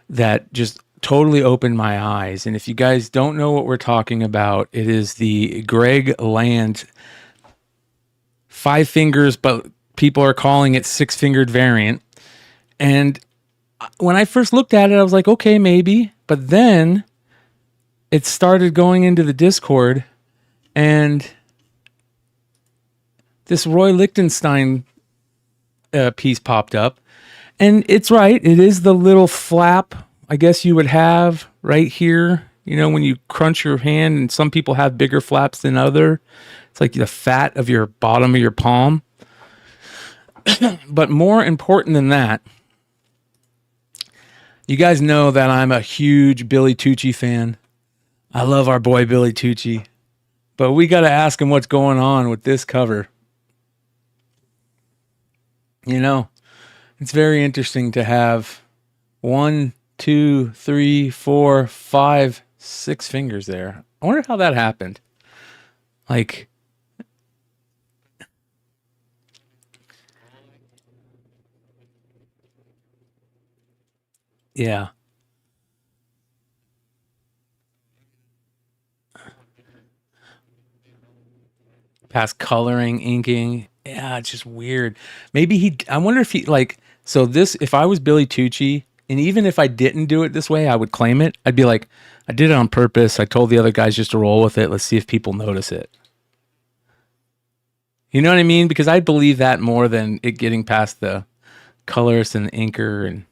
that just totally opened my eyes. And if you guys don't know what we're talking about, it is the Greg Land 5 fingers, but people are calling it 6-fingered variant. And when I first looked at it, I was like, okay, maybe. But then it started going into the Discord and this Roy Lichtenstein piece popped up, and it's right. It is the little flap, I guess you would have right here. You know, when you crunch your hand, and some people have bigger flaps than other. It's like the fat of your bottom of your palm. But more important than that, you guys know that I'm a huge Billy Tucci fan. I love our boy Billy Tucci, but we got to ask him what's going on with this cover. You know, it's very interesting to have 1, 2, 3, 4, 5, 6 fingers there. I wonder how that happened. Like, yeah. Past coloring, inking. Yeah, it's just weird. Maybe I wonder if he, like, so this, if I was Billy Tucci, and even if I didn't do it this way, I would claim it. I'd be like, I did it on purpose. I told the other guys just to roll with it. Let's see if people notice it. You know what I mean? Because I believe that more than it getting past the colorist and the inker and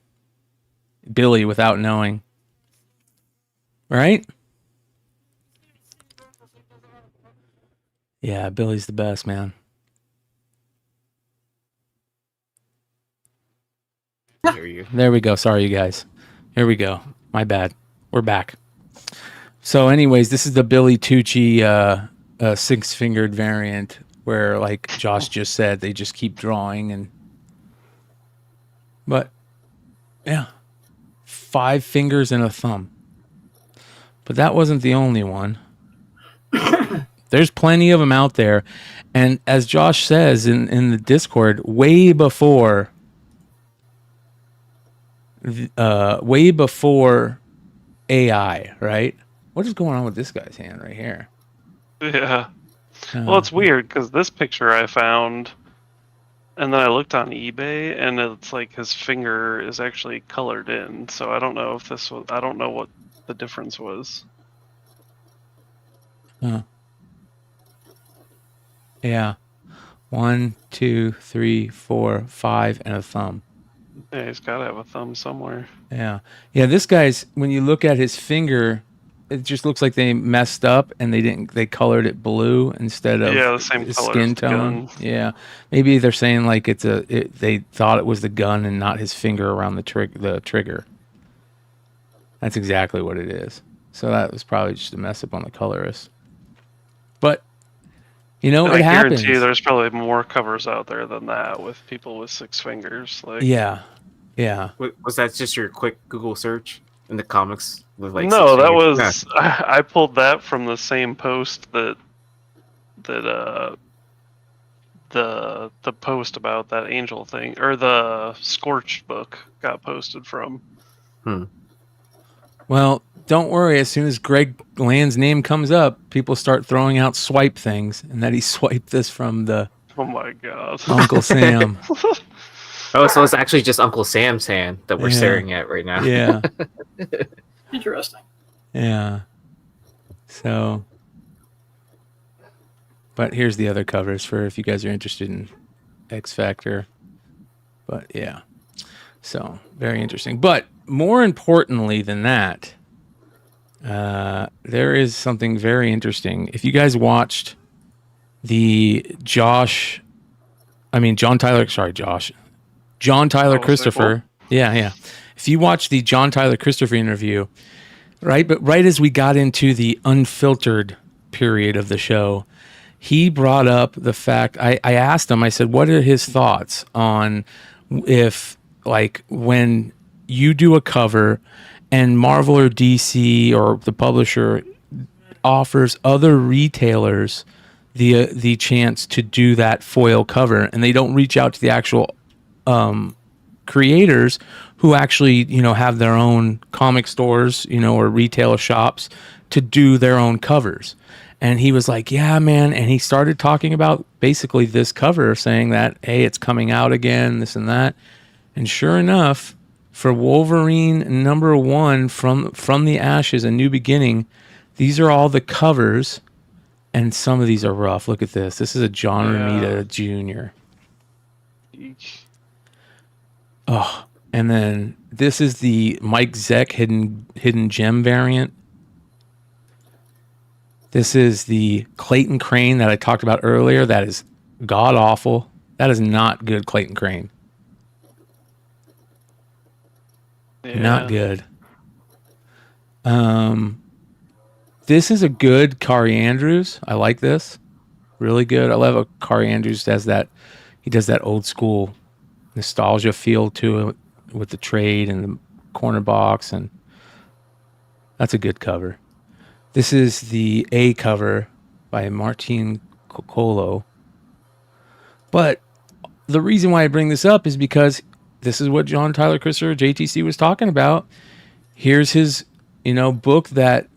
Billy without knowing. Right? Yeah, Billy's the best, man. There we go. Sorry, you guys. Here we go. My bad. We're back. So anyways, this is the Billy Tucci 6-fingered variant where, like Josh just said, they just keep drawing. But, yeah. 5 fingers and a thumb. But that wasn't the only one. There's plenty of them out there. And as Josh says in the Discord, way before way before AI, right? What is going on with this guy's hand right here? Yeah. Well, it's weird because this picture I found, and then I looked on eBay, and it's like his finger is actually colored in. So I don't know if this was. I don't know what the difference was. Huh. Yeah. 1, 2, 3, 4, 5, and a thumb. Yeah, he's got to have a thumb somewhere. Yeah. Yeah, this guy's, when you look at his finger, it just looks like they messed up and they colored it blue instead of the same his color skin as the tone. gun. Yeah. Maybe they're saying like they thought it was the gun and not his finger around the trigger. That's exactly what it is. So that was probably just a mess up on the colorist. But it I happens. guarantee there's probably more covers out there than that with people with 6 fingers. Like, yeah. Was that just your quick Google search in the comics with like? No, 6 that fingers? was I pulled that from the same post that the post about that angel thing, or the Scorched book got posted from. Well, don't worry. As soon as Greg Land's name comes up, people start throwing out swipe things, and that he swiped this from the Oh my god, Uncle Sam. Oh, so it's actually just Uncle Sam's hand that we're Yeah. staring at right now. Yeah. Interesting. Yeah. So, but here's the other covers for if you guys are interested in X Factor. But yeah. So, very interesting. But more importantly than that, there is something very interesting. If you guys watched the John Tyler Christopher. Yeah. If you watch the John Tyler Christopher interview, right? But right as we got into the unfiltered period of the show, he brought up the fact, I asked him, I said, what are his thoughts on if, like, when you do a cover and Marvel or DC or the publisher offers other retailers the chance to do that foil cover, and they don't reach out to the actual creators who actually have their own comic stores or retail shops to do their own covers. And he was like, yeah, man. And he started talking about basically this cover, saying that, hey, it's coming out again, this and that. And sure enough, for Wolverine #1 from the Ashes, A New Beginning, these are all the covers. And some of these are rough. Look at this. This is a John Romita Jr. Oh, and then this is the Mike Zeck hidden gem variant. This is the Clayton Crane that I talked about earlier. That is god awful. That is not good, Clayton Crane. Yeah. Not good. This is a good Kari Andrews. I like this. Really good. I love how Kari Andrews does that. He does that old school nostalgia feel to it with the trade and the corner box, and that's a good cover. This is the A cover by Martin Coccolo. But the reason why I bring this up is because this is what John Tyler Christopher, JTC, was talking about. Here's his, book that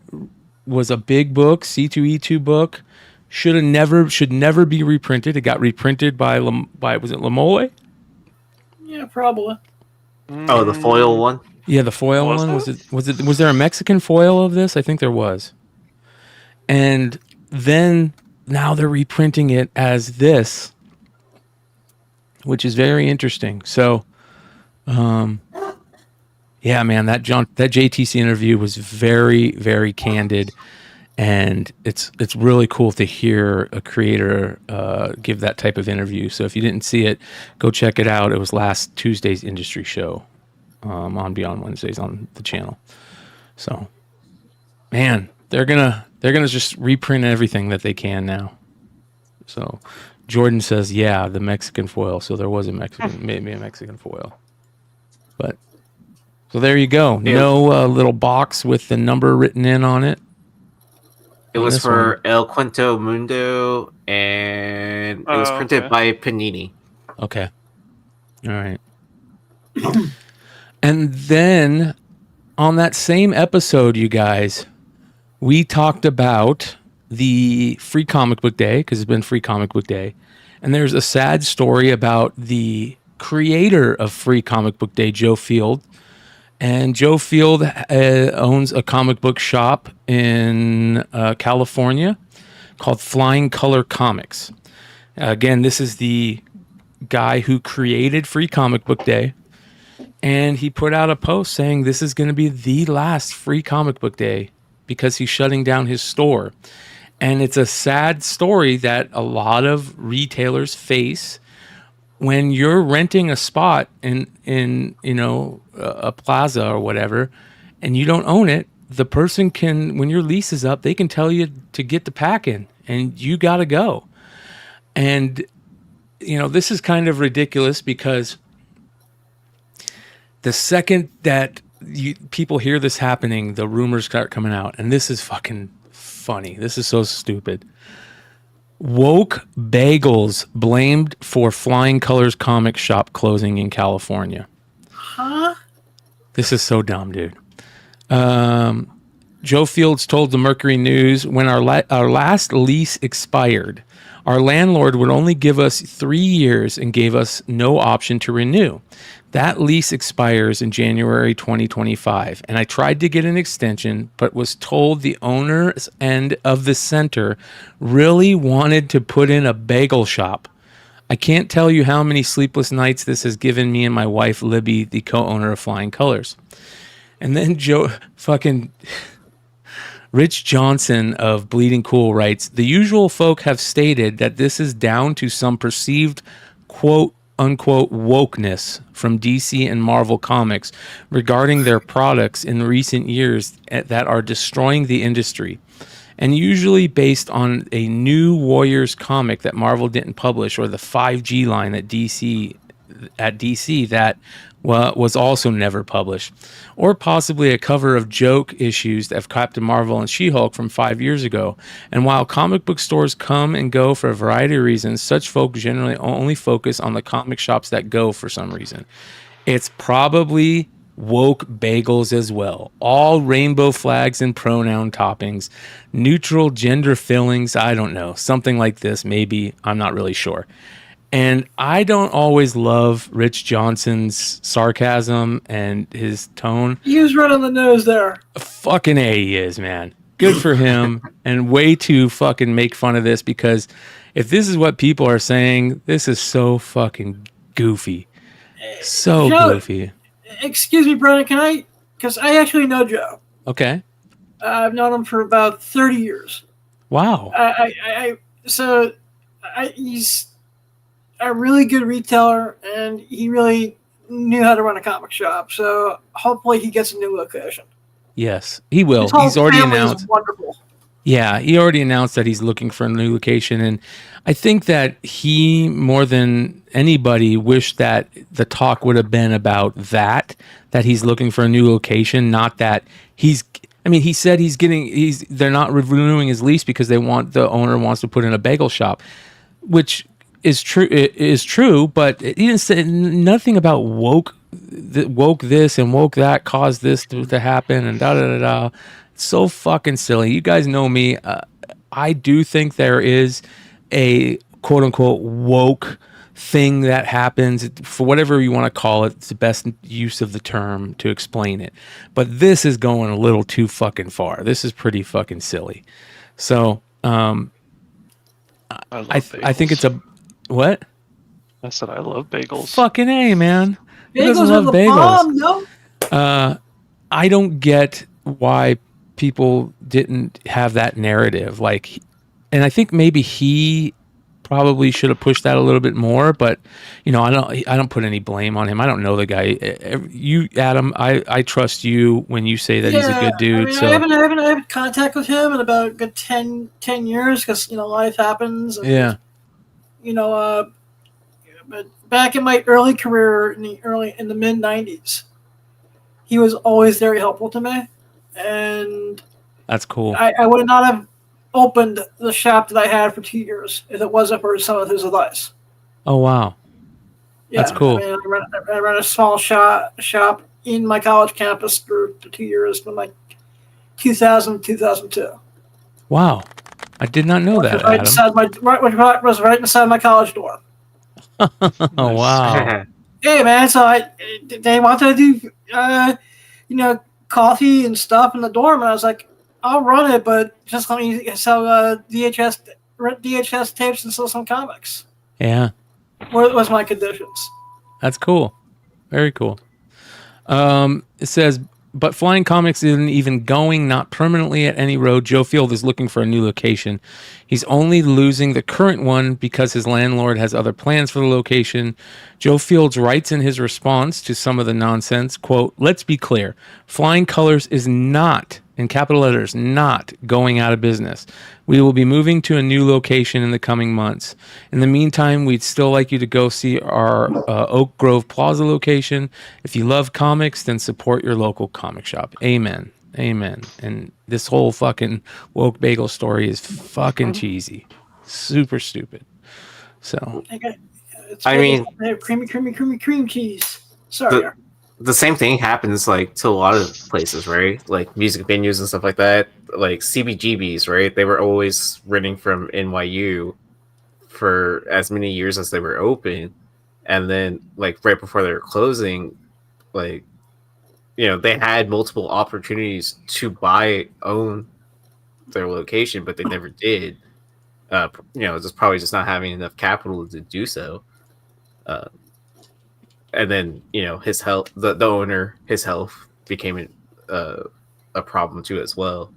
was a big book, C2E2 book. Should never be reprinted. It got reprinted by was it Lamole? Yeah, probably. Oh, the foil one? Yeah, the foil one. Was there a Mexican foil of this? I think there was. And then now they're reprinting it as this, which is very interesting. So, yeah, man, that JTC interview was very, very candid, and it's really cool to hear a creator give that type of interview. So if you didn't see it, go check it out. It was last Tuesday's industry show on Beyond Wednesdays on the channel. So, man, they're gonna just reprint everything that they can now. So Jordan says, yeah, the Mexican foil. So there was maybe a Mexican foil, but. So there you go. Yeah. No little box with the number written in on it. It was for El Cuento Mundo, and it was printed by Panini. Okay. All right. And then on that same episode, you guys, we talked about the Free Comic Book Day, because it's been Free Comic Book Day. And there's a sad story about the creator of Free Comic Book Day, Joe Field. And Joe Field owns a comic book shop in California called Flying Color Comics. Again, this is the guy who created Free Comic Book Day. And he put out a post saying this is going to be the last Free Comic Book Day because he's shutting down his store. And it's a sad story that a lot of retailers face when you're renting a spot in a plaza or whatever, and you don't own it. The person can, when your lease is up, they can tell you to get the pack in, and you got to go. And this is kind of ridiculous because the second that people hear this happening, the rumors start coming out, and this is fucking funny. This is so stupid. Woke Bagels blamed for Flying Colors comic shop closing in California. Huh? This is so dumb, dude. Joe Fields told the Mercury News, when our last lease expired, our landlord would only give us 3 years and gave us no option to renew. That lease expires in January 2025, and I tried to get an extension, but was told the owner's end of the center really wanted to put in a bagel shop. I can't tell you how many sleepless nights this has given me and my wife, Libby, the co-owner of Flying Colors. And then Rich Johnson of Bleeding Cool writes, the usual folk have stated that this is down to some perceived quote unquote wokeness from DC and Marvel Comics regarding their products in recent years that are destroying the industry, and usually based on a new Warriors comic that Marvel didn't publish, or the 5G line at DC that was also never published, or possibly a cover of joke issues of Captain Marvel and She-Hulk from 5 years ago. And while comic book stores come and go for a variety of reasons, such folk generally only focus on the comic shops that go for some reason. It's probably woke bagels as well. All rainbow flags and pronoun toppings, neutral gender fillings, I don't know, something like this, maybe, I'm not really sure. And I don't always love Rich Johnson's sarcasm and his tone. He was right on the nose there. Fucking A, he is, man. Good for him. And way to fucking make fun of this, because if this is what people are saying, this is so fucking goofy. So Joe, goofy. Excuse me, Bryan, because I actually know Joe. Okay. I've known him for about 30 years. Wow. He's a really good retailer, and he really knew how to run a comic shop. So hopefully he gets a new location. Yes, he will. His whole He's already family announced. is wonderful. Yeah, he already announced that he's looking for a new location, and I think that he, more than anybody, wished that the talk would have been about that he's looking for a new location, not that he said they're not renewing his lease because the owner wants to put in a bagel shop, which is true, but he didn't say nothing about woke this and woke that caused this to happen and da da da da. It's so fucking silly. You guys know me. I do think there is a quote unquote woke thing that happens, for whatever you want to call it. It's the best use of the term to explain it. But this is going a little too fucking far. This is pretty fucking silly. So I think it's a what? I said I love bagels. Fucking A, man. Who doesn't Bagels love are the bagels? bomb, no? I don't get why people didn't have that narrative. And I think maybe he probably should have pushed that a little bit more, but I don't put any blame on him. I don't know the guy. You, Adam, I trust you when you say that he's a good dude. I haven't had contact with him in about a good 10 years because life happens. And, yeah. But back in my early career in the mid 90s, he was always very helpful to me, and that's cool. I would not have opened the shop that I had for 2 years if it wasn't for some of his advice. Oh wow, yeah, that's cool. I ran a small shop in my college campus for 2 years from like 2000 to 2002. Wow. I did not know that, Right Adam. inside was right inside my college dorm. Oh, wow. Hey, man, so they wanted to do, coffee and stuff in the dorm, and I was like, I'll run it, but just let me sell VHS tapes and sell some comics. Yeah. What was my conditions? That's cool. Very cool. It says, but Flying Comics isn't even going, not permanently at any road. Joe Field is looking for a new location. He's only losing the current one because his landlord has other plans for the location. Joe Fields writes in his response to some of the nonsense, quote, let's be clear. Flying Colors is not, in capital letters, not going out of business. We will be moving to a new location in the coming months. In the meantime, we'd still like you to go see our Oak Grove Plaza location. If you love comics, then support your local comic shop. Amen. Amen. And this whole fucking woke bagel story is fucking cheesy. Super stupid. So. I mean, cream cheese. Sorry. The same thing happens like to a lot of places, right? Like music venues and stuff like that. Like CBGBs, right? They were always renting from NYU for as many years as they were open, and then like right before they were closing, like they had multiple opportunities to own their location, but they never did. Just probably just not having enough capital to do so. And then his health, the owner, his health became a problem too as well.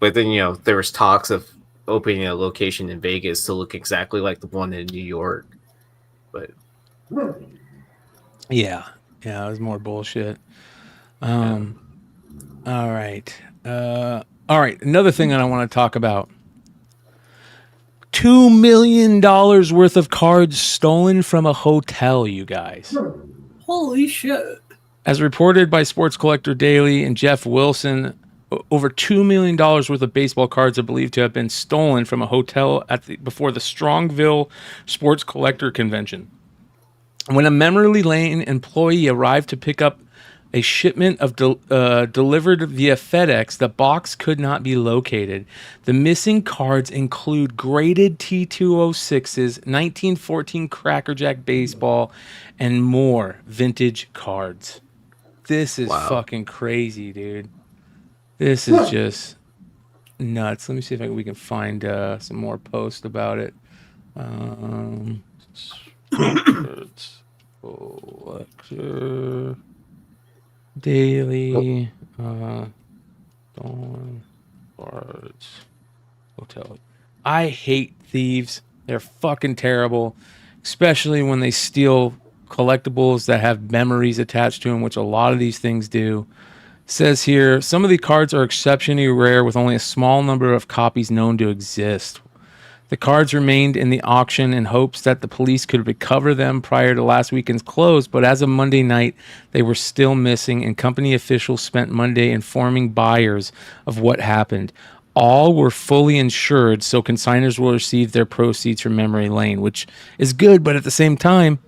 But then there was talks of opening a location in Vegas to look exactly like the one in New York. But yeah, it was more bullshit. All right. Another thing that I want to talk about. $2 million worth of cards stolen from a hotel, you guys. Holy shit. As reported by Sports Collector Daily and Jeff Wilson, over $2 million worth of baseball cards are believed to have been stolen from a hotel before the Strongville Sports Collector Convention. When a Memory Lane employee arrived to pick up a shipment of delivered via FedEx, the box could not be located. The missing cards include graded T206s, 1914 Crackerjack baseball, and more vintage cards. This is fucking crazy, dude. This is just nuts. Let me see if we can find some more posts about it. Collector Daily Dawn Cards Hotel. I hate thieves. They're fucking terrible, especially when they steal collectibles that have memories attached to them, which a lot of these things do. Says here, some of the cards are exceptionally rare with only a small number of copies known to exist. The cards remained in the auction in hopes that the police could recover them prior to last weekend's close, but as of Monday night, they were still missing, and company officials spent Monday informing buyers of what happened. All were fully insured, so consigners will receive their proceeds from Memory Lane, which is good, but at the same time,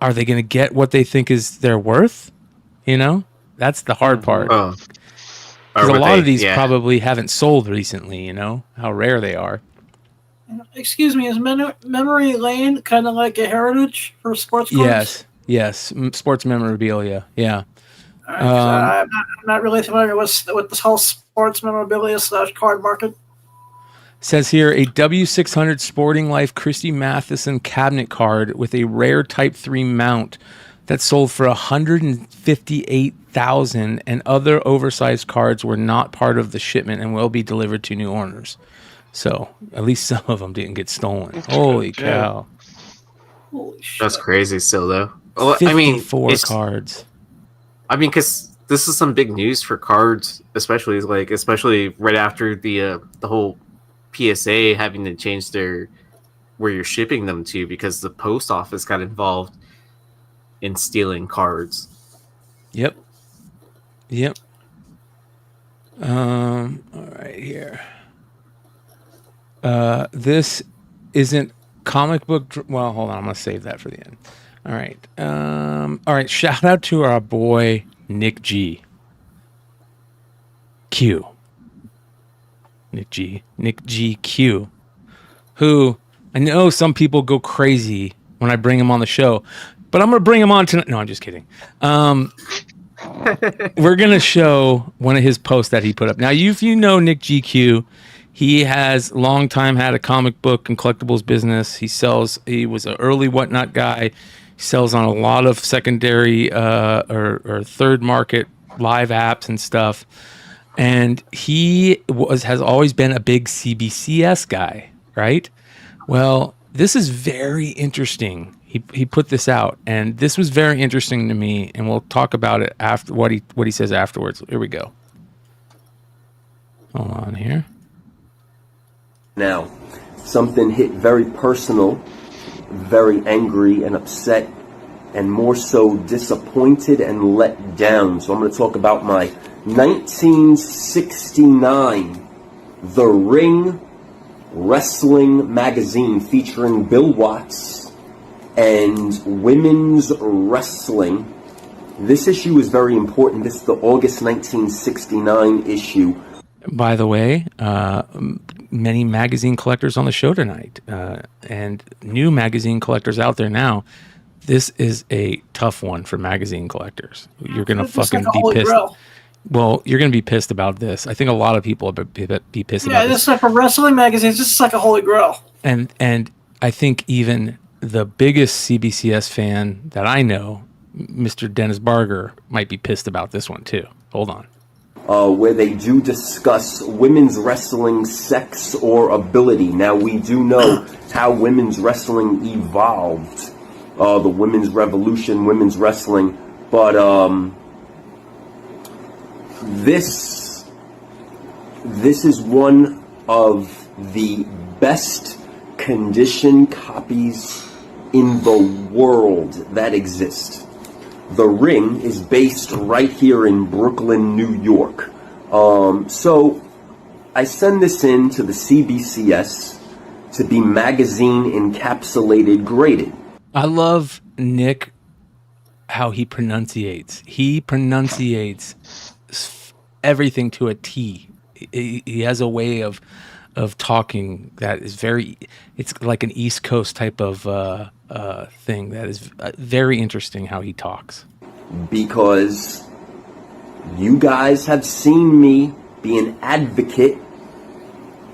are they going to get what they think is their worth? That's the hard part. Because a lot of these probably haven't sold recently, how rare they are. Excuse me, is Memory Lane kind of like a heritage for sports cards? Yes. Sports memorabilia, yeah. I'm not really familiar with this whole sports memorabilia / card market. Says here, a W600 Sporting Life Christy Matheson cabinet card with a rare Type 3 mount that sold for $158,000, and other oversized cards were not part of the shipment and will be delivered to new owners. So at least some of them didn't get stolen. Holy cow! Holy shit! That's crazy, still though. Well, 54 cards. Because this is some big news for cards, especially right after the whole PSA having to change where you're shipping them to, because the post office got involved in stealing cards. Yep. All right, here. This isn't comic book. Well, hold on. I'm going to save that for the end. All right. Shout out to our boy Nick G. Q. Nick G Q, who I know some people go crazy when I bring him on the show, but I'm going to bring him on tonight. No, I'm just kidding. We're going to show one of his posts that he put up. Now, if you know Nick GQ, he has long time had a comic book and collectibles business. He was an early whatnot guy. He sells on a lot of secondary or third market live apps and stuff. And he has always been a big CBCS guy, right? Well, this is very interesting. He put this out, and this was very interesting to me, and we'll talk about it after what he says afterwards. Here we go. Hold on here. Now, something hit very personal, very angry and upset, and more so disappointed and let down. So I'm going to talk about my 1969 The Ring Wrestling magazine featuring Bill Watts and women's wrestling. This issue is very important. This is the August 1969 issue. By the way, many magazine collectors on the show tonight, and new magazine collectors out there now. This is a tough one for magazine collectors. You're going to fucking be pissed. Well, you're going to be pissed about this. I think a lot of people will be pissed about this. Yeah, this stuff for wrestling magazines, this is like a holy grail. And I think even the biggest CBCS fan that I know, Mr. Dennis Barger, might be pissed about this one too. Hold on. Where they do discuss women's wrestling, sex, or ability. Now, we do know how women's wrestling evolved. The women's revolution, women's wrestling. But this is one of the best condition copies in the world that exist. The Ring is based right here in Brooklyn, New York. So I send this in to the CBCS to be magazine encapsulated graded. I love Nick, how he pronunciates. He pronunciates everything to a T. He has a way of talking that is it's like an East Coast type of thing that is very interesting how he talks. Because you guys have seen me be an advocate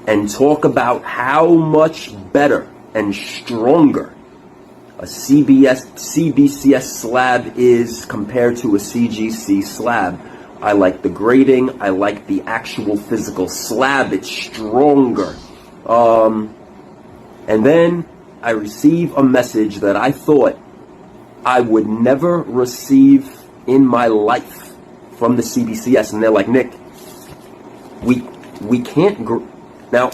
and talk about how much better and stronger a CBCS slab is compared to a CGC slab. I like the grading. I like the actual physical slab. It's stronger. And then I receive a message that I thought I would never receive in my life from the CBCS. And they're like, Nick, we can't... Now...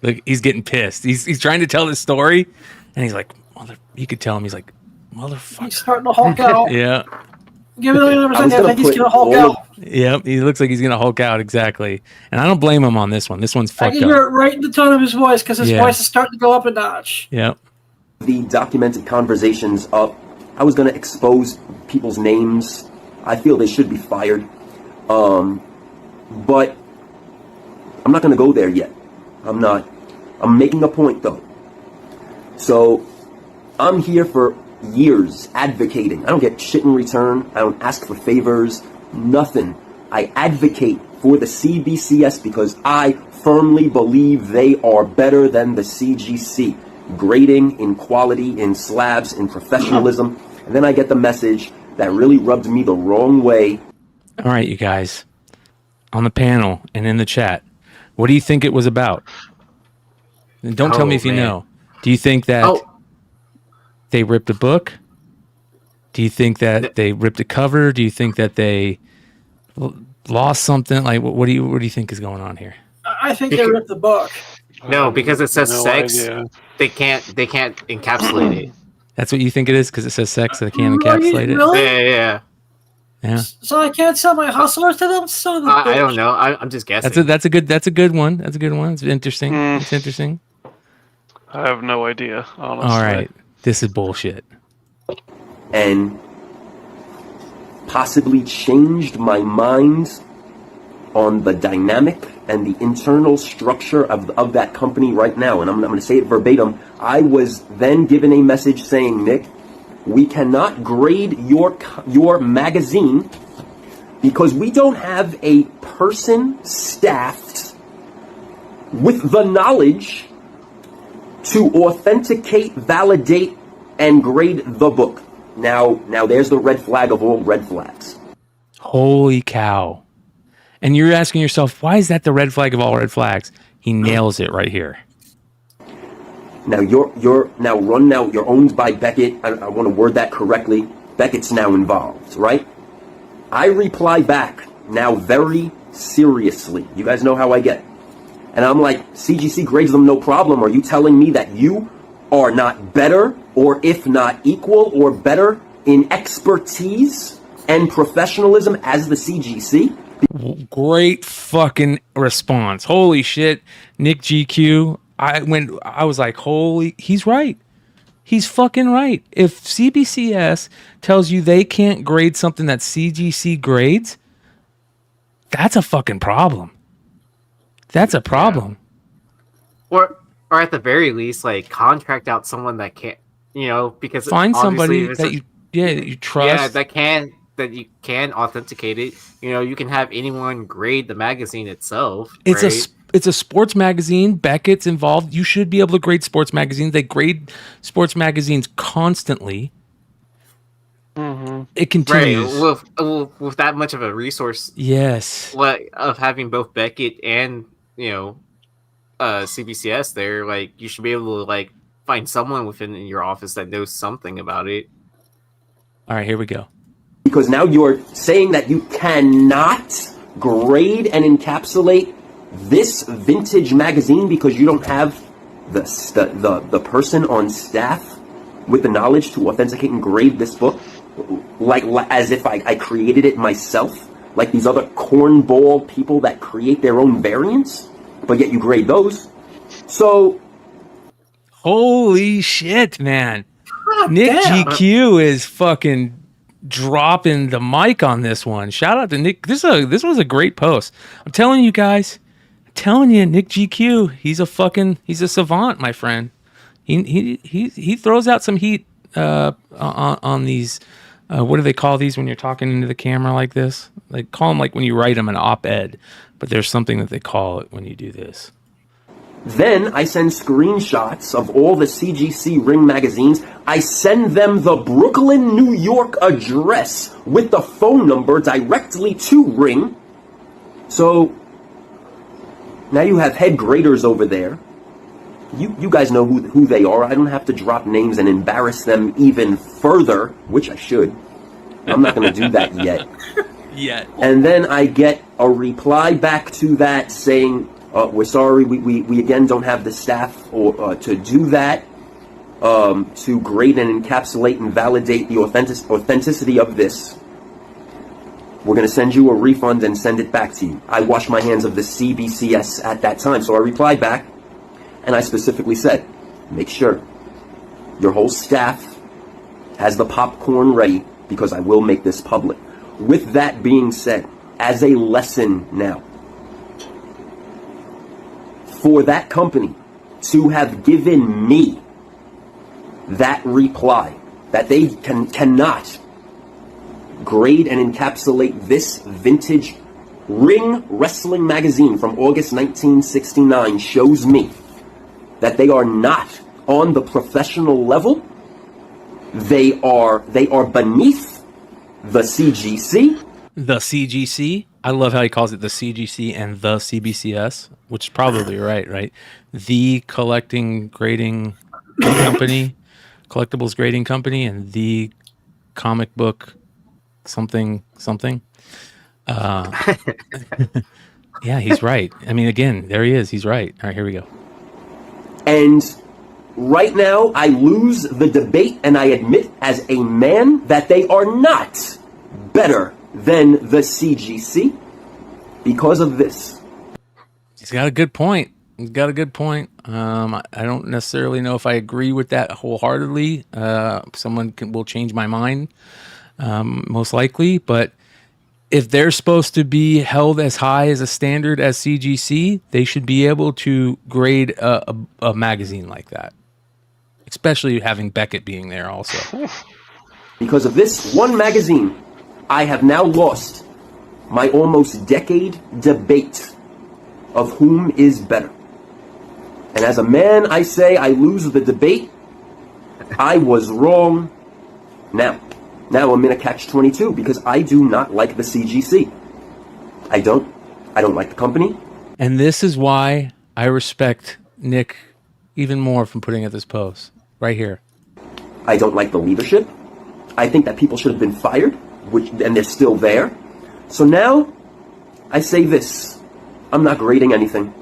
Look, he's getting pissed. He's trying to tell this story, and he's like, you could tell him, he's like, motherfucker. He's starting to Hulk out. Yeah. Give it 100%. I think he's going to Hulk out. Yep, he looks like he's going to Hulk out, exactly. And I don't blame him on this one. This one's fucked up. I can hear it right in the tone of his voice, because his voice is starting to go up a notch. Yep. The documented conversations up, I was going to expose people's names. I feel they should be fired. But I'm not going to go there yet. I'm not. I'm making a point, though. So I'm here for years advocating. I don't get shit in return. I don't ask for favors. Nothing. I advocate for the CBCS because I firmly believe they are better than the CGC. Grading, in quality, in slabs, in professionalism. And then I get the message that really rubbed me the wrong way. All right, you guys. On the panel and in the chat, what do you think it was about? And don't tell me if you know. Do you think that they ripped a book? Do you think that they ripped a cover? Do you think that they lost something? Like, what do you think is going on here? I think they ripped the book. No, because it says sex. Idea. They can't encapsulate it. That's what you think it is, because it says sex, so they can't encapsulate it. Really? Yeah. So I can't sell my hustlers to them. So I don't know. I'm just guessing. That's a good one. That's a good one. It's interesting. It's interesting. I have no idea, honestly. All right. This is bullshit. And possibly changed my mind on the dynamic and the internal structure of that company right now. And I'm going to say it verbatim. I was then given a message saying, Nick, we cannot grade your magazine because we don't have a person staffed with the knowledge to authenticate, validate, and grade the book. Now there's the red flag of all red flags. Holy cow. And you're asking yourself, why is that the red flag of all red flags? He nails it right here. Now you're owned by Beckett. I want to word that correctly. Beckett's now involved, right? I reply back now very seriously. You guys know how I get. And I'm like, CGC grades them no problem. Are you telling me that you are not better, or if not equal or better in expertise and professionalism as the CGC? Great fucking response. Holy shit. Nick GQ. I was like, he's right. He's fucking right. If CBCS tells you they can't grade something that CGC grades, that's a fucking problem. That's a problem. Yeah. Or at the very least, like, contract out someone that can't, because find somebody that you trust. Yeah, that you can authenticate it. You can have anyone grade the magazine itself. It's a sports magazine. Beckett's involved. You should be able to grade sports magazines. They grade sports magazines constantly. Mm-hmm. It continues. Right. With that much of a resource. Yes. Of having both Beckett and, CBCS there, like, you should be able to, like, find someone within your office that knows something about it. All right, here we go. Because now you're saying that you cannot grade and encapsulate this vintage magazine because you don't have the person on staff with the knowledge to authenticate and grade this book, like as if I created it myself, like these other cornball people that create their own variants, but yet you grade those. So, holy shit, man! God Nick damn. GQ is fucking dropping the mic on this one. Shout out to Nick. This was a great post. I'm telling you guys. Nick GQ, he's a savant, my friend. He throws out some heat on these. What do they call these when you're talking into the camera like this? They call them, like, when you write them an op-ed, but there's something that they call it when you do this. Then I send screenshots of all the CGC Ring magazines. I send them the Brooklyn, New York address with the phone number directly to Ring. So now you have head graders over there. You guys know who they are. I don't have to drop names and embarrass them even further, which I should. I'm not going to do that yet. And then I get a reply back to that saying, we're sorry, we again don't have the staff to do that, to grade and encapsulate and validate the authenticity of this. We're going to send you a refund and send it back to you. I washed my hands of the CBCS at that time, so I replied back, and I specifically said, make sure your whole staff has the popcorn ready, because I will make this public. With that being said, as a lesson now, for that company to have given me that reply, that they cannot grade and encapsulate this vintage Ring Wrestling magazine from August 1969, shows me that they are not on the professional level. They are beneath the CGC. The CGC. I love how he calls it the CGC and the CBCS, which is probably right? The grading company, collectibles grading company, and the comic book something. Yeah, he's right. I mean, again, there he is. He's right. All right, here we go. And right now, I lose the debate, and I admit as a man that they are not better than the CGC because of this. He's got a good point. I don't necessarily know if I agree with that wholeheartedly. Someone will change my mind. most likely. But if they're supposed to be held as high as a standard as CGC, they should be able to grade a magazine like that, especially having Beckett being there also. Because of this one magazine, I have now lost my almost decade debate of whom is better. And as a man, I say I lose the debate. I was wrong. Now I'm in a catch-22 because I do not like the CGC. I don't like the company. And this is why I respect Nick even more from putting at this post right here. I don't like the leadership. I think that people should have been fired, and they're still there. So now I say this. I'm not grading anything.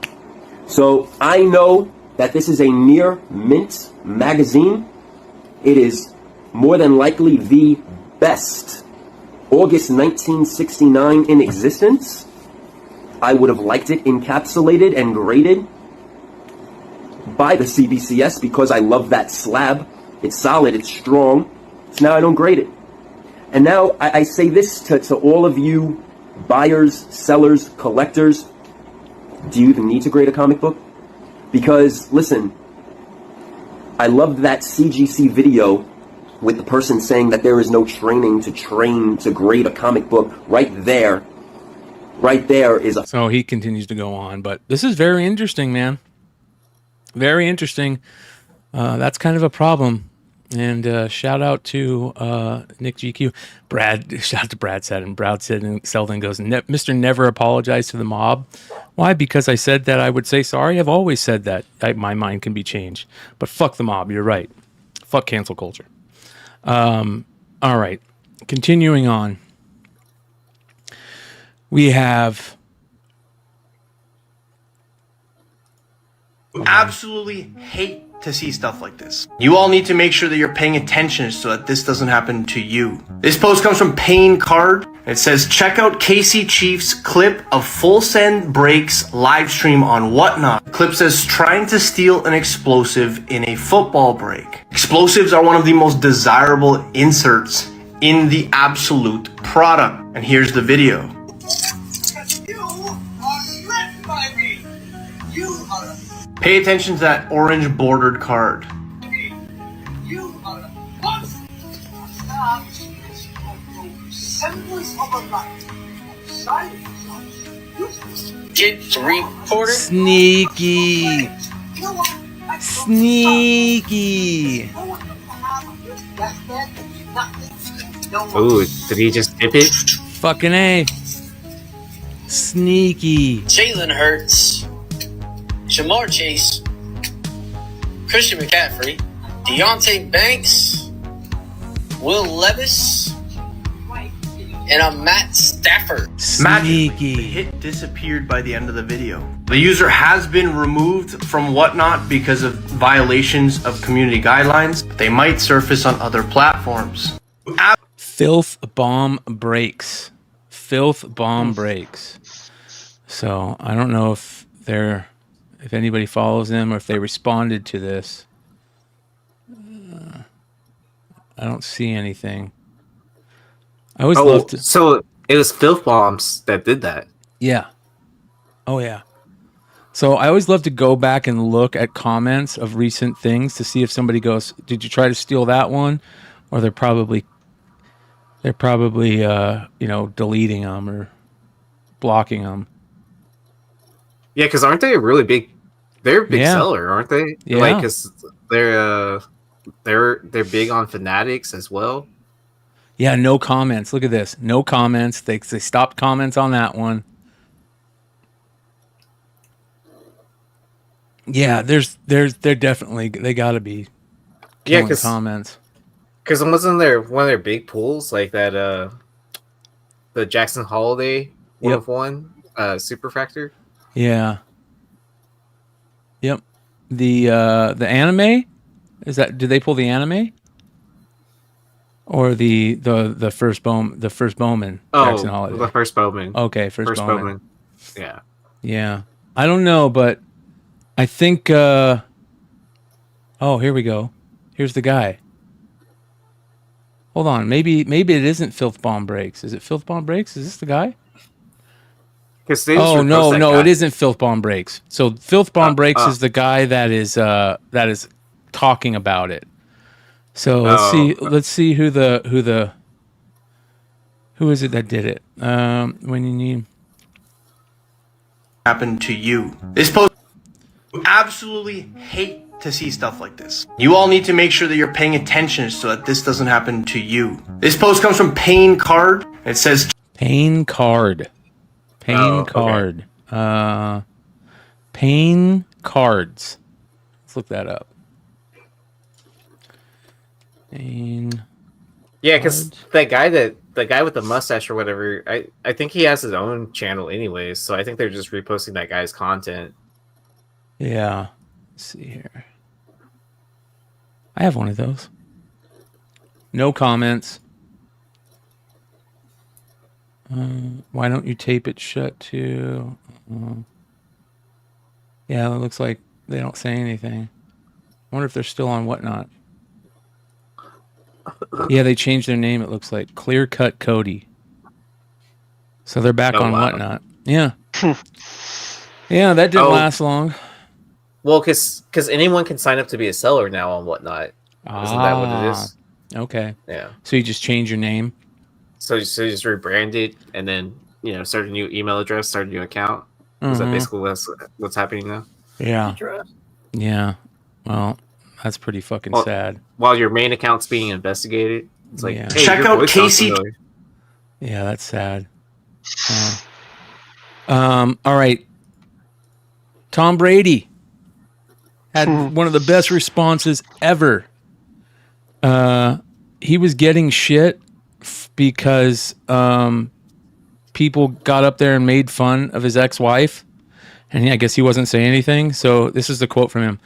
So I know that this is a near mint magazine. It is more than likely the best August 1969 in existence. I would have liked it encapsulated and graded by the CBCS because I love that slab. It's solid, it's strong. So now I don't grade it. And now I say this to all of you buyers, sellers, collectors. Do you even need to grade a comic book? Because, listen, I loved that CGC video with the person saying that there is no training to train to grade a comic book. Right there is a... So he continues to go on, but this is very interesting, man. Very interesting. That's kind of a problem. And shout out to Nick GQ. Shout out to Brad said, and Brad said, and Selden goes, Mr. Never apologized to the mob. Why? Because I said that I would say sorry. I've always said that. My mind can be changed. But fuck the mob. You're right. Fuck cancel culture. All right. Continuing on. We have... Absolutely hate to see stuff like this. You all need to make sure that you're paying attention so that this doesn't happen to you. This post comes from Payne Card. It says, check out Casey Chief's clip of Full Send Breaks live stream on Whatnot. Clip says, trying to steal an explosive in a football break. Explosives are one of the most desirable inserts in the absolute product. And here's the video. You are threatened by me. You are Pay attention to that orange bordered card. You are a monster. Now is your semblance of a light. Get reported. Sneaky. Sneaky. Ooh, did he just dip it? Fucking A. Sneaky. Jalen Hurts. Jamar Chase, Christian McCaffrey, Deontay Banks, Will Levis, and a Matt Stafford. Magically, the hit disappeared by the end of the video. The user has been removed from Whatnot because of violations of community guidelines. They might surface on other platforms. Filth bomb breaks. Filth bomb breaks. So I don't know if anybody follows them or if they responded to this. I don't see anything. I always love to. So it was Filth Bombs that did that. Yeah. Oh yeah. So I always love to go back and look at comments of recent things to see if somebody goes, "Did you try to steal that one?" Or they're probably deleting them or blocking them. Yeah, because aren't they a really big? They're a big seller, aren't they? Yeah. Like, because they're big on Fanatics as well. Yeah, no comments. Look at this. No comments. They stopped comments on that one. Yeah, they're definitely, they got to be killing comments. Because wasn't there one of their big pools like that? The Jackson Holiday 1 of 1 Super Factor. Yeah. Yep. The anime, is that? Did they pull the anime? Or the first Bowman Jackson Holiday? The first Bowman. Okay, first Bowman. Yeah. Yeah. I don't know, but I think here we go. Here's the guy. Hold on. Maybe it isn't Filth Bomb Breaks. Is it Filth Bomb Breaks? Is this the guy? Oh no, it isn't Filth Bomb Breaks. So Filth Bomb Breaks is the guy that is talking about it. So let's see who is it that did it? When you need happen to you. This post absolutely hate to see stuff like this. You all need to make sure that you're paying attention so that this doesn't happen to you. This post comes from Pain Card. It says Pain Card. Pain Card. Okay. Pain Cards. Let's look that up. Pain. Yeah, because the guy with the mustache or whatever, I think he has his own channel anyways, so I think they're just reposting that guy's content. Yeah. Let's see here. I have one of those. No comments. Why don't you tape it shut too? Yeah, it looks like they don't say anything. I wonder if they're still on Whatnot. Yeah, they changed their name, it looks like. Clear Cut Cody. So they're back on Whatnot. Yeah. Yeah, that didn't last long. Well, because anyone can sign up to be a seller now on Whatnot. Isn't that what it is? Okay. Yeah. So you just change your name? So you just rebrand it and then, start a new email address, start a new account? Is that basically what's happening now? Yeah. Yeah. Well, that's pretty fucking sad. While your main account's being investigated, it's like, hey, check out Casey. Yeah, that's sad. All right. Tom Brady had one of the best responses ever. He was getting shit because people got up there and made fun of his ex-wife, and I guess he wasn't saying anything. So this is the quote from him.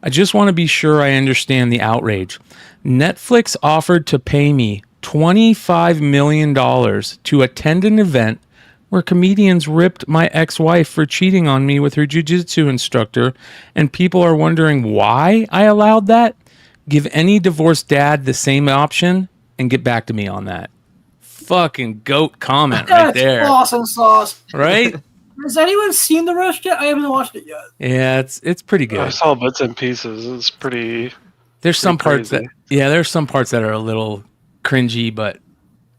I just want to be sure I understand the outrage. Netflix offered to pay me $25 million to attend an event where comedians ripped my ex-wife for cheating on me with her jiu-jitsu instructor, and people are wondering why I allowed that? Give any divorced dad the same option and get back to me on that. Fucking GOAT comment right there. That's awesome sauce. Right? Has anyone seen the roast yet? I haven't watched it yet. Yeah, it's pretty good. I saw bits and pieces. It's pretty. There's some parts crazy. there's some parts that are a little cringy, but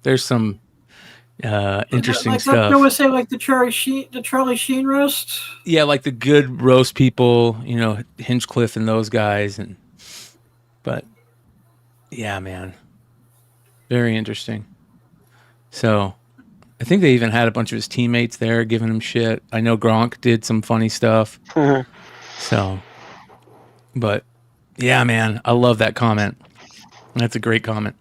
there's some interesting stuff. I would say like the Charlie Sheen roast. Yeah, like the good roast people, Hinchcliffe and those guys, but yeah, man, very interesting. So I think they even had a bunch of his teammates there giving him shit. I know Gronk did some funny stuff. So, but yeah, man, I love that comment. That's a great comment.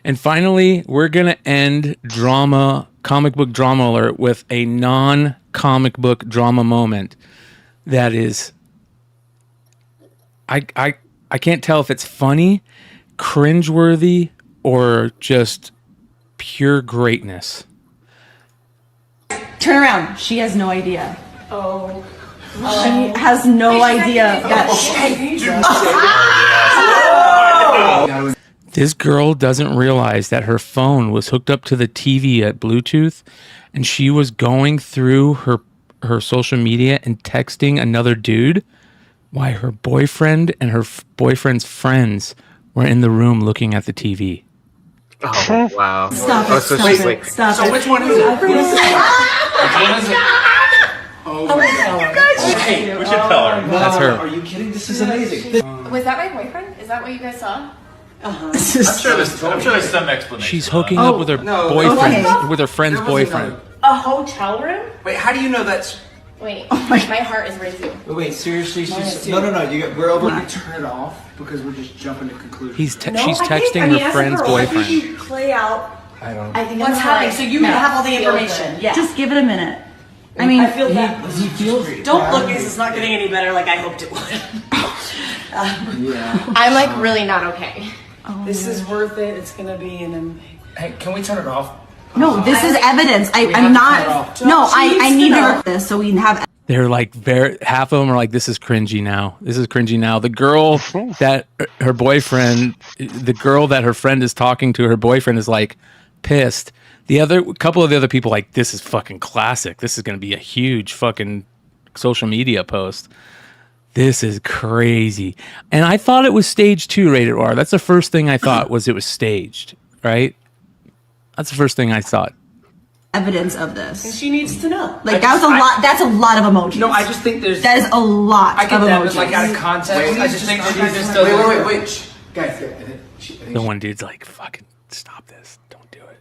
And finally, we're going to end comic book drama alert with a non-comic book drama moment that is, I can't tell if it's funny, cringeworthy, or just pure greatness. Turn around. She has no idea. Oh. She has no idea that This girl doesn't realize that her phone was hooked up to the TV at Bluetooth, and she was going through her social media and texting another dude while her boyfriend and her boyfriend's friends were in the room looking at the TV. Oh, wow. Stop it. So Stop she's it. like, Stop So it. which one is it? Which one is it? Oh my god. Hey, we should tell her. That's her. Are you kidding? This is amazing. Was that my boyfriend? Is that what you guys saw? I'm sure there's some explanation. She's hooking up with her boyfriend, with her friend's boyfriend. A hotel room? Wait, how do you know that's... Wait, my heart is racing. Wait, seriously? No. We're over. Can you turn it off? Because we're just jumping to conclusions. She's texting her friend's boyfriend. I think you play out. I don't. I think what's happening. So you have all the information. Yeah. Just give it a minute. I mean, I feel that. He feels. Don't look. It's not getting any better. Like I hoped it would. Yeah. I'm like really not okay. This is worth it. It's gonna be Hey, can we turn it off? No, this is evidence. I'm not. No, I need to work this so we can have. They're like half of them are like, this is cringy now. This is cringy now. The girl that her boyfriend, the girl that her friend is talking to, her boyfriend is like pissed. The other couple of the other people like, this is fucking classic. This is going to be a huge fucking social media post. This is crazy. And I thought it was staged too, rated R. That's the first thing I thought was it was staged, right? That's the first thing I thought. Evidence of this. And she needs to know. Like that's a lot. That's a lot of emojis. No, I just think there's. That is a lot I get of that, emojis. but like out of context, I just think that he just doesn't. Wait, guys. The one dude's like, fucking stop this. Don't do it.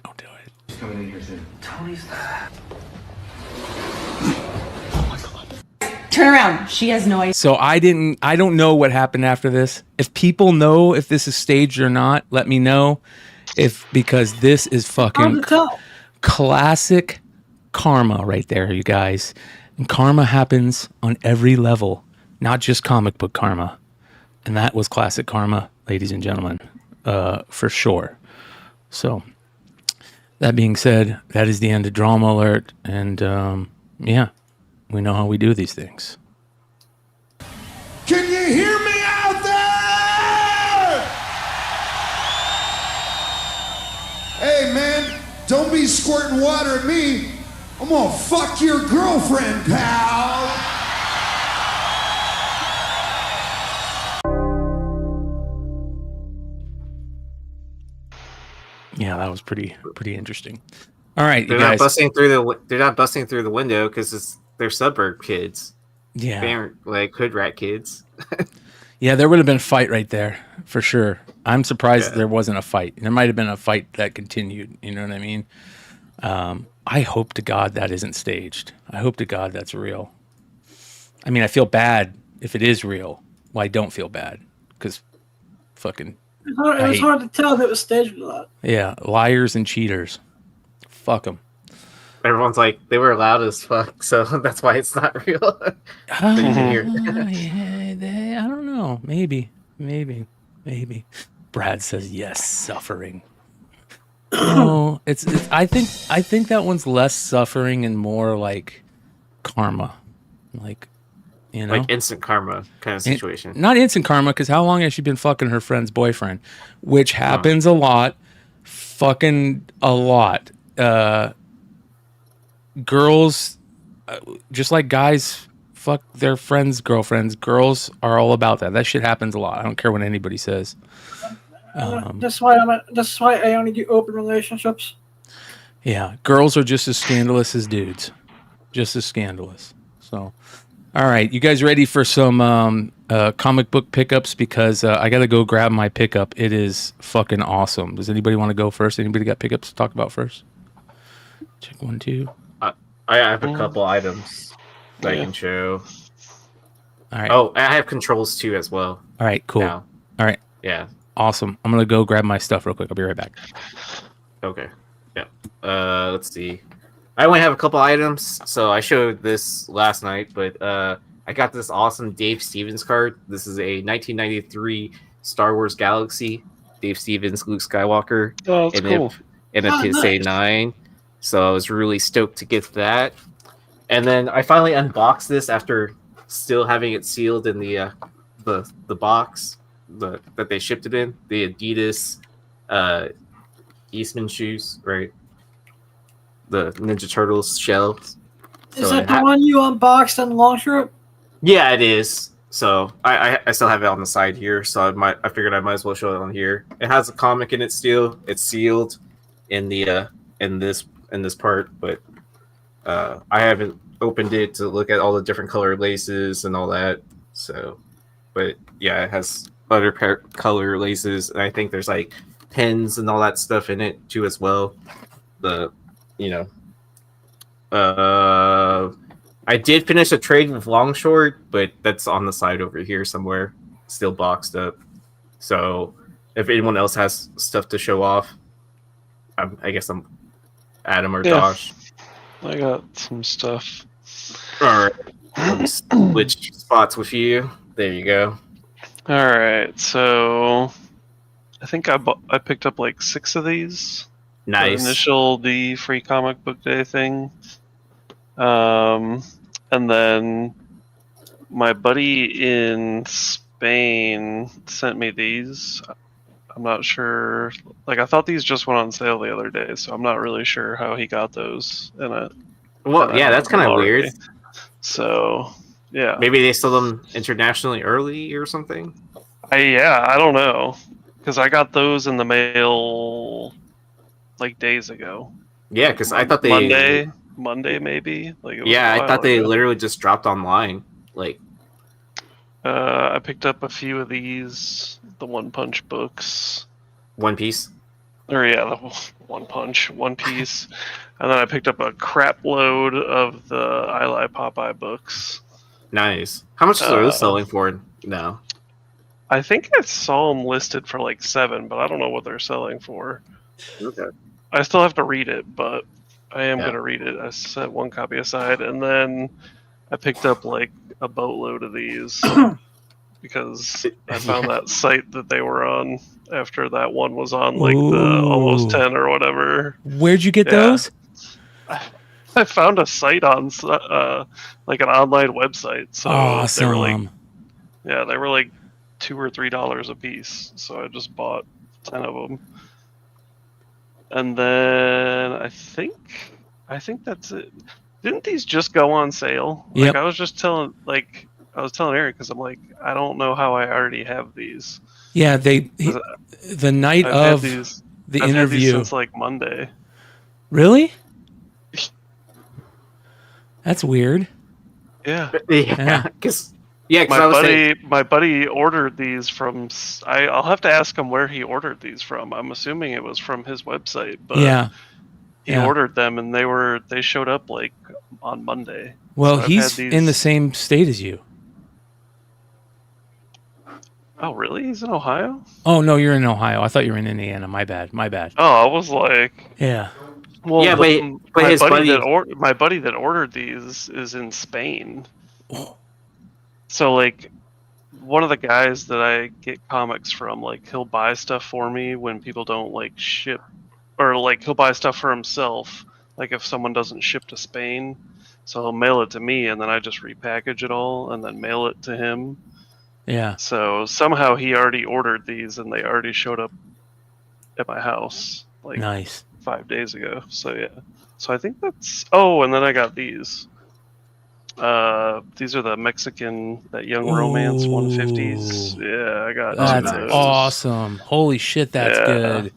Don't do it. She's coming in here soon. Tony's. Turn around. She has no idea. So I don't know what happened after this. If people know if this is staged or not, let me know. Because this is fucking classic karma right there, you guys. And karma happens on every level, not just comic book karma. And that was classic karma, ladies and gentlemen, for sure. So that being said, that is the end of Drama Alert. And yeah, we know how we do these things. Can you hear me out there? Hey, man, don't be squirting water at me. I'm gonna fuck your girlfriend, pal. Yeah, that was pretty interesting. All right, they're you guys. not busting through the window because they're suburb kids. Yeah, they aren't like hood rat kids. Yeah, there would have been a fight right there for sure. I'm surprised there wasn't a fight. There might have been a fight that continued. You know what I mean? I hope to God that isn't staged. I hope to God that's real. I mean, I feel bad if it is real. Well, I don't feel bad because fucking. It was hard to tell if it was staged or not. Yeah, liars and cheaters. Fuck them. Everyone's like, they were loud as fuck, so that's why it's not real. I don't know. Maybe. Brad says yes, suffering. No, it's. I think that one's less suffering and more like karma, like, you know, like instant karma kind of situation. Not instant karma, because how long has she been fucking her friend's boyfriend, which happens a lot, fucking a lot. Girls, just like guys, fuck their friends' girlfriends. Girls are all about that. That shit happens a lot. I don't care what anybody says. That's why I only do open relationships. Yeah, girls are just as scandalous as dudes, just as scandalous. So, all right, you guys ready for some comic book pickups? Because I got to go grab my pickup. It is fucking awesome. Does anybody want to go first? Anybody got pickups to talk about first? Check 1, 2. I have a couple items that I can show. All right. Oh, I have controls too as well. All right, cool. Now. All right. Yeah. Awesome. I'm going to go grab my stuff real quick. I'll be right back. Okay. Yeah. Let's see. I only have a couple items, so I showed this last night, but I got this awesome Dave Stevens card. This is a 1993 Star Wars Galaxy. Dave Stevens, Luke Skywalker. Oh, that's cool. And a PSA 9. So I was really stoked to get that. And then I finally unboxed this after still having it sealed in the box that they shipped it in. The Adidas Eastman shoes, right? The Ninja Turtles shell. Is that the one you unboxed on Longshore? Yeah, it is. So I still have it on the side here. So I figured I might as well show it on here. It has a comic in it still. It's sealed in the in this part, but I haven't opened it to look at all the different color laces and all that. So, but yeah, it has other color laces, and I think there's like pins and all that stuff in it too as well. I did finish a trade with Longshore, but that's on the side over here somewhere, still boxed up. So if anyone else has stuff to show off, I guess I'm Adam or Josh. I got some stuff. All right. Let me switch spots with you. There you go. All right. So I think I picked up like 6 of these. Nice. The initial free comic book day thing. And then my buddy in Spain sent me these. I'm not sure. Like, I thought these just went on sale the other day, so I'm not really sure how he got those. Well, yeah, that's kind of weird. So, yeah. Maybe they sold them internationally early or something? I don't know. Because I got those in the mail, like, days ago. Yeah, because I thought they... Monday maybe? Like, yeah, I thought they literally just dropped online. Like, I picked up a few of these, the One Punch books. One Piece? Or yeah, the One Piece. And then I picked up a crap load of the I Lie Popeye books. Nice. How much are those selling for now? I think I saw them listed for like $7, but I don't know what they're selling for. Okay. I still have to read it, but I am going to read it. I set one copy aside, and then I picked up like a boatload of these because I found that site that they were on after that one was on like the almost 10 or whatever. Where'd you get those? I found a site on like an online website. So awesome. They were like, they were like $2 or $3 a piece. So I just bought 10 of them. And then I think that's it. Didn't these just go on sale? Like I was just telling Eric because I'm like, I don't know how I already have these. Yeah, the night of the interview. I've had these since like Monday. Really? That's weird. Yeah. Because my buddy ordered these from. I'll have to ask him where he ordered these from. I'm assuming it was from his website, but he ordered them and they showed up like on Monday. Well, so he's in the same state as you. Oh, really? He's in Ohio? Oh no, you're in Ohio. I thought you were in Indiana. My bad. Oh, I was like, yeah. Well, yeah, but my his buddy that ordered these is in Spain. So like, one of the guys that I get comics from, like, he'll buy stuff for me when people don't like ship, or like he'll buy stuff for himself. Like if someone doesn't ship to Spain, so he'll mail it to me, and then I just repackage it all and then mail it to him. Yeah. So somehow he already ordered these, and they already showed up at my house. Like nice. 5 days ago. So yeah. So I think that's. Oh, and then I got these. These are the Mexican, that Young Romance 150s. Yeah, I got. That's awesome. Holy shit, that's good.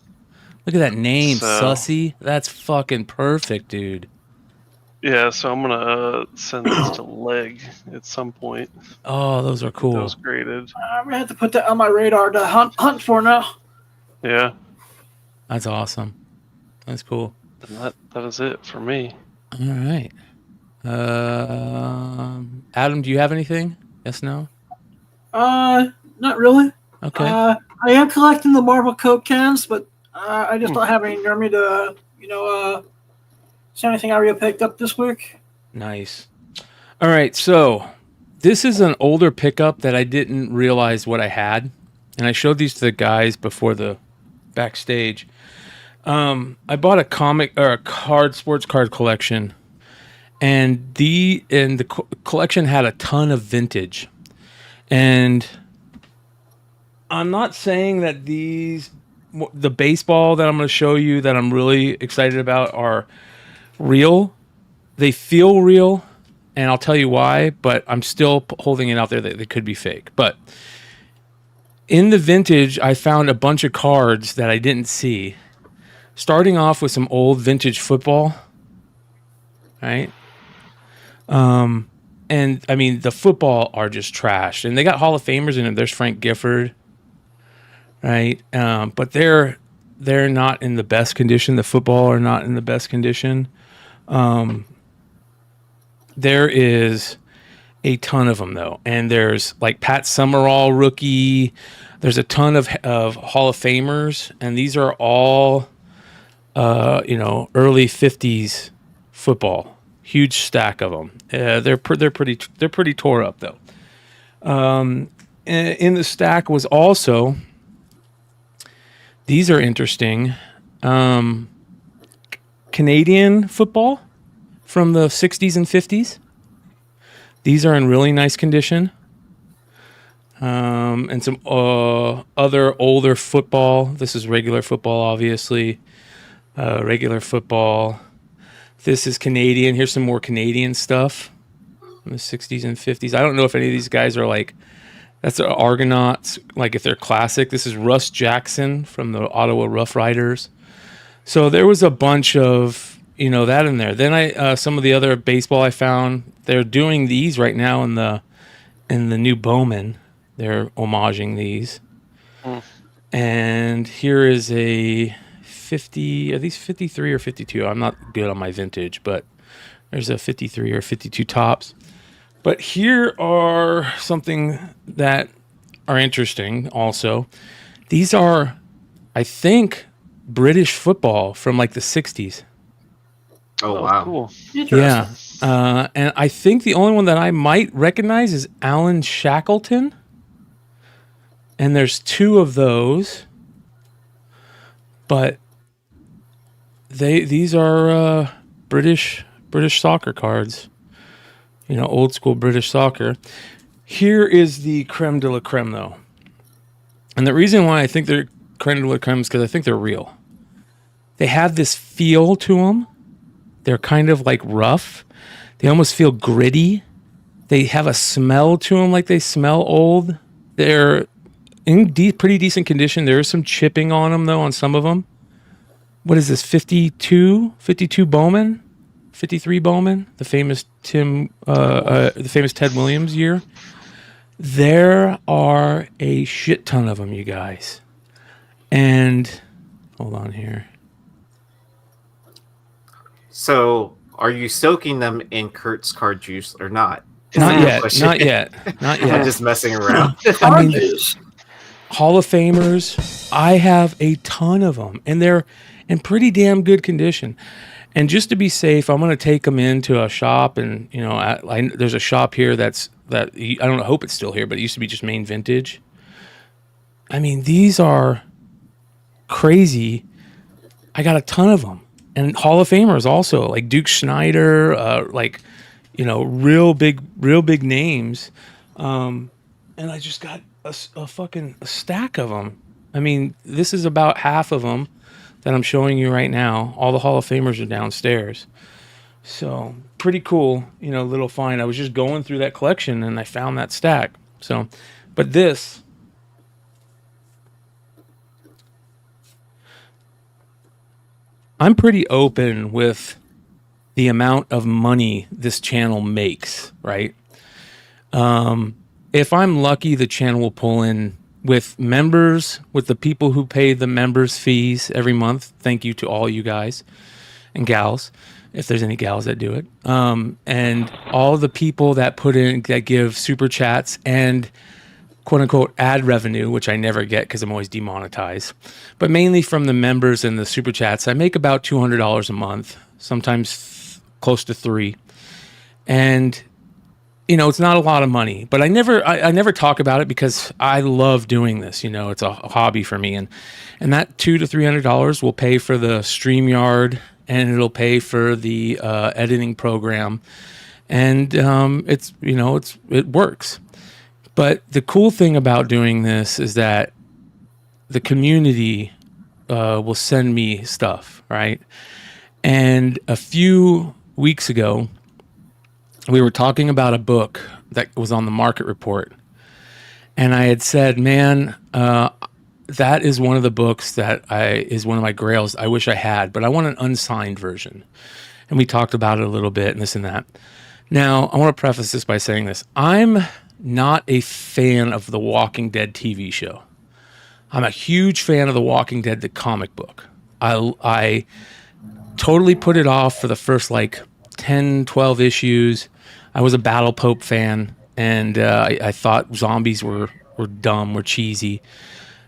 Look at that name, Sussy. That's fucking perfect, dude. Yeah, so I'm gonna send these to Leg at some point. Oh, those are cool. Those graded. I'm gonna have to put that on my radar to hunt for now. Yeah. That's awesome. That's cool. And that is it for me. All right. Adam, do you have anything? Yes, no? Not really. Okay. I am collecting the Marvel Coke cans, but I just don't have any near me to, see anything I already picked up this week. Nice. All right, so this is an older pickup that I didn't realize what I had, and I showed these to the guys before the backstage. I bought a comic or a sports card collection, and the collection had a ton of vintage. And I'm not saying that the baseball that I'm going to show you that I'm really excited about are real. They feel real, and I'll tell you why, but I'm still holding it out there that they could be fake. But in the vintage, I found a bunch of cards that I didn't see. Starting off with some old vintage football, right? And I mean, the football are just trashed, and they got Hall of Famers in them. There's Frank Gifford, right? But they're not in the best condition. The football are not in the best condition. There is a ton of them though, and there's like Pat Summerall rookie. There's a ton of Hall of Famers, and these are all early 50s football. Huge stack of them. They're pretty tore up though. In the stack was also, these are interesting, Canadian football from the 60s and 50s. These are in really nice condition. And some other older football. This is regular football, obviously. Regular football. This is Canadian. Here's some more Canadian stuff from the 60s and 50s. I don't know if any of these guys are like, that's the Argonauts, like if they're classic. This is Russ Jackson from the Ottawa Rough Riders. So there was a bunch of, that in there. Then some of the other baseball I found, they're doing these right now in the new Bowman. They're homaging these. And here is a 50, are these 53 or 52? I'm not good on my vintage, but there's a 53 or 52 tops. But here are something that are interesting also. These are, I think, British football from like the 60s. Oh, wow. Cool. Yeah. And I think the only one that I might recognize is Alan Shackleton. And there's 2 of those. But these are British soccer cards. Old school British soccer. Here is the creme de la creme, though. And the reason why I think they're creme de la creme is because I think they're real. They have this feel to them. They're kind of like rough. They almost feel gritty. They have a smell to them, like they smell old. They're in pretty decent condition. There is some chipping on them, though, on some of them. What is this, 52 Bowman? 53 Bowman, the famous the famous Ted Williams year. There are a shit ton of them, you guys. And hold on here. So, are you soaking them in Kurt's card juice or not? Not yet. I'm just messing around. I mean, Hall of Famers, I have a ton of them, and they're in pretty damn good condition. And just to be safe, I'm going to take them into a shop, and there's a shop here I don't know, hope it's still here, but it used to be just Main Vintage. I mean, these are crazy. I got a ton of them, and Hall of Famers also, like Duke Schneider, real big names. And I just got a fucking stack of them. I mean, this is about half of them that I'm showing you right now. All the Hall of Famers are downstairs. So pretty cool, little find. I was just going through that collection and I found that stack. So, but this, I'm pretty open with the amount of money this channel makes, right? If I'm lucky, the channel will pull in with members, with the people who pay the members fees every month. Thank you to all you guys and gals, if there's any gals that do it. And all the people that give super chats and quote unquote ad revenue, which I never get because I'm always demonetized, but mainly from the members and the super chats. I make about $200 a month, sometimes close to $3. And it's not a lot of money, but I never talk about it because I love doing this. It's a hobby for me, and that $200 to $300 will pay for the StreamYard, and it'll pay for the editing program, and it works. But the cool thing about doing this is that the community will send me stuff, right? And a few weeks ago, we were talking about a book that was on the market report. And I had said, man, that is one of the books that is one of my grails I wish I had, but I want an unsigned version. And we talked about it a little bit and this and that. Now, I want to preface this by saying this. I'm not a fan of the Walking Dead TV show. I'm a huge fan of the Walking Dead, the comic book. I totally put it off for the first 10, 12 issues. I was a Battle Pope fan, and I thought zombies were dumb, were cheesy.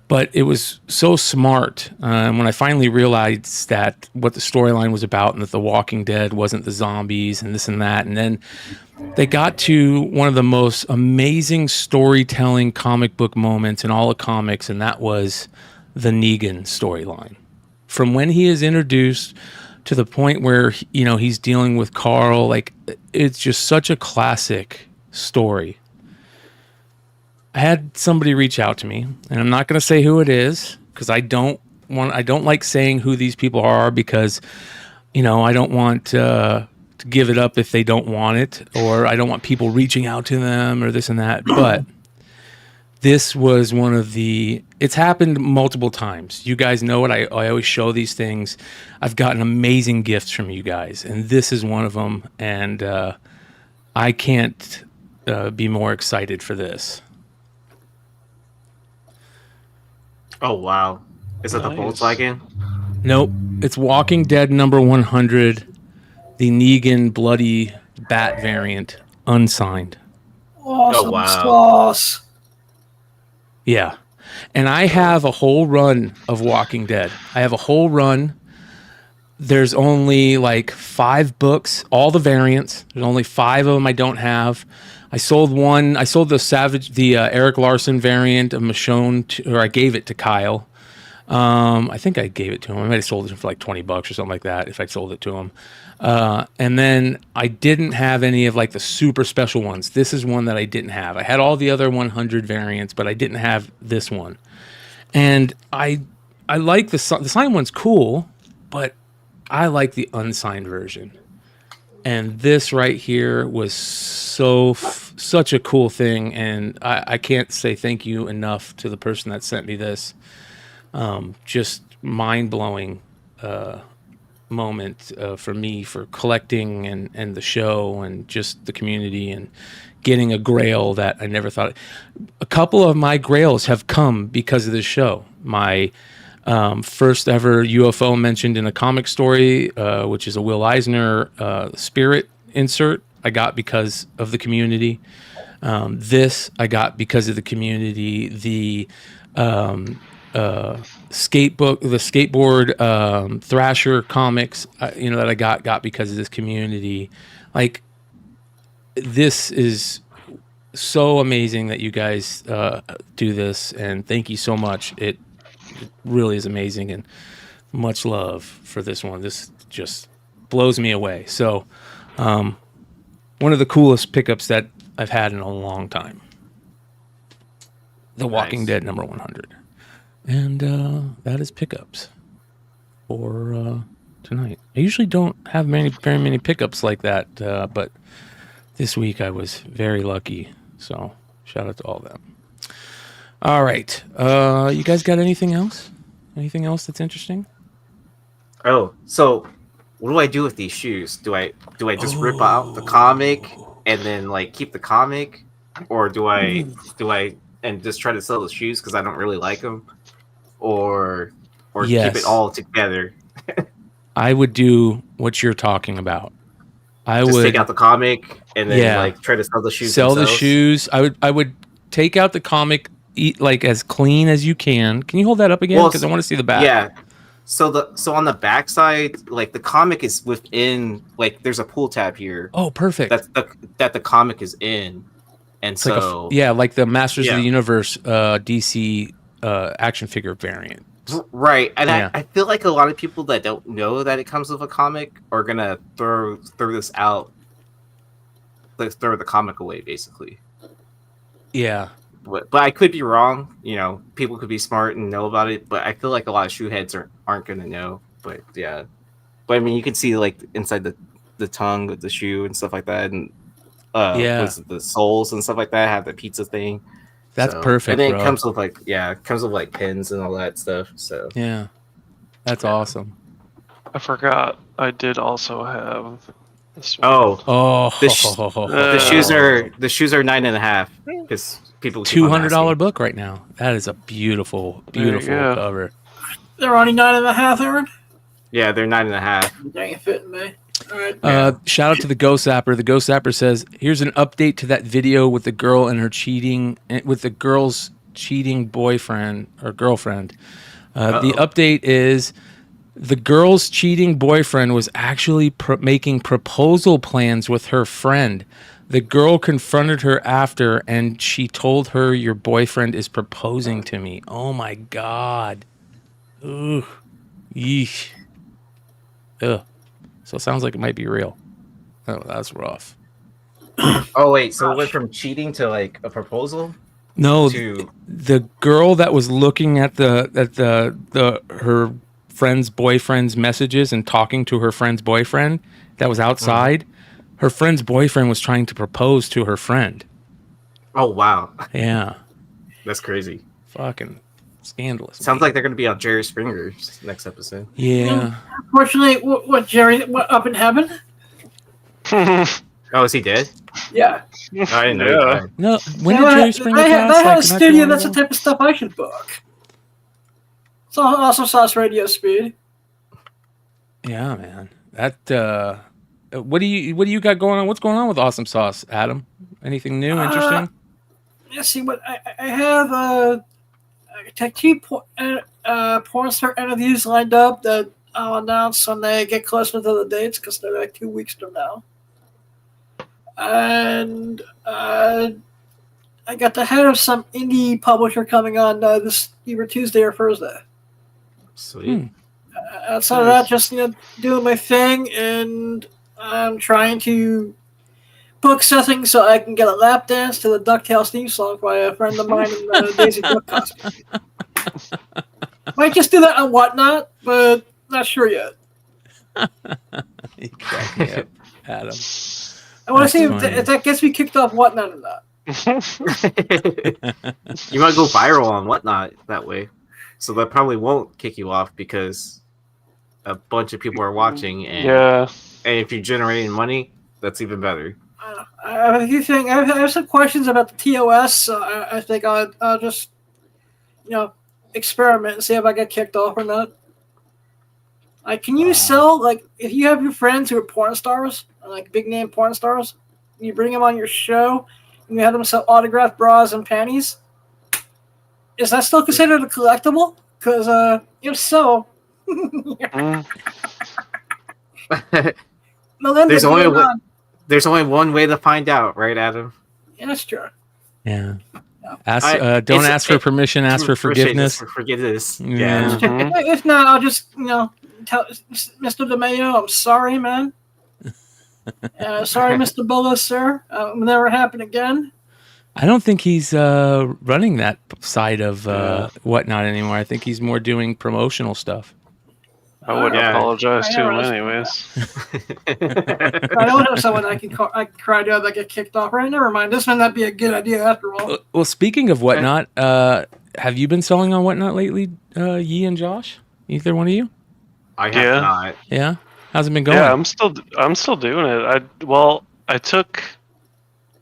But it was so smart. And when I finally realized that what the storyline was about and that The Walking Dead wasn't the zombies and this and that, and then they got to one of the most amazing storytelling comic book moments in all of comics, and that was the Negan storyline. From when he is introduced to the point where he's dealing with Carl, it's just such a classic story. I had somebody reach out to me, and I'm not going to say who it is because I don't like saying who these people are because, I don't want to give it up if they don't want it, or I don't want people reaching out to them or this and that. But this was one of it's happened multiple times. You guys know it. I always show these things. I've gotten amazing gifts from you guys, and this is one of them. And I can't be more excited for this. Oh, wow. Is it the Volkswagen? Nope. It's Walking Dead number 100, the Negan Bloody Bat variant, unsigned. Awesome Oh, wow. sauce. Yeah. And I have a whole run of Walking Dead. I have a whole run. There's only like 5 books, all the variants. There's only 5 of them I don't have. I sold one. I sold the Eric Larson variant of Michonne, or I gave it to Kyle. I think I gave it to him. I might have sold it for like $20 or something like that if I sold it to him. And then I didn't have any of like the super special ones. This is one that I didn't have. I had all the other 100 variants, but I didn't have this one. And I like the signed one's cool, but I like the unsigned version. And this right here was such a cool thing, and I can't say thank you enough to the person that sent me this. Just mind-blowing moment for me for collecting and the show and just the community and getting a grail that I never thought. A couple of my grails have come because of this show. My first ever UFO mentioned in a comic story, which is a Will Eisner spirit insert, I got because of the community. This I got because of the community. The skateboard Thrasher comics, that I got because of this community. Like, this is so amazing that you guys do this, and thank you so much. It really is amazing, and much love for this one. This just blows me away. So one of the coolest pickups that I've had in a long time. The Walking Dead number 100. And that is pickups for tonight. I usually don't have very many pickups like that, but this week I was very lucky. So shout out to all of them. All right. You guys got anything else? Anything else that's interesting? Oh, so what do I do with these shoes? Do I just rip out the comic and then like keep the comic, or do I and just try to sell the shoes because I don't really like them, or Yes. keep it all together? I would do what you're talking about. I Just would take out the comic and then like try to sell the shoes. Sell the themselves? shoes. I would take out the comic, eat like as clean as you can. Can you hold that up again? Because I want to see the back. Yeah. So on the back side, like the comic is within, like there's a pull tab here. Oh, perfect. That the comic is in, and It's so like the Masters of Yeah. the Universe DC action figure variant. right. And Yeah. I feel like a lot of people that don't know that it comes with a comic are gonna throw this out, like throw the comic away, basically. Yeah. But I could be wrong. People could be smart and know about it, but I feel like a lot of shoe heads aren't gonna know. But yeah, but I mean, you can see like inside the tongue of the shoe and stuff like that, and the soles and stuff like that have the pizza thing. That's perfect, And then bro. it comes with like pins and all that stuff. So Yeah. That's awesome. I forgot. I did also have this one. Oh. the shoes are 9.5 because people keep on $200 asking. book right now. That is a beautiful, beautiful go. cover. They're only 9.5, Aaron. Yeah, they're 9.5. Dang, it fitting me. All right. Shout out to the Ghost Zapper. The Ghost Zapper says, "Here's an update to that video with the girl and her with the girl's cheating boyfriend or girlfriend. The update is the girl's cheating boyfriend was actually making proposal plans with her friend. The girl confronted her after, and she told her, 'Your boyfriend is proposing to me.'" Oh my God. Ooh. Yeesh. Ugh. So it sounds like it might be real. Oh, that's rough. Oh wait, so it went from cheating to like a proposal? No, To the girl that was looking at her friend's boyfriend's messages and talking to her friend's boyfriend that was outside. Her friend's boyfriend was trying to propose to her friend. Oh wow. Yeah. That's crazy. Fucking scandalous. Sounds like they're gonna be on Jerry Springer's next episode. Yeah. Unfortunately, what Jerry? What up in heaven? Oh, is he dead? Yeah. I didn't know. He died. No, when did Jerry Springer They pass? have Like, a not studio. too That's long the type of stuff I should book. It's Awesome Sauce Radio Speed. Yeah, man. That what do you got going on? What's going on with Awesome Sauce, Adam? Anything new, interesting? Let's see what I have. I take two porn star interviews lined up that I'll announce when they get closer to the dates because they're like 2 weeks from now. And I got the head of some indie publisher coming on this either Tuesday or Thursday. Sweet. Outside of that, just doing my thing, and I'm trying to book something so I can get a lap dance to the DuckTales theme song by a friend of mine in the Daisy Duck costume. Might just do that on Whatnot, but not sure yet. You crack me up, Adam. I want to see if that gets me kicked off Whatnot or not. You might go viral on Whatnot that way. So that probably won't kick you off because a bunch of people are watching. And, and if you're generating money, that's even better. I have a few things. I have some questions about the TOS. So I think I'll just, experiment and see if I get kicked off or not. Like, can you sell, like, if you have your friends who are porn stars, like big name porn stars, and you bring them on your show and you have them sell autographed bras and panties, is that still considered a collectible? Because if so, Melinda, there's only one way to find out, right, Adam? Yeah, that's true. Yeah. Don't ask for permission. Ask for forgiveness. Forgiveness. Yeah. If not, I'll just tell Mr. DeMayo, I'm sorry, man. Sorry, Mr. Bullis, sir. Will never happen again. I don't think he's running that side of Whatnot anymore. I think he's more doing promotional stuff. I wouldn't apologize to him anyways. I don't have someone I can cry to that get kicked off. Right, never mind. This might not be a good idea after all. Well, speaking of Whatnot, have you been selling on Whatnot lately, Yee and Josh? Either one of you? I have not. Yeah? How's it been going? Yeah, I'm still doing it. I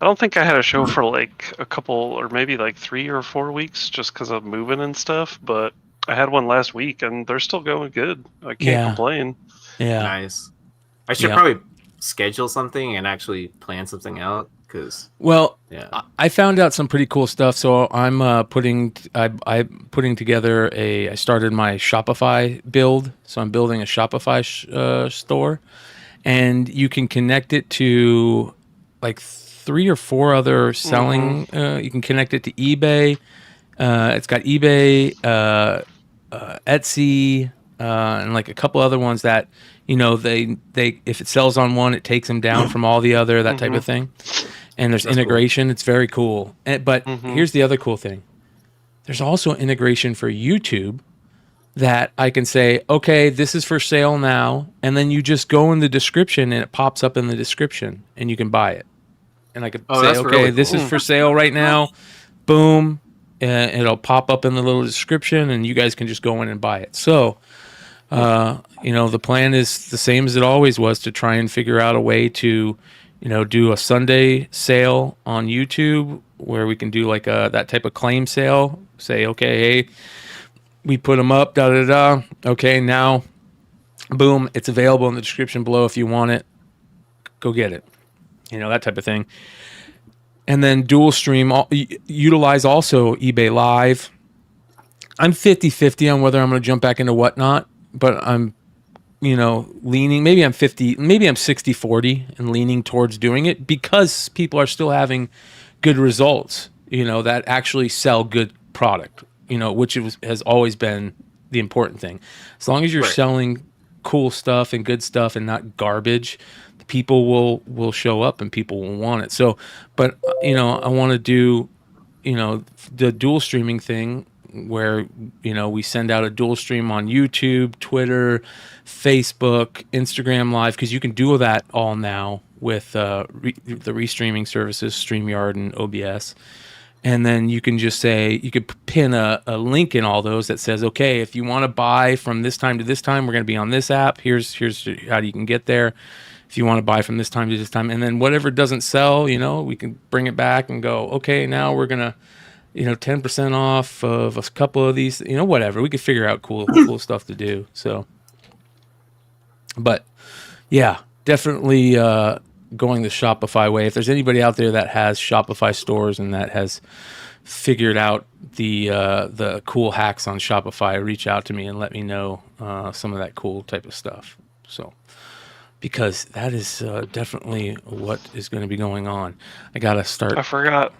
don't think I had a show for like a couple or maybe like 3 or 4 weeks just because of moving and stuff, but I had one last week and they're still going good. I can't complain. Yeah. Nice. I should probably schedule something and actually plan something out because. Well, I found out some pretty cool stuff. So I'm putting together I started my Shopify build. So I'm building a Shopify store, and you can connect it to like 3 or 4 other selling. You can connect it to eBay. It's got eBay, Etsy, and like a couple other ones that they if it sells on one, it takes them down from all the other type of thing. And there's integration. Cool. It's very cool. But here's the other cool thing. There's also integration for YouTube that I can say, okay, this is for sale now, and then you just go in the description and it pops up in the description and you can buy it. And I could say, okay, really cool. This is for sale right now. Boom. It'll pop up in the little description and you guys can just go in and buy it. So, the plan is the same as it always was, to try and figure out a way to, do a Sunday sale on YouTube where we can do like that type of claim sale. Say, okay, hey, we put them up, da-da-da. Okay, now, boom, it's available in the description below if you want it. Go get it. That type of thing. And then dual stream, utilize also eBay Live. I'm 50-50 on whether I'm going to jump back into Whatnot, but I'm, leaning, maybe I'm 60-40 and leaning towards doing it because people are still having good results, that actually sell good product, which has always been the important thing. As long as you're selling cool stuff and good stuff and not garbage, people will show up and people will want it. So, but I want to do, the dual streaming thing where, we send out a dual stream on YouTube, Twitter, Facebook, Instagram Live, because you can do that all now with the restreaming services, StreamYard and OBS. And then you can just say, you could pin a link in all those that says, okay, if you want to buy from this time to this time, we're going to be on this app. Here's how you can get there. If you want to buy from this time to this time, and then whatever doesn't sell, we can bring it back and go, okay, now we're going to, 10% off of a couple of these, whatever. We could figure out cool stuff to do. So, but yeah, definitely going the Shopify way. If there's anybody out there that has Shopify stores and that has figured out the cool hacks on Shopify, reach out to me and let me know some of that cool type of stuff. So, because that is definitely what is going to be going on. I gotta start. I forgot.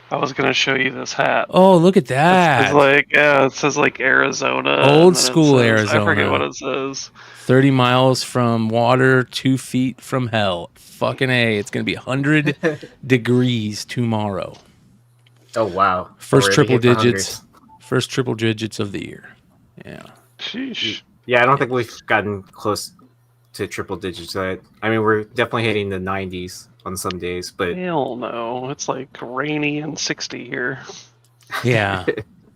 I was going to show you this hat. Oh, look at that. It says like Arizona. Old school Arizona. I forget what it says. 30 miles from water, 2 feet from hell. Fucking A. It's going to be 100 degrees tomorrow. Oh, wow. First triple digits of the year. Yeah. Sheesh. Yeah, I don't think we've gotten close to triple digits yet. I mean, we're definitely hitting the 90s on some days, but hell no, it's like rainy and 60 here. Yeah,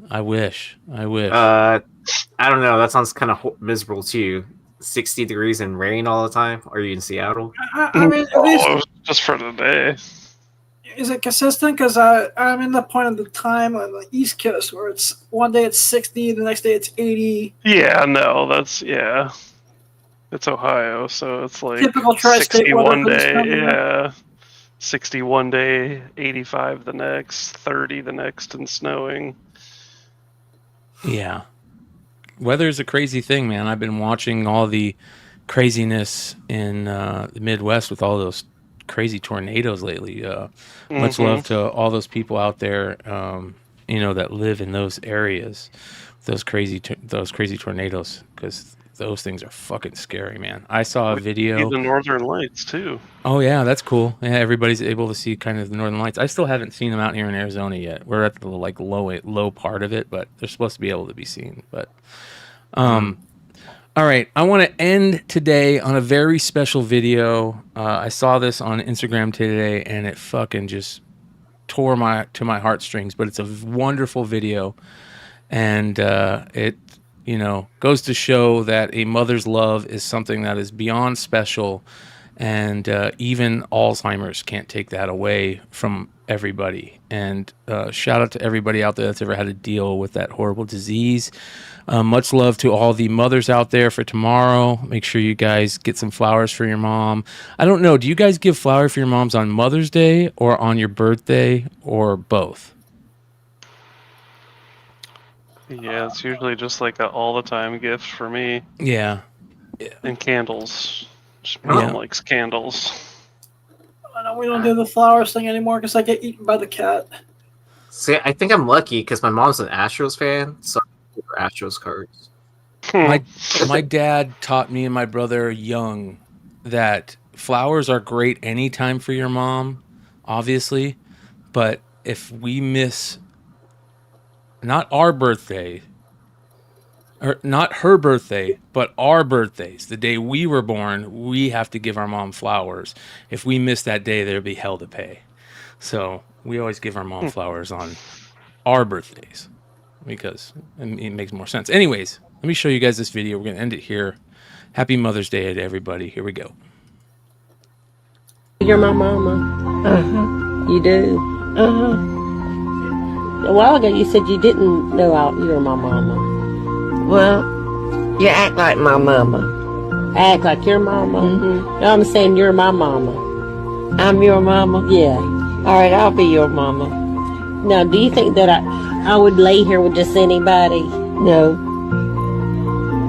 I wish. I don't know. That sounds kind of miserable too. 60 degrees and rain all the time. Are you in Seattle? I mean, at least, just for the day. Is it consistent? Because I'm in the point of the time on the East Coast where it's one day it's 60, the next day it's 80. Yeah, no, it's Ohio, so it's like typical tri-state 61 weather day, yeah. 61 day, 85 the next, 30 the next, and snowing. Yeah. Weather is a crazy thing, man. I've been watching all the craziness in the Midwest with all those crazy tornadoes lately. Much love to all those people out there, that live in those areas, those crazy tornadoes, because those things are fucking scary, man. I saw a video. The Northern Lights too. Oh yeah, that's cool. Yeah, everybody's able to see kind of the Northern Lights. I still haven't seen them out here in Arizona yet. We're at the low part of it, but they're supposed to be able to be seen. But all right, I want to end today on a very special video. I saw this on Instagram today, and it fucking just tore to my heartstrings. But it's a wonderful video, and it goes to show that a mother's love is something that is beyond special, and even Alzheimer's can't take that away from everybody. And shout out to everybody out there that's ever had to deal with that horrible disease. Much love to all the mothers out there for tomorrow. Make sure you guys get some flowers for your mom. I don't know, do you guys give flowers for your moms on Mother's Day or on your birthday or both? Yeah, it's usually just like an all-the-time gift for me. Yeah. And candles. Mom likes candles. I know we don't do the flowers thing anymore because I get eaten by the cat. See, I think I'm lucky because my mom's an Astros fan, so I give her Astros cards. My dad taught me and my brother young that flowers are great anytime for your mom, obviously, but if we miss not our birthday, or not her birthday, but our birthdays, the day we were born, we have to give our mom flowers. If we miss that day, there'll be hell to pay. So we always give our mom flowers on our birthdays because it makes more sense. Anyways, let me show you guys this video. We're going to end it here. Happy Mother's Day to everybody. Here we go. You're my mama. Uh-huh. You do? Uh-huh. A while ago you said you didn't know you were my mama. Well, you act like my mama. Act like your mama? Mm-hmm. No, I'm saying you're my mama. I'm your mama? Yeah. All right, I'll be your mama. Now, do you think that I would lay here with just anybody? No.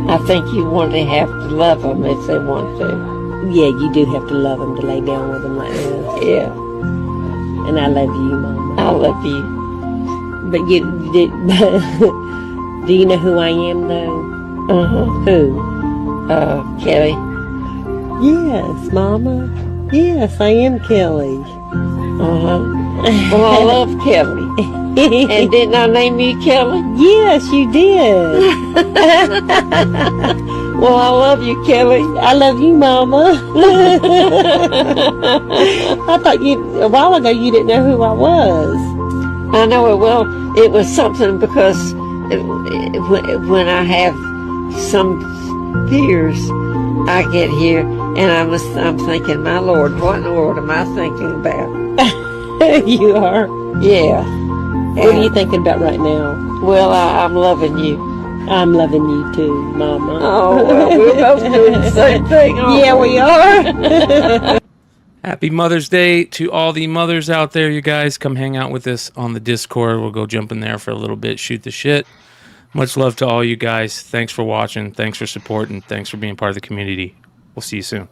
I think you want to have to love them if they want to. Yeah, you do have to love them to lay down with them like this. Yeah. And I love you, Mama. I love you. But do you know who I am, though? Uh-huh. Who? Kelly. Yes, Mama. Yes, I am Kelly. Well, I love Kelly. And didn't I name you Kelly? Yes, you did. Well, I love you, Kelly. I love you, Mama. I thought a while ago you didn't know who I was. I know it. Well, it was something because when I have some fears, I get here and I'm thinking, my Lord, what in the world am I thinking about? You are? Yeah. What are you thinking about right now? Well, I'm loving you. I'm loving you too, Mama. Oh, well, we're both doing the same thing, yeah, we are. Happy Mother's Day to all the mothers out there. You guys come hang out with us on the Discord. We'll go jump in there for a little bit, shoot the shit. Much love to all you guys. Thanks for watching. Thanks for supporting. Thanks for being part of the community. We'll see you soon.